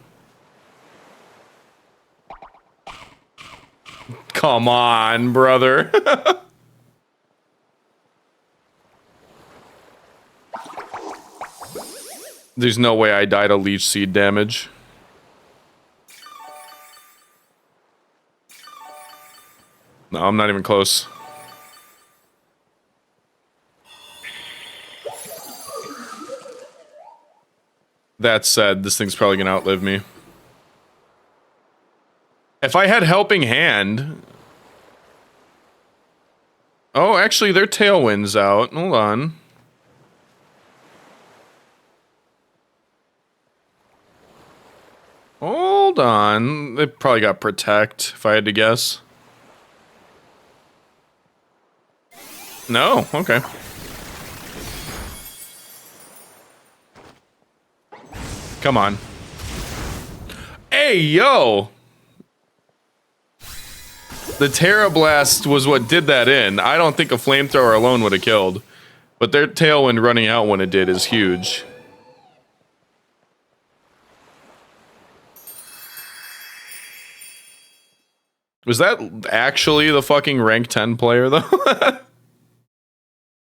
Come on, brother. There's no way I die to leech seed damage. No, I'm not even close. That said, this thing's probably gonna outlive me. If I had Helping Hand... Oh, actually, their Tailwind's out. Hold on. Hold on. They probably got Protect, if I had to guess. No? Okay. Come on. Hey, yo! The Terra Blast was what did that in. I don't think a Flamethrower alone would have killed. But their Tailwind running out when it did is huge. Was that actually the fucking rank 10 player, though?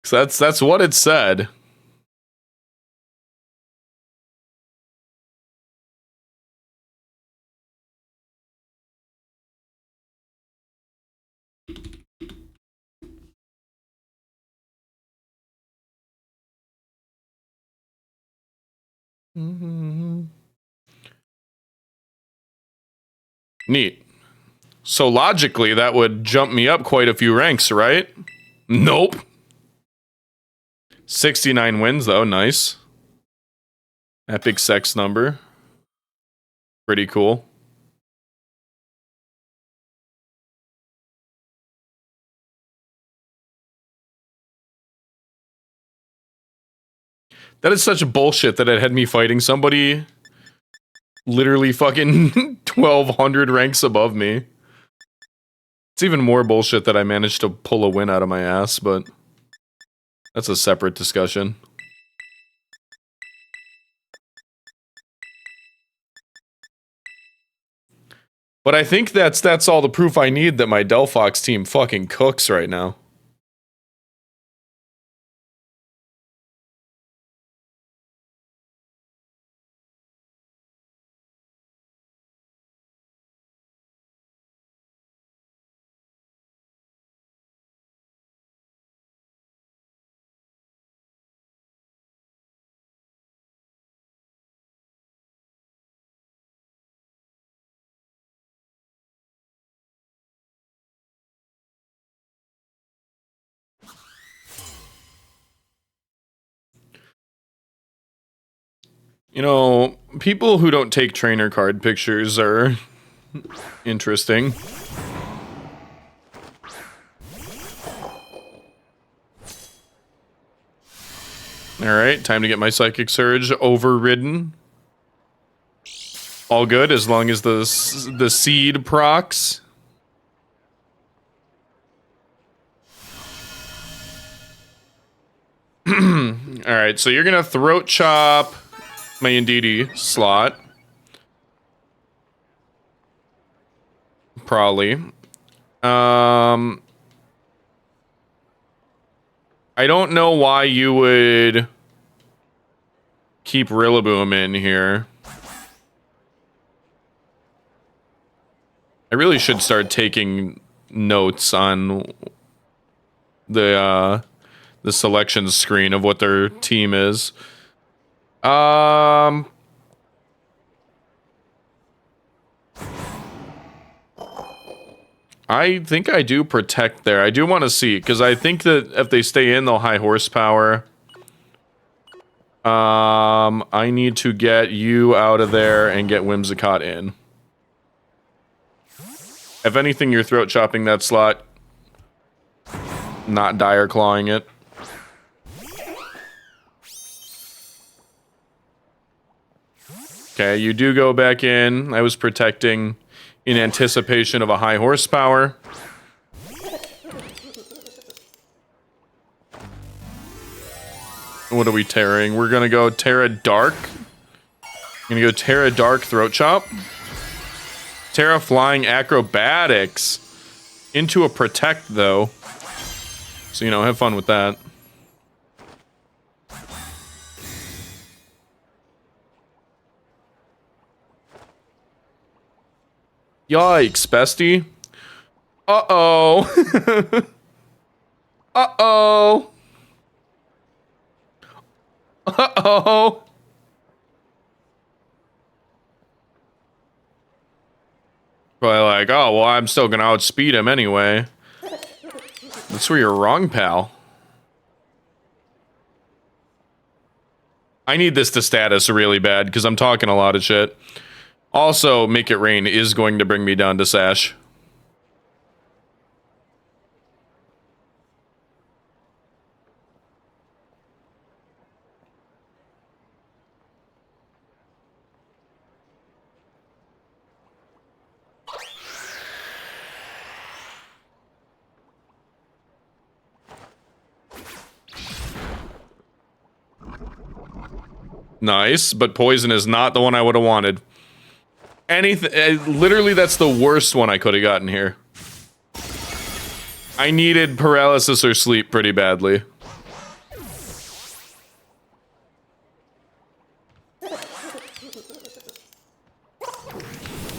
'Cause that's what it said. Neat. So logically, that would jump me up quite a few ranks, right? Nope. 69 wins, though. Nice. Epic sex number. Pretty cool. That is such bullshit that it had me fighting somebody literally fucking 1,200 ranks above me. It's even more bullshit that I managed to pull a win out of my ass, but... That's a separate discussion. But I think that's all the proof I need that my delphox team fucking cooks right now. You know, people who don't take trainer card pictures are interesting. Alright, time to get my Psychic Surge overridden. All good, as long as the seed procs. Alright, so you're gonna Throat Chop my Indeedee slot. Probably. I don't know why you would keep Rillaboom in here. I really should start taking notes on the selection screen of what their team is. I think I do protect there. I do want to see, because I think that if they stay in, they'll high horsepower. I need to get you out of there and get Whimsicott in. If anything, you're throat chopping that slot. Not dire clawing it. Okay, you do go back in. I was protecting in anticipation of a high horsepower. What are we tearing? We're gonna go Terra Dark. Gonna go Terra Dark Throat Chop. Terra Flying Acrobatics. Into a Protect, though. So, you know, have fun with that. Yikes, bestie. Uh-oh. Uh-oh. Uh-oh. Probably like, oh, well, I'm still gonna outspeed him anyway. That's where you're wrong, pal. I need this to status really bad, because I'm talking a lot of shit. Also, Make It Rain is going to bring me down to Sash. Nice, but Poison is not the one I would have wanted. Anything, literally, that's the worst one I could have gotten here. I needed Paralysis or Sleep pretty badly.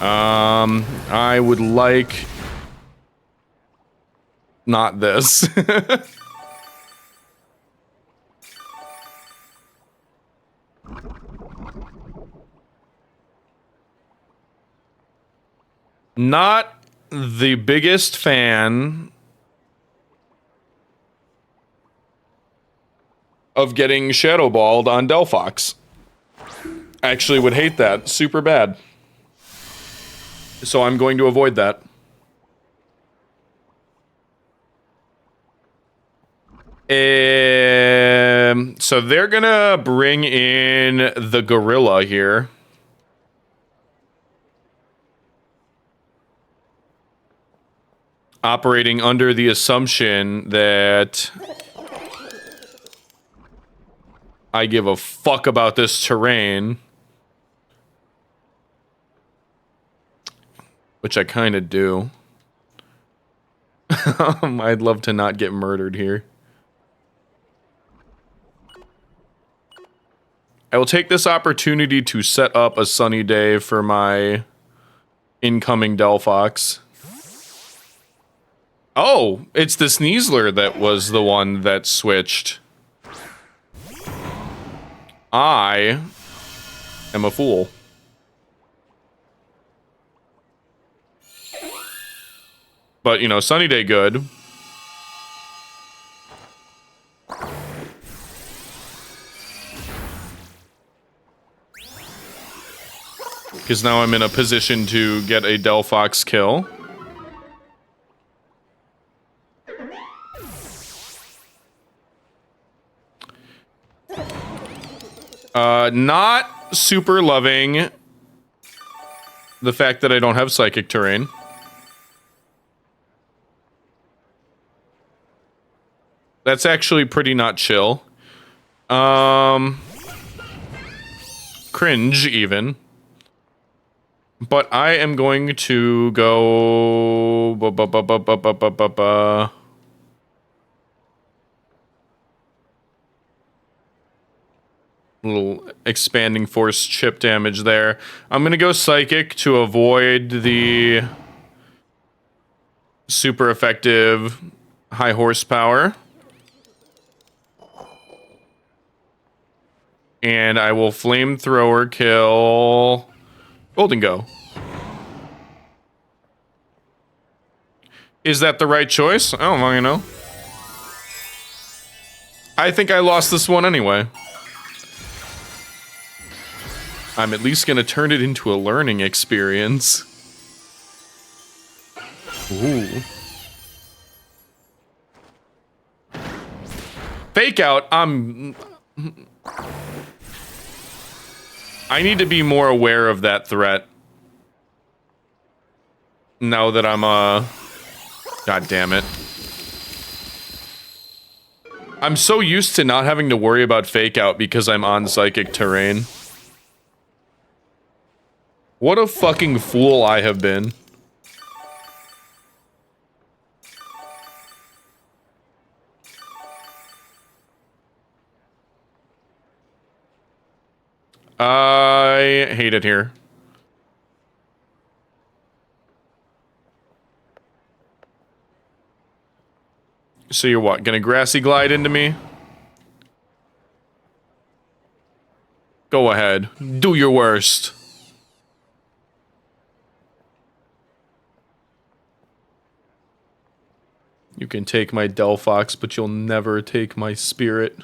I would like... not this. Not the biggest fan of getting Shadow Balled on delphox. Actually would hate that super bad. So I'm going to avoid that. So they're gonna bring in the gorilla here. Operating under the assumption that I give a fuck about this terrain. Which I kind of do. I'd love to not get murdered here. I will take this opportunity to set up a sunny day for my incoming delphox. Oh, it's the Sneasler that was the one that switched. I am a fool. But, you know, sunny day good. Because now I'm in a position to get a delphox kill. Not super loving the fact that I don't have psychic terrain. That's actually pretty not chill. Cringe, even. But I am going to go... Little expanding force chip damage there. I'm gonna go psychic to avoid the super effective high horsepower. And I will flamethrower kill Golden Go. Is that the right choice? I don't fucking know. I think I lost this one anyway. I'm at least gonna turn it into a learning experience. Ooh. Fake out, I need to be more aware of that threat. Now that I'm, God damn it. I'm so used to not having to worry about fake out because I'm on psychic terrain. What a fucking fool I have been. I hate it here. So you're what, gonna grassy glide into me? Go ahead. Do your worst. You can take my delphox, but you'll never take my spirit.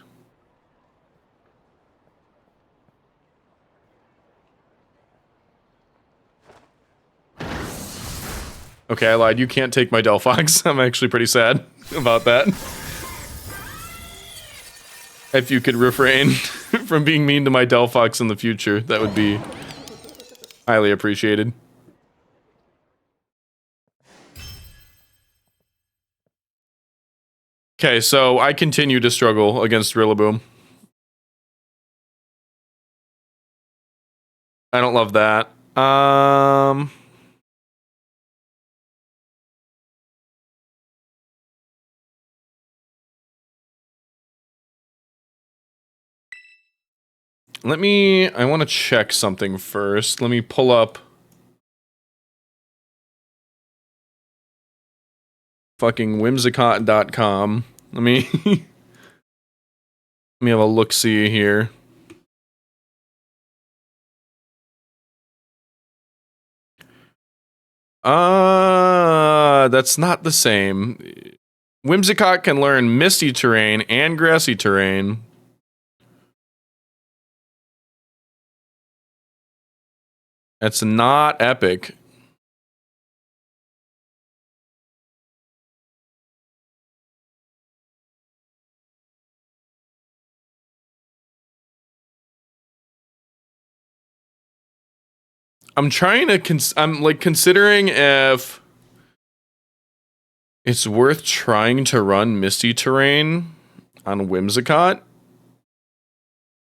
Okay, I lied. You can't take my delphox. I'm actually pretty sad about that. If you could refrain from being mean to my delphox in the future, that would be highly appreciated. Okay, so I continue to struggle against Rillaboom. I don't love that. I want to check something first. Let me pull up fucking whimsicott.com. Let me let me have a look-see here. That's not the same. Whimsicott can learn misty terrain and grassy terrain. That's not epic. I'm trying to I'm like considering if it's worth trying to run misty terrain on Whimsicott.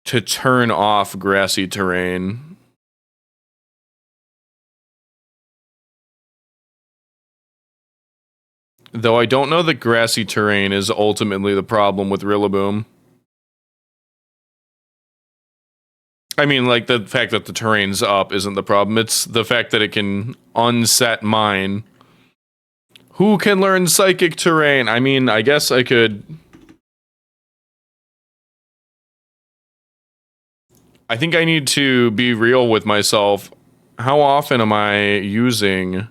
to turn off grassy terrain. Though I don't know that grassy terrain is ultimately the problem with Rillaboom. I mean, like, the fact that the terrain's up isn't the problem. It's the fact that it can unset mine. Who can learn psychic terrain? I mean, I guess I could... I think I need to be real with myself. How often am I using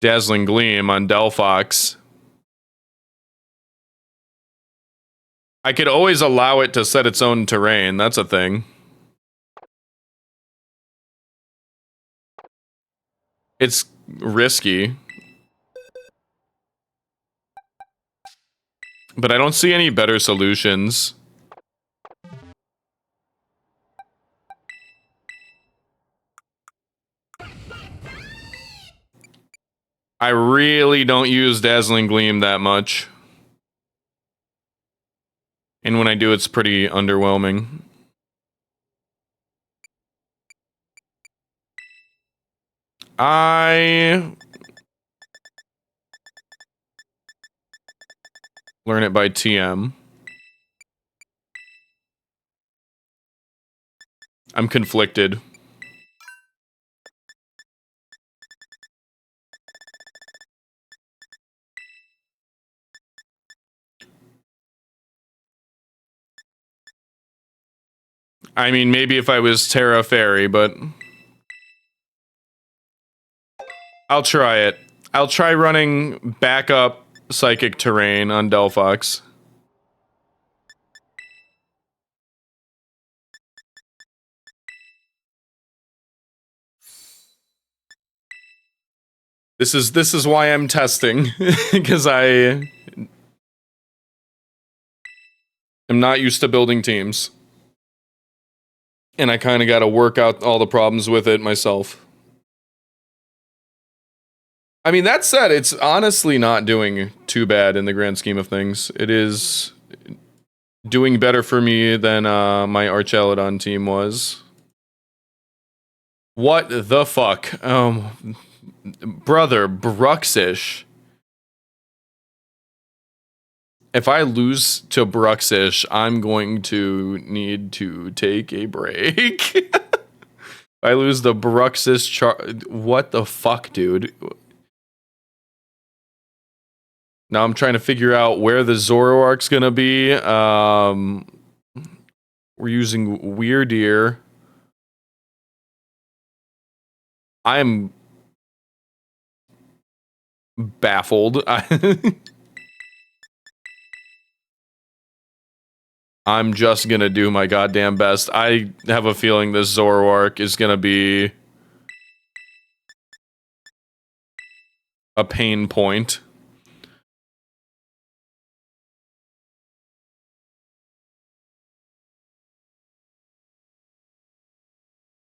Dazzling Gleam on delphox? I could always allow it to set its own terrain. That's a thing. It's risky. But I don't see any better solutions. I really don't use Dazzling Gleam that much. And when I do, it's pretty underwhelming. I learn it by TM. I'm conflicted. I mean, maybe if I was Terra Fairy, but... I'll try it. I'll try running backup Psychic Terrain on delphox. This is why I'm testing, because I am not used to building teams. And I kind of got to work out all the problems with it myself. I mean, that said, it's honestly not doing too bad in the grand scheme of things. It is doing better for me than my Archelodon team was. What the fuck? Brother, Bruxish. If I lose to Bruxish, I'm going to need to take a break. If I lose the Bruxish what the fuck, dude? Now I'm trying to figure out where the Zoroark's gonna be. We're using Weirdeer. I'm baffled. I'm just gonna do my goddamn best. I have a feeling this Zoroark is gonna be a pain point.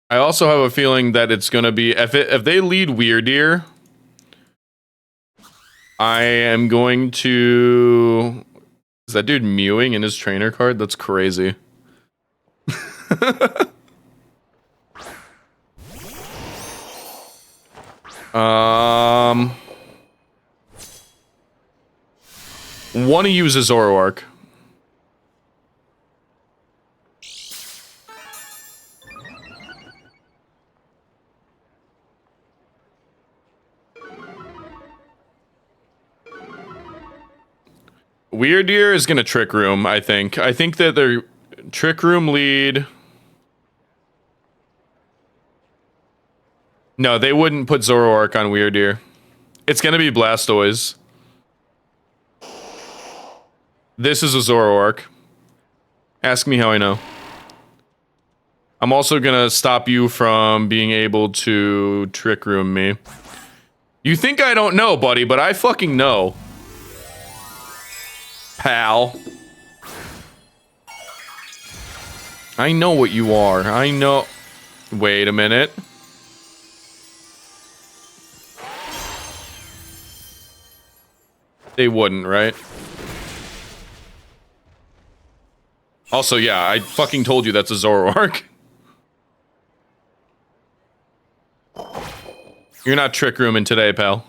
I also have a feeling that it's gonna be if they lead Weirdeer, I am going to. Is that dude mewing in his trainer card? That's crazy. Want to use a Zoroark. Weirdeer is gonna Trick Room, I think. I think that their Trick Room lead... No, they wouldn't put Zoroark on Weirdeer. It's gonna be Blastoise. This is a Zoroark. Ask me how I know. I'm also gonna stop you from being able to Trick Room me. You think I don't know, buddy, but I fucking know. Pal. I know what you are. I know. Wait a minute. They wouldn't, right? Also, yeah, I fucking told you that's a Zoroark. You're not Trick Rooming today, pal.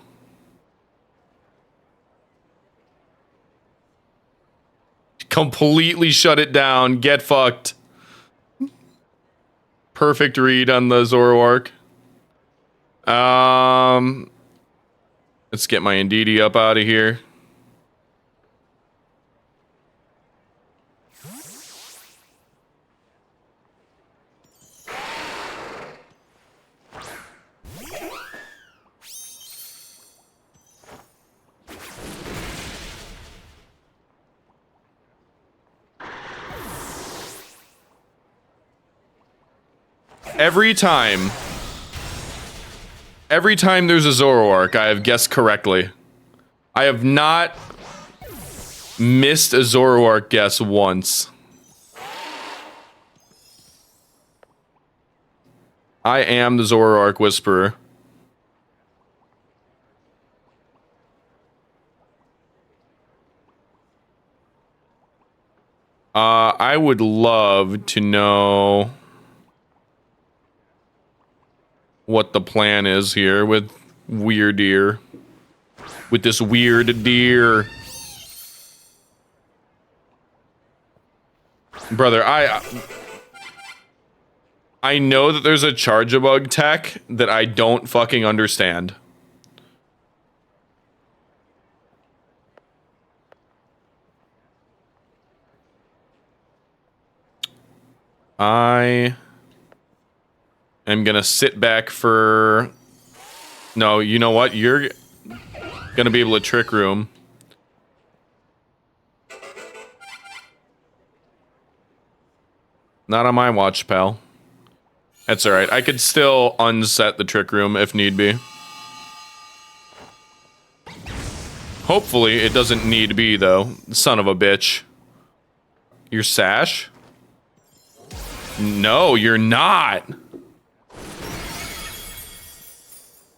Completely shut it down. Get fucked. Perfect read on the Zoroark. Let's get my Indeedee up out of here. Every time there's a Zoroark, I have guessed correctly. I have not missed a Zoroark guess once. I am the Zoroark Whisperer. I would love to know what the plan is here with Weird Deer. With this weird deer. Brother, I know that there's a Charge-a-Bug tech that I don't fucking understand. I am gonna sit back for... No, you know what? You're gonna be able to Trick Room. Not on my watch, pal. That's alright. I could still unset the Trick Room if need be. Hopefully it doesn't need be, though. Son of a bitch. Your Sash? No, you're not.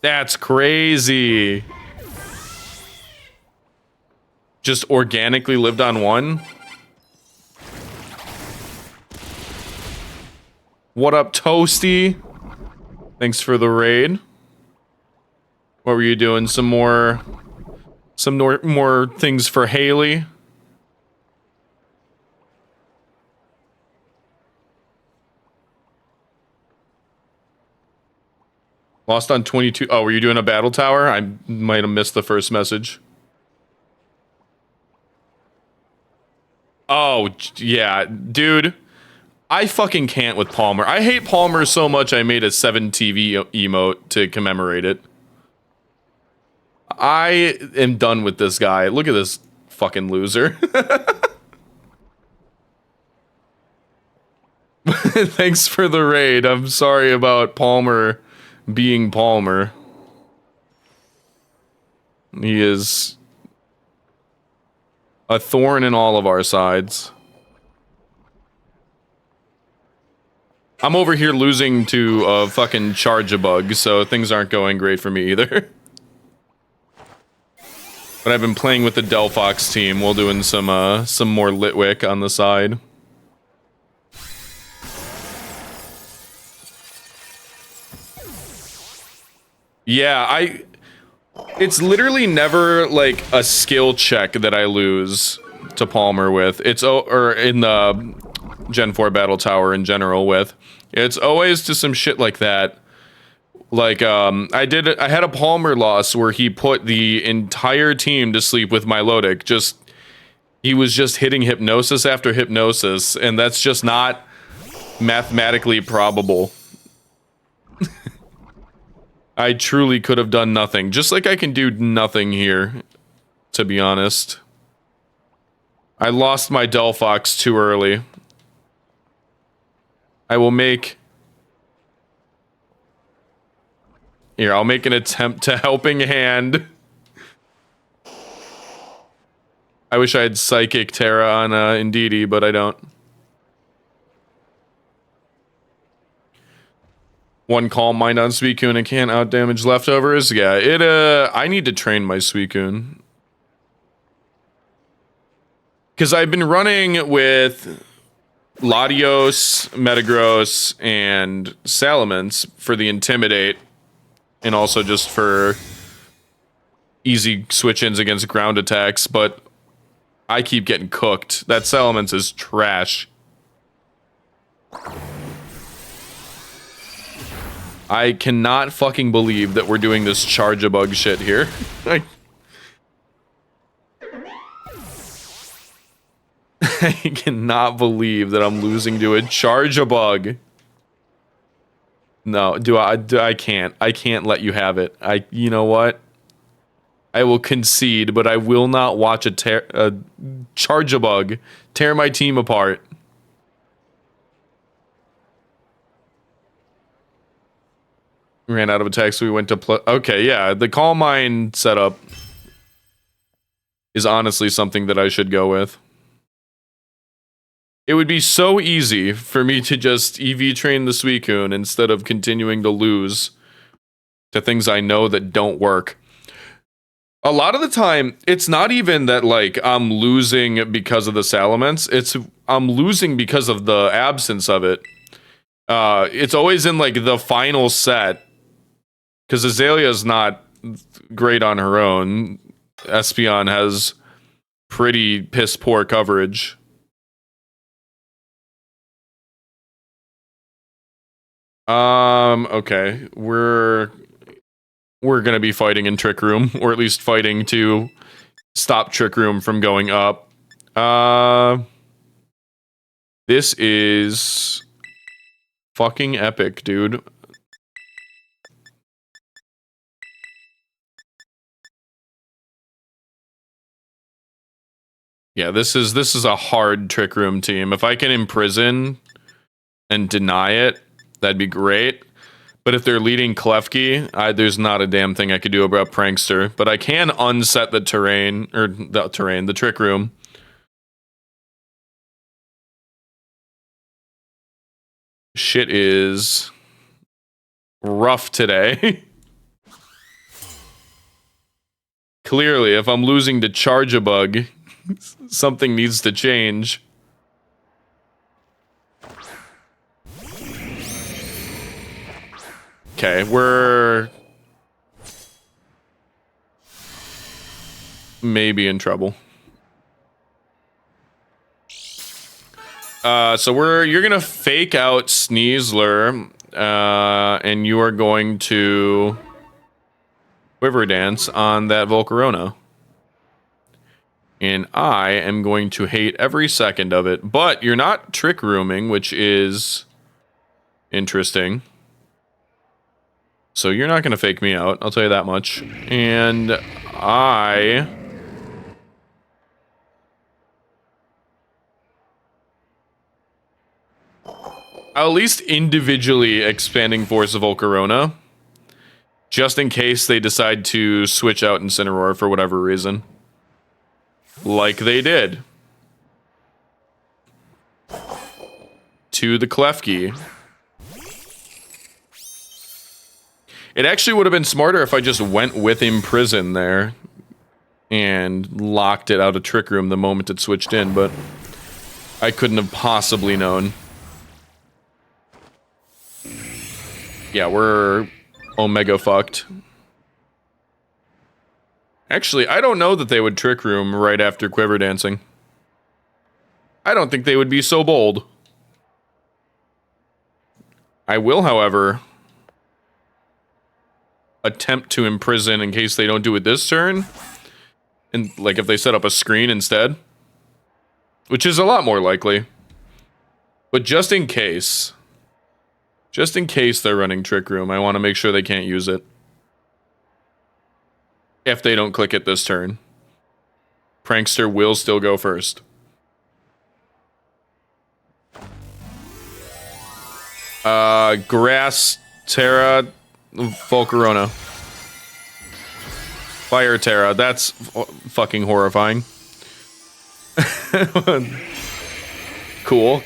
That's crazy. Just organically lived on one? What up, Toasty? Thanks for the raid. What were you doing? Some more things for Haley? Lost on 22. Oh, were you doing a battle tower? I might have missed the first message. Oh, yeah, dude. I fucking can't with Palmer. I hate Palmer so much I made a 7TV emote to commemorate it. I am done with this guy. Look at this fucking loser. Thanks for the raid. I'm sorry about Palmer being Palmer. He is a thorn in all of our sides. I'm over here losing to a fucking Charge-a-Bug, so things aren't going great for me either. But I've been playing with the delphox team while doing some more Litwick on the side. Yeah, it's literally never like a skill check that I lose to Palmer with. It's or in the Gen 4 Battle Tower in general with. It's always to some shit like that. Like, I had a Palmer loss where he put the entire team to sleep with Milotic. He was just hitting hypnosis after hypnosis, and that's just not mathematically probable. I truly could have done nothing. Just like I can do nothing here, to be honest. I lost my delphox too early. I will make... Here, I'll make an attempt to helping hand. I wish I had Psychic Terra on Indeedee, but I don't. One Calm Mind on Suicune and can't outdamage leftovers. Yeah, I need to train my Suicune. Because I've been running with Latios, Metagross, and Salamence for the Intimidate, and also just for easy switch-ins against ground attacks, but I keep getting cooked. That Salamence is trash. I cannot fucking believe that we're doing this Charge-a-Bug shit here. I cannot believe that I'm losing to a Charge-a-Bug. No, I can't. I can't let you have it. You know what? I will concede, but I will not watch a Charge-a-Bug tear my team apart. Ran out of attacks, so we went to play. Okay, yeah, the Calm Mind setup is honestly something that I should go with. It would be so easy for me to just EV train the Suicune instead of continuing to lose to things I know that don't work. A lot of the time, it's not even that, like, I'm losing because of the Salamence. It's I'm losing because of the absence of it. It's always in, like, the final set. Because Azalea's not great on her own. Espeon has pretty piss-poor coverage. Okay. We're gonna be fighting in Trick Room, or at least fighting to stop Trick Room from going up. This is fucking epic, dude. Yeah, this is a hard Trick Room team. If I can imprison and deny it, that'd be great. But if they're leading Klefki, there's not a damn thing I could do about Prankster. But I can unset the terrain, or the Trick Room. Shit is rough today. Clearly, if I'm losing to Charge-a-Bug, something needs to change. Okay, we're maybe in trouble. So you're gonna fake out Sneasler, and you are going to Quiver Dance on that Volcarona. And I am going to hate every second of it. But you're not Trick Rooming, which is interesting. So you're not going to fake me out, I'll tell you that much. And I'll at least individually expanding Force of Volcarona. Just in case they decide to switch out Incineroar for whatever reason. Like they did. To the Klefki. It actually would have been smarter if I just went with Imprison there. And locked it out of Trick Room the moment it switched in, but I couldn't have possibly known. Yeah, we're Omega fucked. Actually, I don't know that they would Trick Room right after Quiver Dancing. I don't think they would be so bold. I will, however, attempt to imprison in case they don't do it this turn. And, like, if they set up a screen instead. Which is a lot more likely. But just in case they're running Trick Room, I want to make sure they can't use it. If they don't click it this turn. Prankster will still go first. Grass, Terra, Volcarona. Fire Terra, that's fucking horrifying. Cool.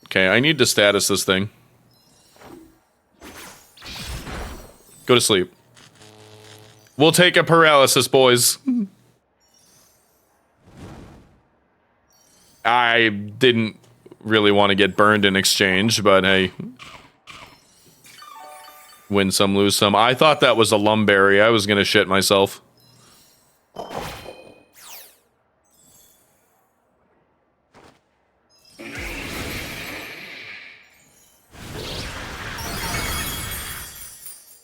Okay, I need to status this thing. Go to sleep. We'll take a paralysis, boys. I didn't really want to get burned in exchange, but hey. Win some, lose some. I thought that was a lumberry. I was gonna shit myself.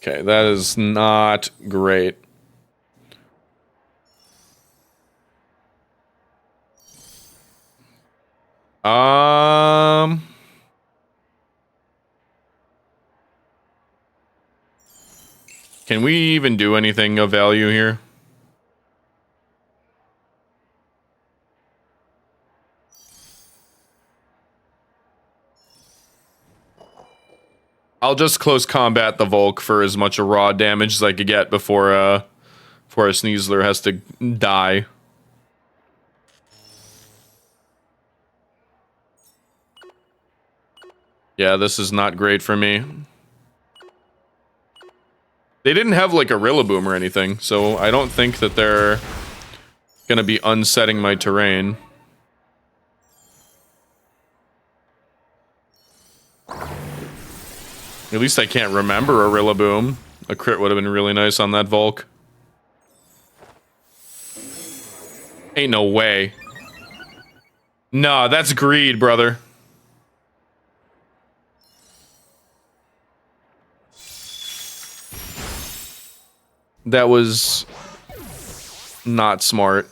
Okay, that is not great. Can we even do anything of value here? I'll just close combat the Volk for as much raw damage as I could get before a Sneasler has to die. Yeah, this is not great for me. They didn't have like a Rillaboom or anything, so I don't think that they're gonna be unsetting my terrain. At least I can't remember a Rillaboom. A crit would have been really nice on that Volk. Ain't no way. Nah, that's greed, brother. That was not smart.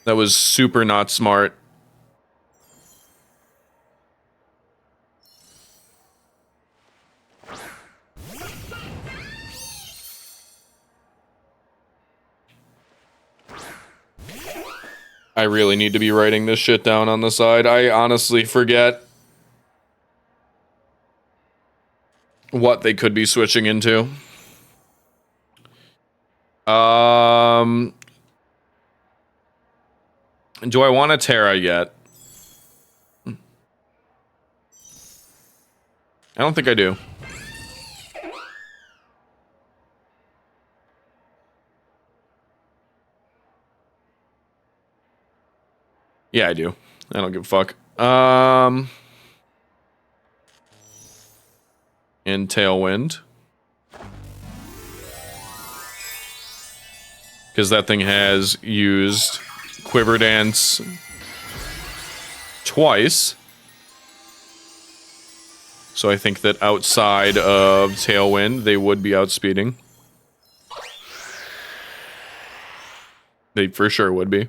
That was super not smart. I really need to be writing this shit down on the side. I honestly forget what they could be switching into. Do I want a Terra yet? I don't think I do. Yeah, I do. I don't give a fuck. And Tailwind. Because that thing has used Quiver Dance twice. So I think that outside of Tailwind, they would be outspeeding. They for sure would be.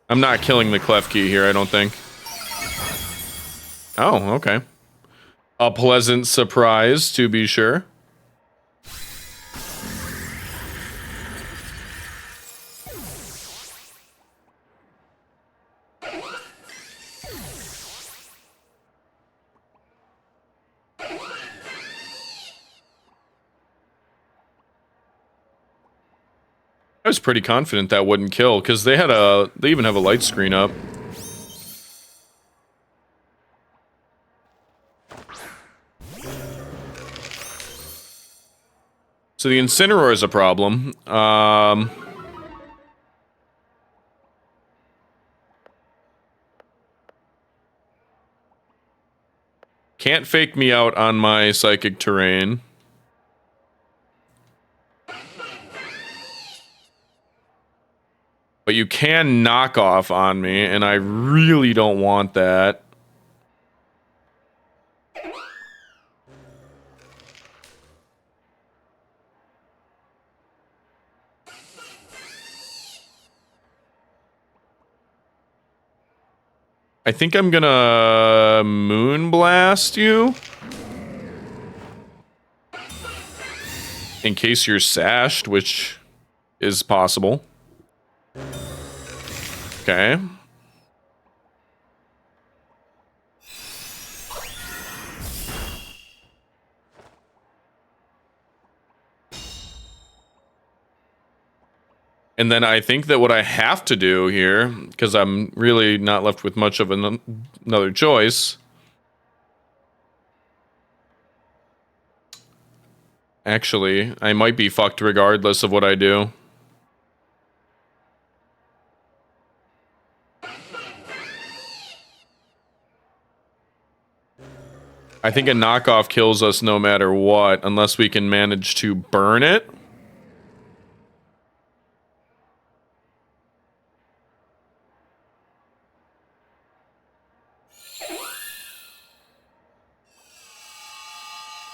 I'm not killing the Klefki here, I don't think. Oh, okay. A pleasant surprise, to be sure. I was pretty confident that wouldn't kill, because they even have a light screen up. So the Incineroar is a problem. Can't fake me out on my psychic terrain. But you can knock off on me, and I really don't want that. I think I'm gonna Moonblast you. In case you're sashed, which is possible. Okay. And then I think that what I have to do here, because I'm really not left with much of another choice, Actually, I might be fucked regardless of what I do. I think a knockoff kills us no matter what, unless we can manage to burn it.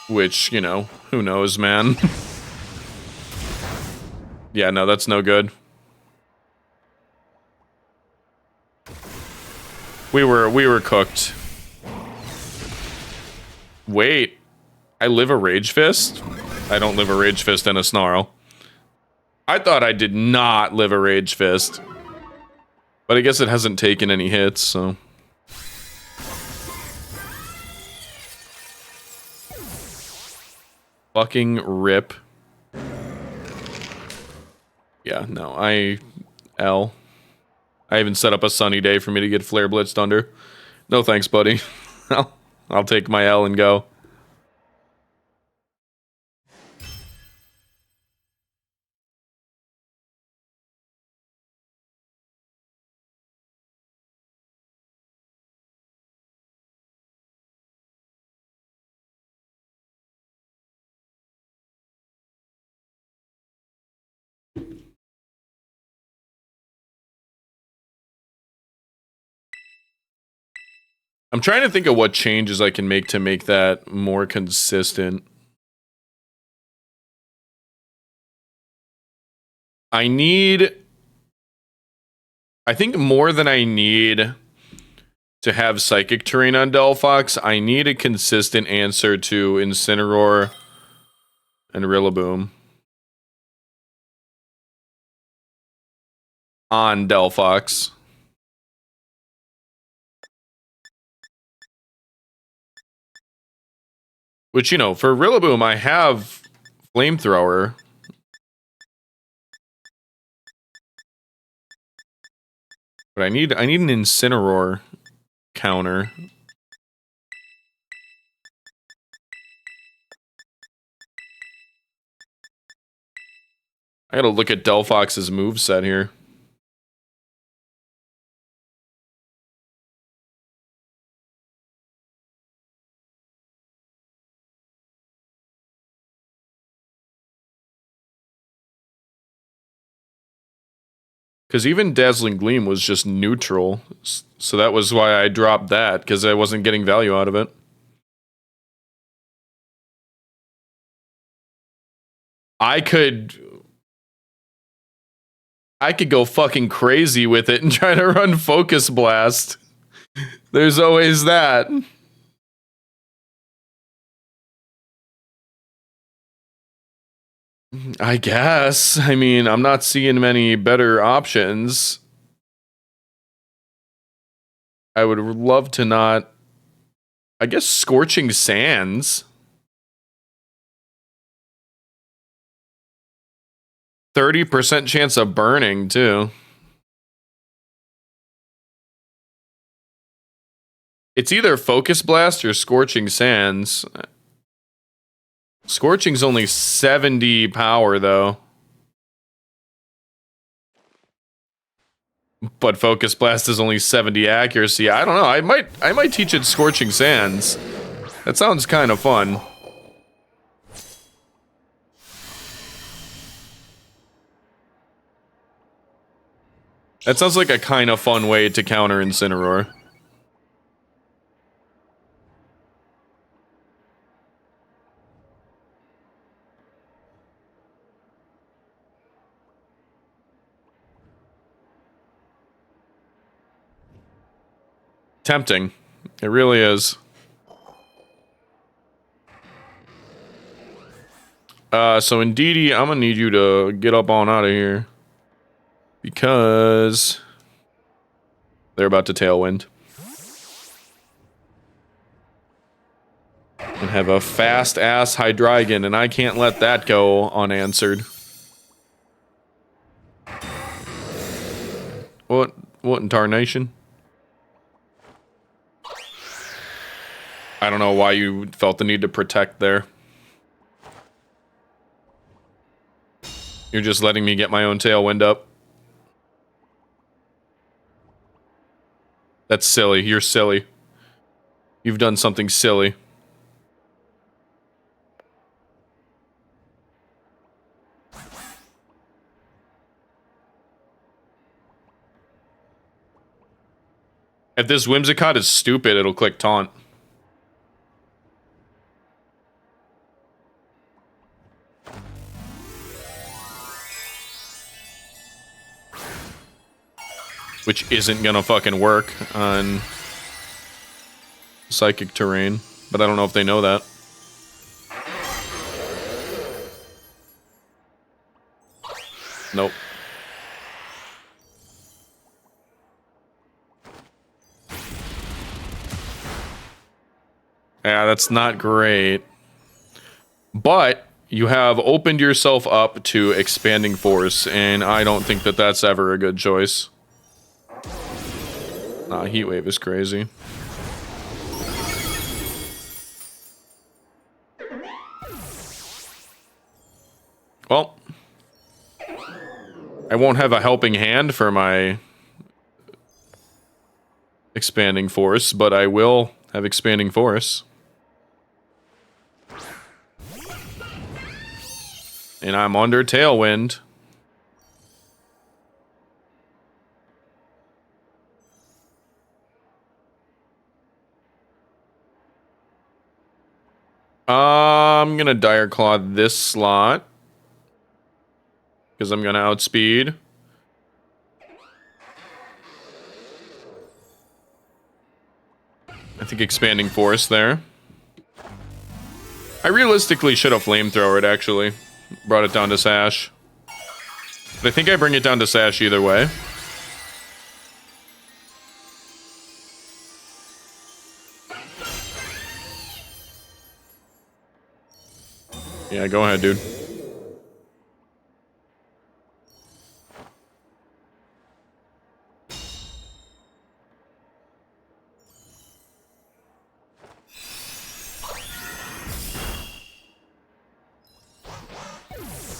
Which, you know, who knows, man. Yeah, no, that's no good. We were cooked. Wait, I live a Rage Fist? I don't live a Rage Fist and a Snarl. I thought I did not live a Rage Fist. But I guess it hasn't taken any hits, so... Fucking rip. Yeah, no, L. I even set up a sunny day for me to get Flare Blitzed under. No thanks, buddy. I'll take my L and go. I'm trying to think of what changes I can make to make that more consistent. I think more than I need to have Psychic Terrain on delphox, I need a consistent answer to Incineroar and Rillaboom on delphox. Which, you know, for Rillaboom, I have Flamethrower. But I need an Incineroar counter. I gotta look at delphox's moveset here. Because even Dazzling Gleam was just neutral. So that was why I dropped that, because I wasn't getting value out of it. I could go fucking crazy with it and try to run Focus Blast. There's always that. I guess. I mean, I'm not seeing many better options. I would love to not... I guess Scorching Sands. 30% chance of burning, too. It's either Focus Blast or Scorching Sands. Scorching's only 70 power, though. But Focus Blast is only 70 accuracy. I don't know. I might teach it Scorching Sands. That sounds kind of fun. That sounds like a kind of fun way to counter Incineroar. Tempting. It really is. So Indeedee, I'm gonna need you to get up on out of here. Because they're about to Tailwind. And have a fast-ass Hydreigon, and I can't let that go unanswered. What in tarnation? I don't know why you felt the need to protect there. You're just letting me get my own tailwind up. That's silly. You're silly. You've done something silly. If this Whimsicott is stupid, it'll click taunt. Which isn't gonna fucking work on psychic terrain, but I don't know if they know that. Nope. Yeah, that's not great. But you have opened yourself up to expanding force, and I don't think that that's ever a good choice. Nah, Heat Wave is crazy. Well, I won't have a helping hand for my expanding force, but I will have expanding force. And I'm under tailwind. I'm gonna Dire Claw this slot. Because I'm gonna outspeed. I think expanding force there. I realistically should have flamethrowered, actually. Brought it down to Sash. But I think I bring it down to Sash either way. Yeah, go ahead, dude.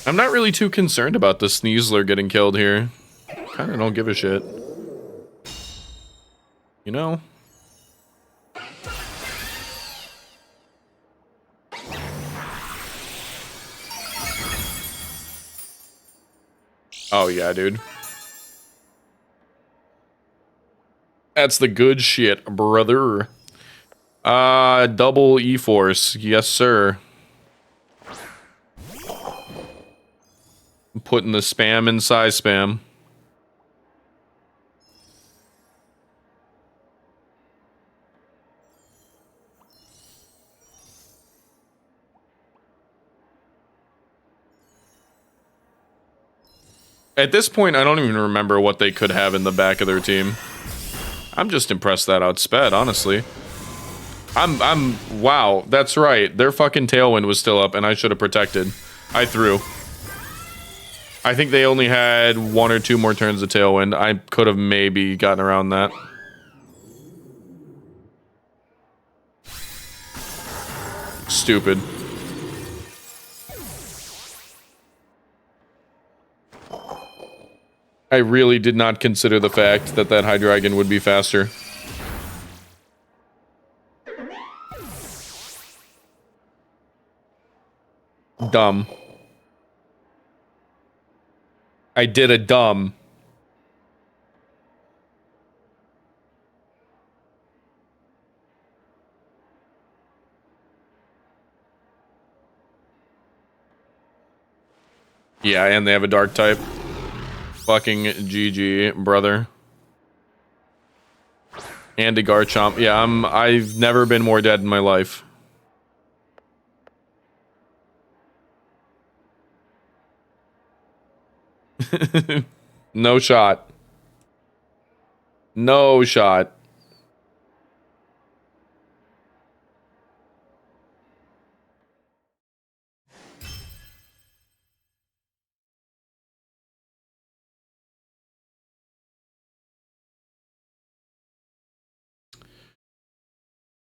I'm not really too concerned about the Sneasler getting killed here. Kinda don't give a shit. You know? Oh yeah, dude. That's the good shit, brother. Double E-Force. Yes, sir. Putting the spam in size spam. At this point, I don't even remember what they could have in the back of their team. I'm just impressed that outsped, honestly. Wow, that's right. Their fucking tailwind was still up and I should have protected. I threw. I think they only had 1 or 2 more turns of tailwind. I could have maybe gotten around that. Stupid. I really did not consider the fact that that Hydreigon would be faster. Dumb. I did a dumb. Yeah, and they have a dark type. Fucking GG, brother. And a Garchomp. Yeah, I've never been more dead in my life. No shot. No shot.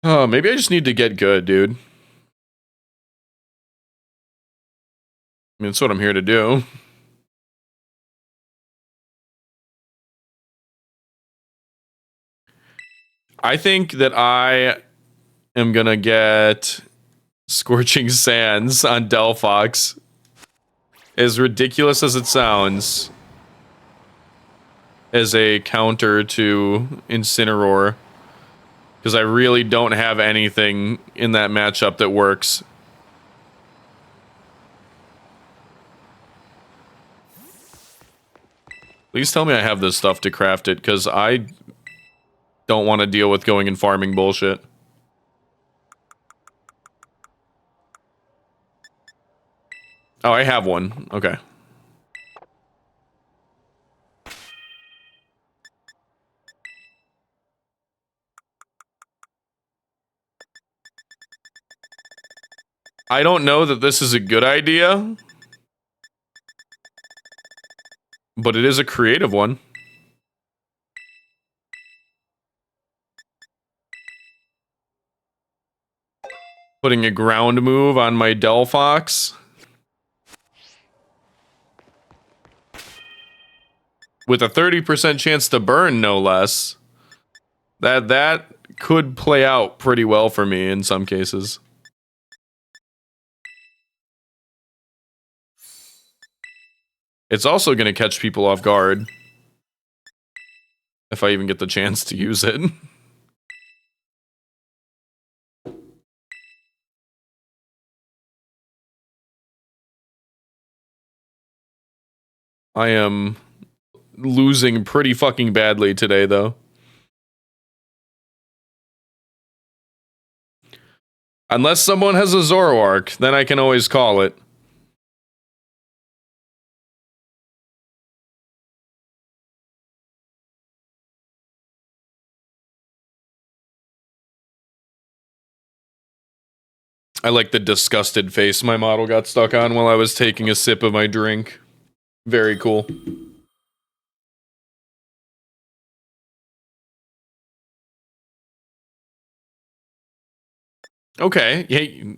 Oh, maybe I just need to get good, dude. I mean, that's what I'm here to do. I think that I am gonna get Scorching Sands on delphox. As ridiculous as it sounds, as a counter to Incineroar, because I really don't have anything in that matchup that works. Please tell me I have this stuff to craft it, because I don't want to deal with going and farming bullshit. Oh, I have one. Okay. I don't know that this is a good idea, but it is a creative one. Putting a ground move on my delphox. With a 30% chance to burn, no less. That could play out pretty well for me in some cases. It's also going to catch people off guard. If I even get the chance to use it. I am losing pretty fucking badly today, though. Unless someone has a Zoroark, then I can always call it. I like the disgusted face my model got stuck on while I was taking a sip of my drink. Very cool. Okay,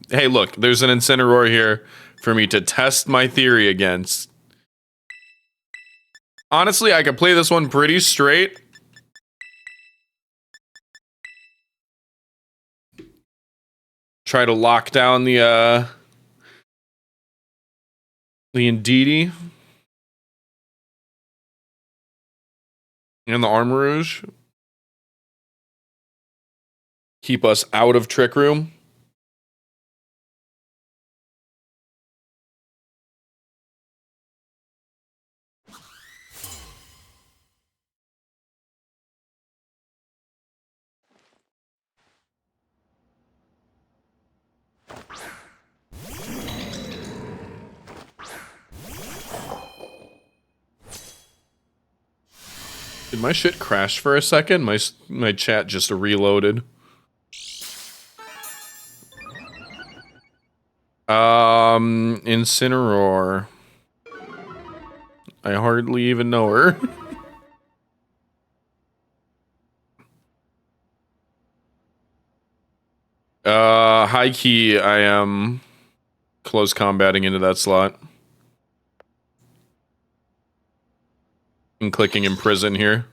hey, look, there's an Incineroar here for me to test my theory against. Honestly, I could play this one pretty straight. Try to lock down the Indeedee. And the Armarouge. Keep us out of Trick Room. Did my shit crash for a second? My chat just reloaded. Incineroar. I hardly even know her. High key, I am close combating into that slot. And clicking imprison here.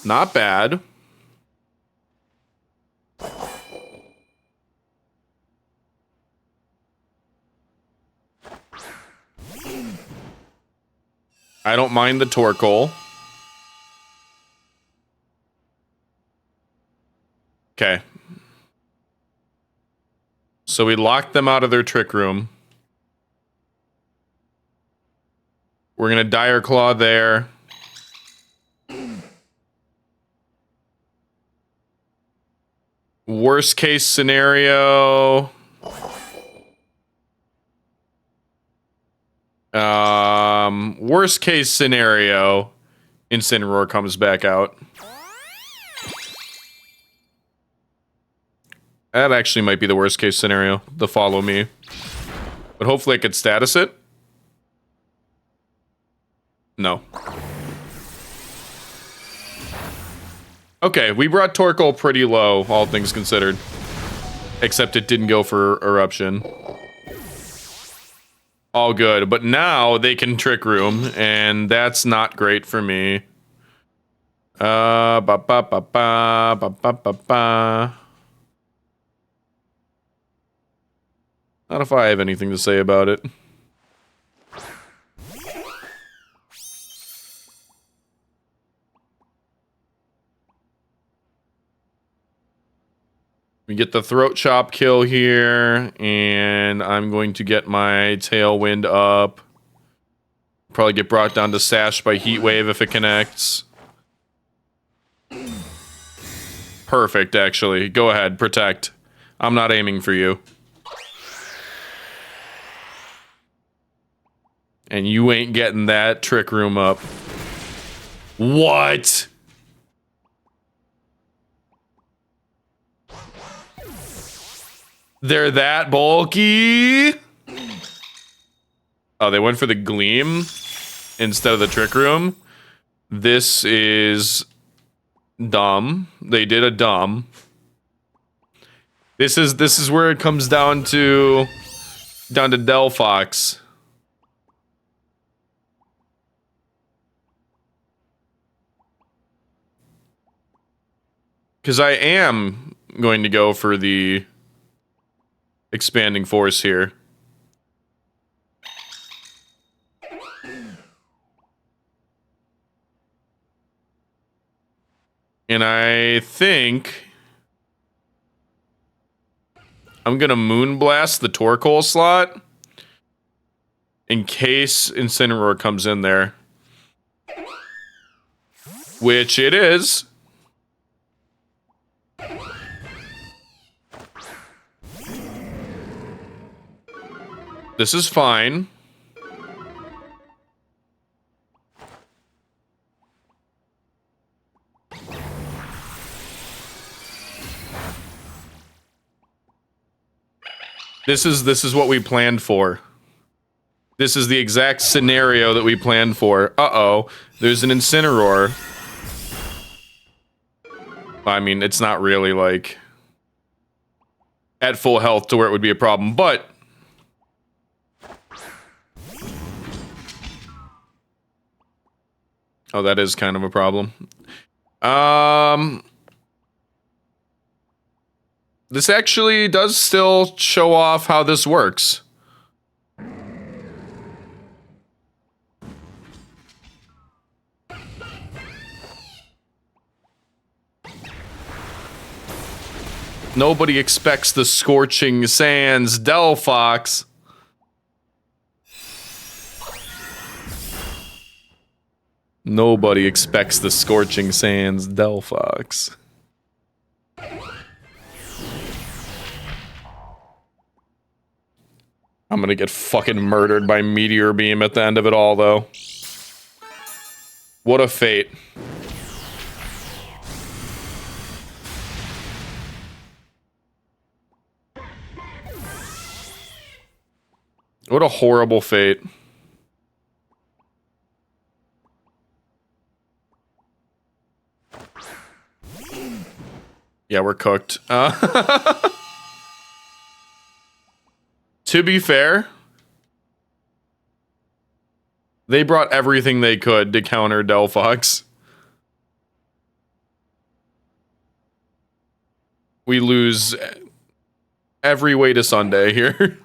Not bad. I don't mind the Torkoal. Okay. So we locked them out of their Trick Room. We're gonna Dire Claw there. Worst case scenario. Worst case scenario, Incineroar comes back out. That actually might be the worst case scenario, the follow me. But hopefully I could status it. No. Okay, we brought Torkoal pretty low, all things considered. Except it didn't go for Eruption. All good, but now they can Trick Room, and that's not great for me. Ba ba ba ba ba ba ba ba. Not if I have anything to say about it. We get the Throat Chop kill here, and I'm going to get my Tailwind up. Probably get brought down to Sash by Heat Wave if it connects. Perfect, actually. Go ahead, protect. I'm not aiming for you. And you ain't getting that Trick Room up. What? They're that bulky? Oh, they went for the Gleam instead of the Trick Room. This is dumb. They did a dumb. This is where it comes down to delphox. Because I am going to go for the expanding force here. And I think I'm gonna Moonblast the Torkoal slot in case Incineroar comes in there. Which it is. This is fine. This is what we planned for. This is the exact scenario that we planned for. Uh-oh. There's an Incineroar. I mean, it's not really, like, at full health to where it would be a problem, but oh, that is kind of a problem. This actually does still show off how this works. Nobody expects the Scorching Sands delphox. Nobody expects the Scorching Sands delphox. I'm gonna get fucking murdered by Meteor Beam at the end of it all, though. What a fate. What a horrible fate. Yeah, we're cooked. To be fair, they brought everything they could to counter delphox. We lose every way to Sunday here.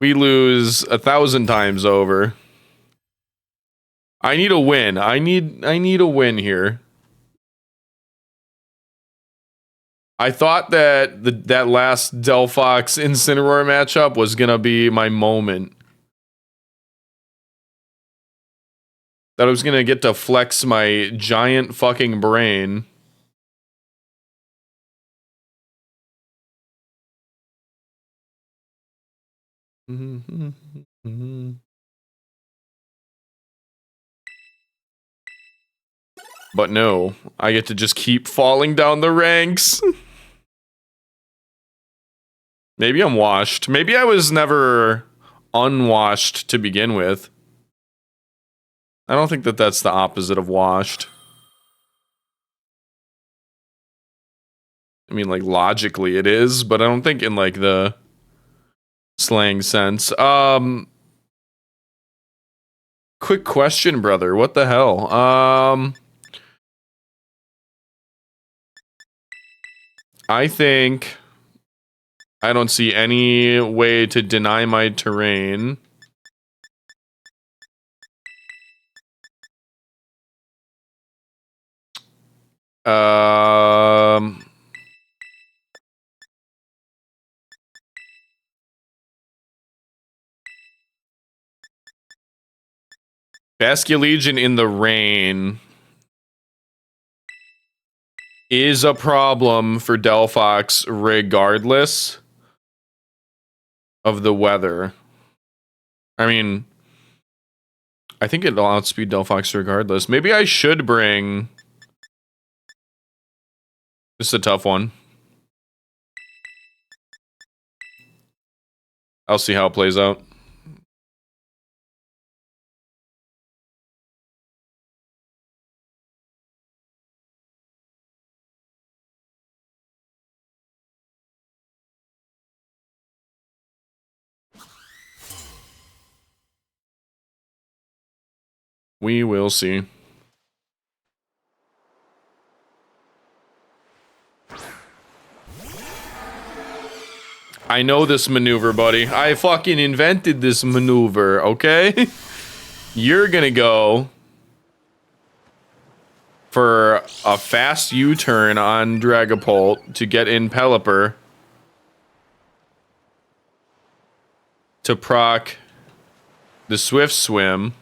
We lose 1,000 times over. I need a win. I need a win here. I thought that that last delphox Incineroar matchup was gonna be my moment. That I was gonna get to flex my giant fucking brain. But no, I get to just keep falling down the ranks. Maybe I'm washed. Maybe I was never unwashed to begin with. I don't think that that's the opposite of washed. I mean, like, logically it is, but I don't think in, like, the slang sense. Quick question, brother. What the hell? I think I don't see any way to deny my terrain. Basculegion in the rain is a problem for delphox regardless of the weather. I mean, I think it'll outspeed delphox regardless. Maybe I should bring... This is a tough one. I'll see how it plays out. We will see. I know this maneuver, buddy. I fucking invented this maneuver, okay? You're gonna go for a fast U-turn on Dragapult to get in Pelipper to proc the Swift Swim.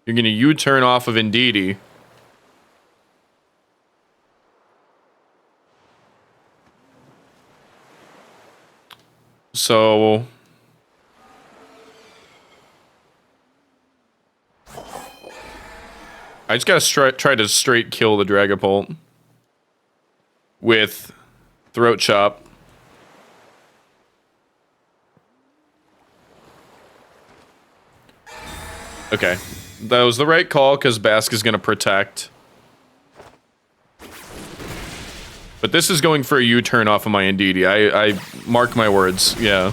You're gonna U-turn off of Indeedee. So... I just gotta try to straight kill the Dragapult with Throat Chop. Okay. That was the right call, because Bask is gonna protect. But this is going for a U-turn off of my Indeedee. I mark my words, yeah.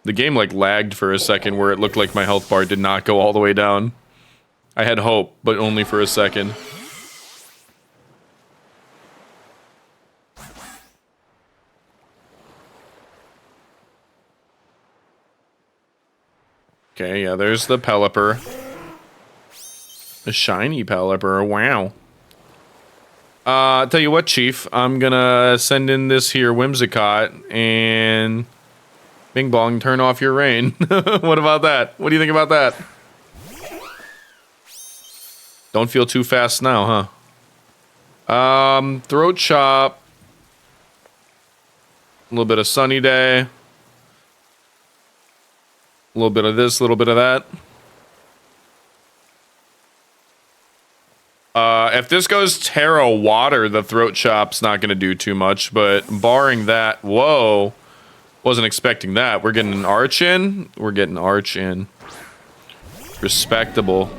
The game, like, lagged for a second where it looked like my health bar did not go all the way down. I had hope, but only for a second. Okay, yeah, there's the Pelipper. A shiny Pelipper, wow. Tell you what, Chief, I'm gonna send in this here Whimsicott, and... Bing bong, turn off your rain. What about that? What do you think about that? Don't feel too fast now, huh? Throat Chop. A little bit of Sunny Day. A little bit of this, a little bit of that. If this goes Terra Water, the Throat Chop's not going to do too much, but barring that, whoa. Wasn't expecting that. We're getting an Arch in. We're getting Arch in. Respectable.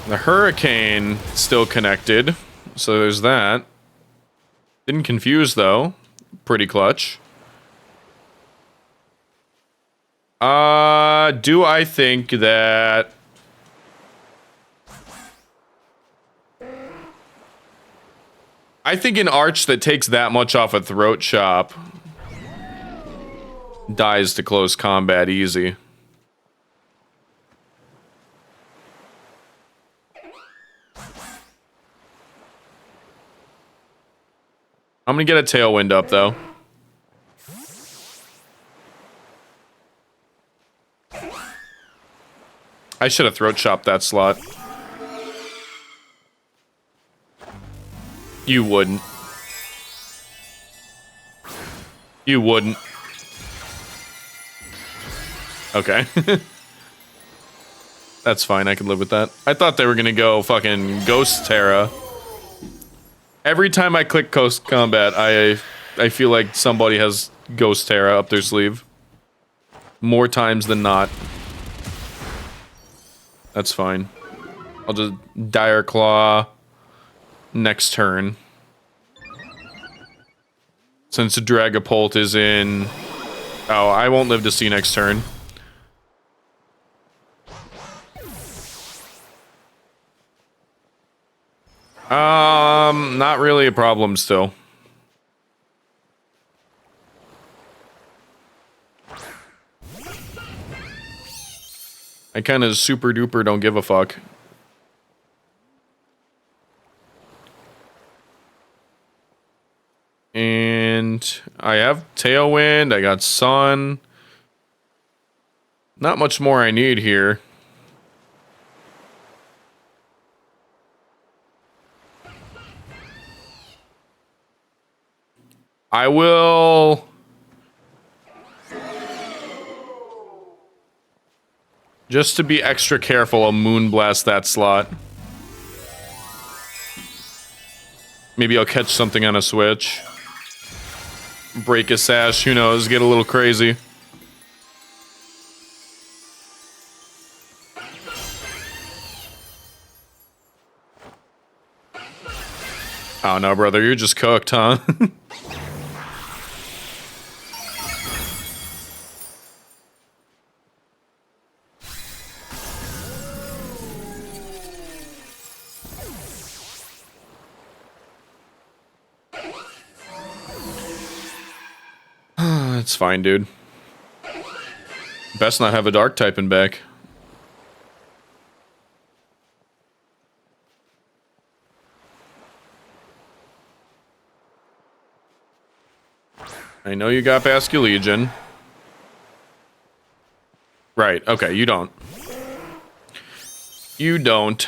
The Hurricane still connected, so there's that. Didn't confuse though. Pretty clutch. Do I think that... I think an Arch that takes that much off a Throat Chop dies to close combat easy. I'm gonna get a Tailwind up though. I should have Throat Chopped that slot. You wouldn't. You wouldn't. Okay. That's fine, I can live with that. I thought they were gonna go fucking Ghost Terra. Every time I click Ghost Combat, I feel like somebody has Ghost Terra up their sleeve. More times than not. That's fine. I'll just Dire Claw next turn. Since the Dragapult is in... Oh, I won't live to see next turn. Not really a problem still. I kind of super duper don't give a fuck. And I have Tailwind, I got Sun. Not much more I need here. I will... Just to be extra careful, I'll Moonblast that slot. Maybe I'll catch something on a switch. Break a sash, who knows, get a little crazy. Oh no, brother, you're just cooked, huh? It's fine, dude. Best not have a dark typing back. I know you got Basculegion. Right, okay, you don't. You don't.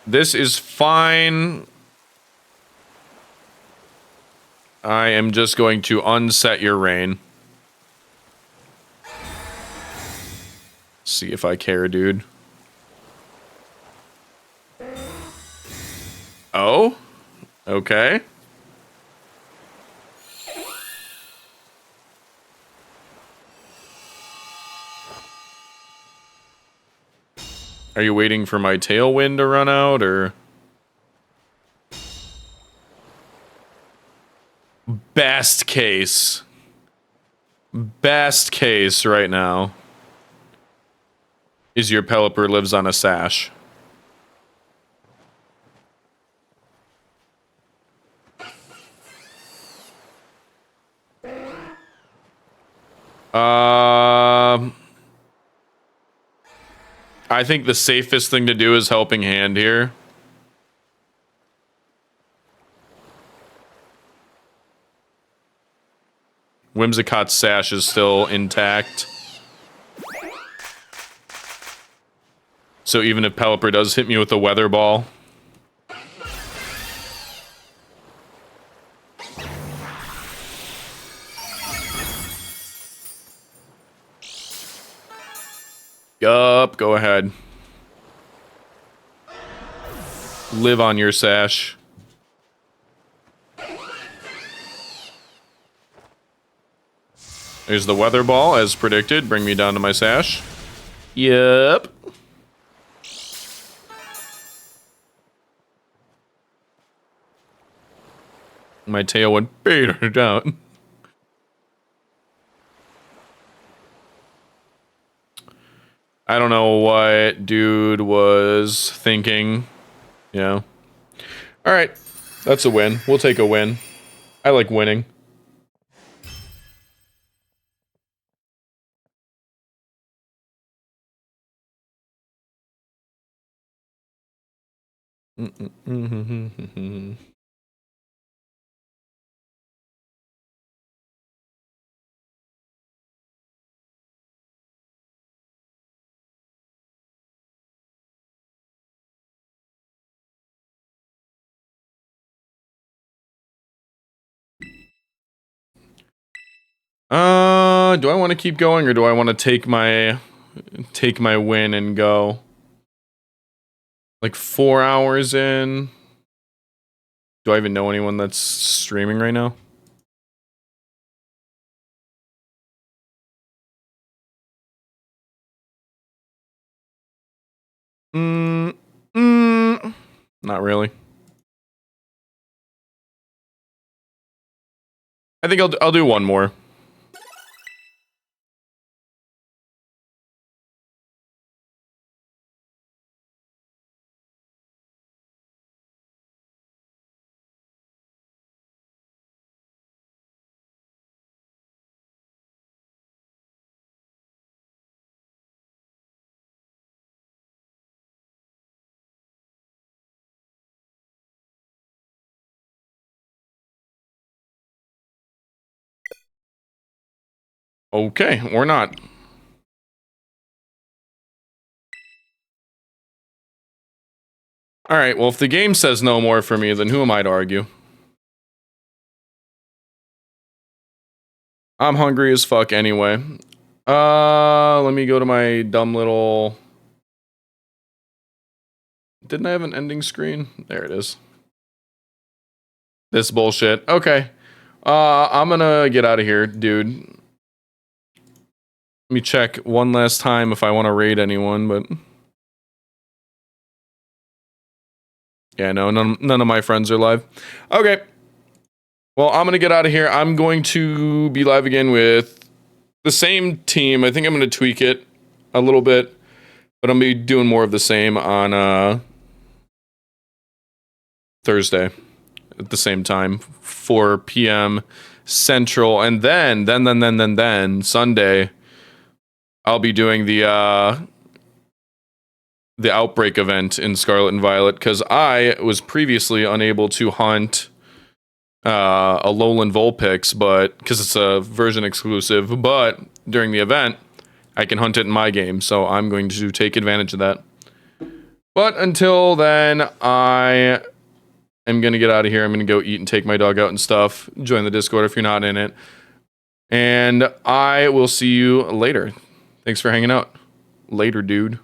This is fine. I am just going to unset your rain. See if I care, dude. Oh? Okay. Are you waiting for my Tailwind to run out, or...? Best case. Best case right now is your Pelipper lives on a sash. I think the safest thing to do is Helping Hand here. Whimsicott's sash is still intact. So even if Pelipper does hit me with a Weather Ball... Yup, go ahead. Live on your sash. There's the Weather Ball, as predicted. Bring me down to my sash. Yep. My tail would bait her down. I don't know what dude was thinking. Yeah. Alright. That's a win. We'll take a win. I like winning. Do I want to keep going, or do I want to take my win and go? like 4 hours in. Do I even know anyone that's streaming right now? Not really. I think I'll do one more. Okay, or not. Alright, well, if the game says no more for me, then who am I to argue? I'm hungry as fuck anyway. Let me go to my dumb little... Didn't I have an ending screen? There it is. This bullshit. Okay. I'm gonna get out of here, dude. Let me check one last time if I want to raid anyone, but... Yeah, no, none of my friends are live. Okay. Well, I'm going to get out of here. I'm going to be live again with the same team. I think I'm going to tweak it a little bit, but I'm going to be doing more of the same on Thursday at the same time, 4 p.m. Central. And then Sunday, I'll be doing the Outbreak event in Scarlet and Violet, because I was previously unable to hunt a Lowland Vulpix, but because it's a version exclusive, but during the event I can hunt it in my game, so I'm going to take advantage of that. But until then, I am going to get out of here. I'm going to go eat and take my dog out and stuff. Join the Discord if you're not in it, and I will see you later. Thanks for hanging out. Later, dude.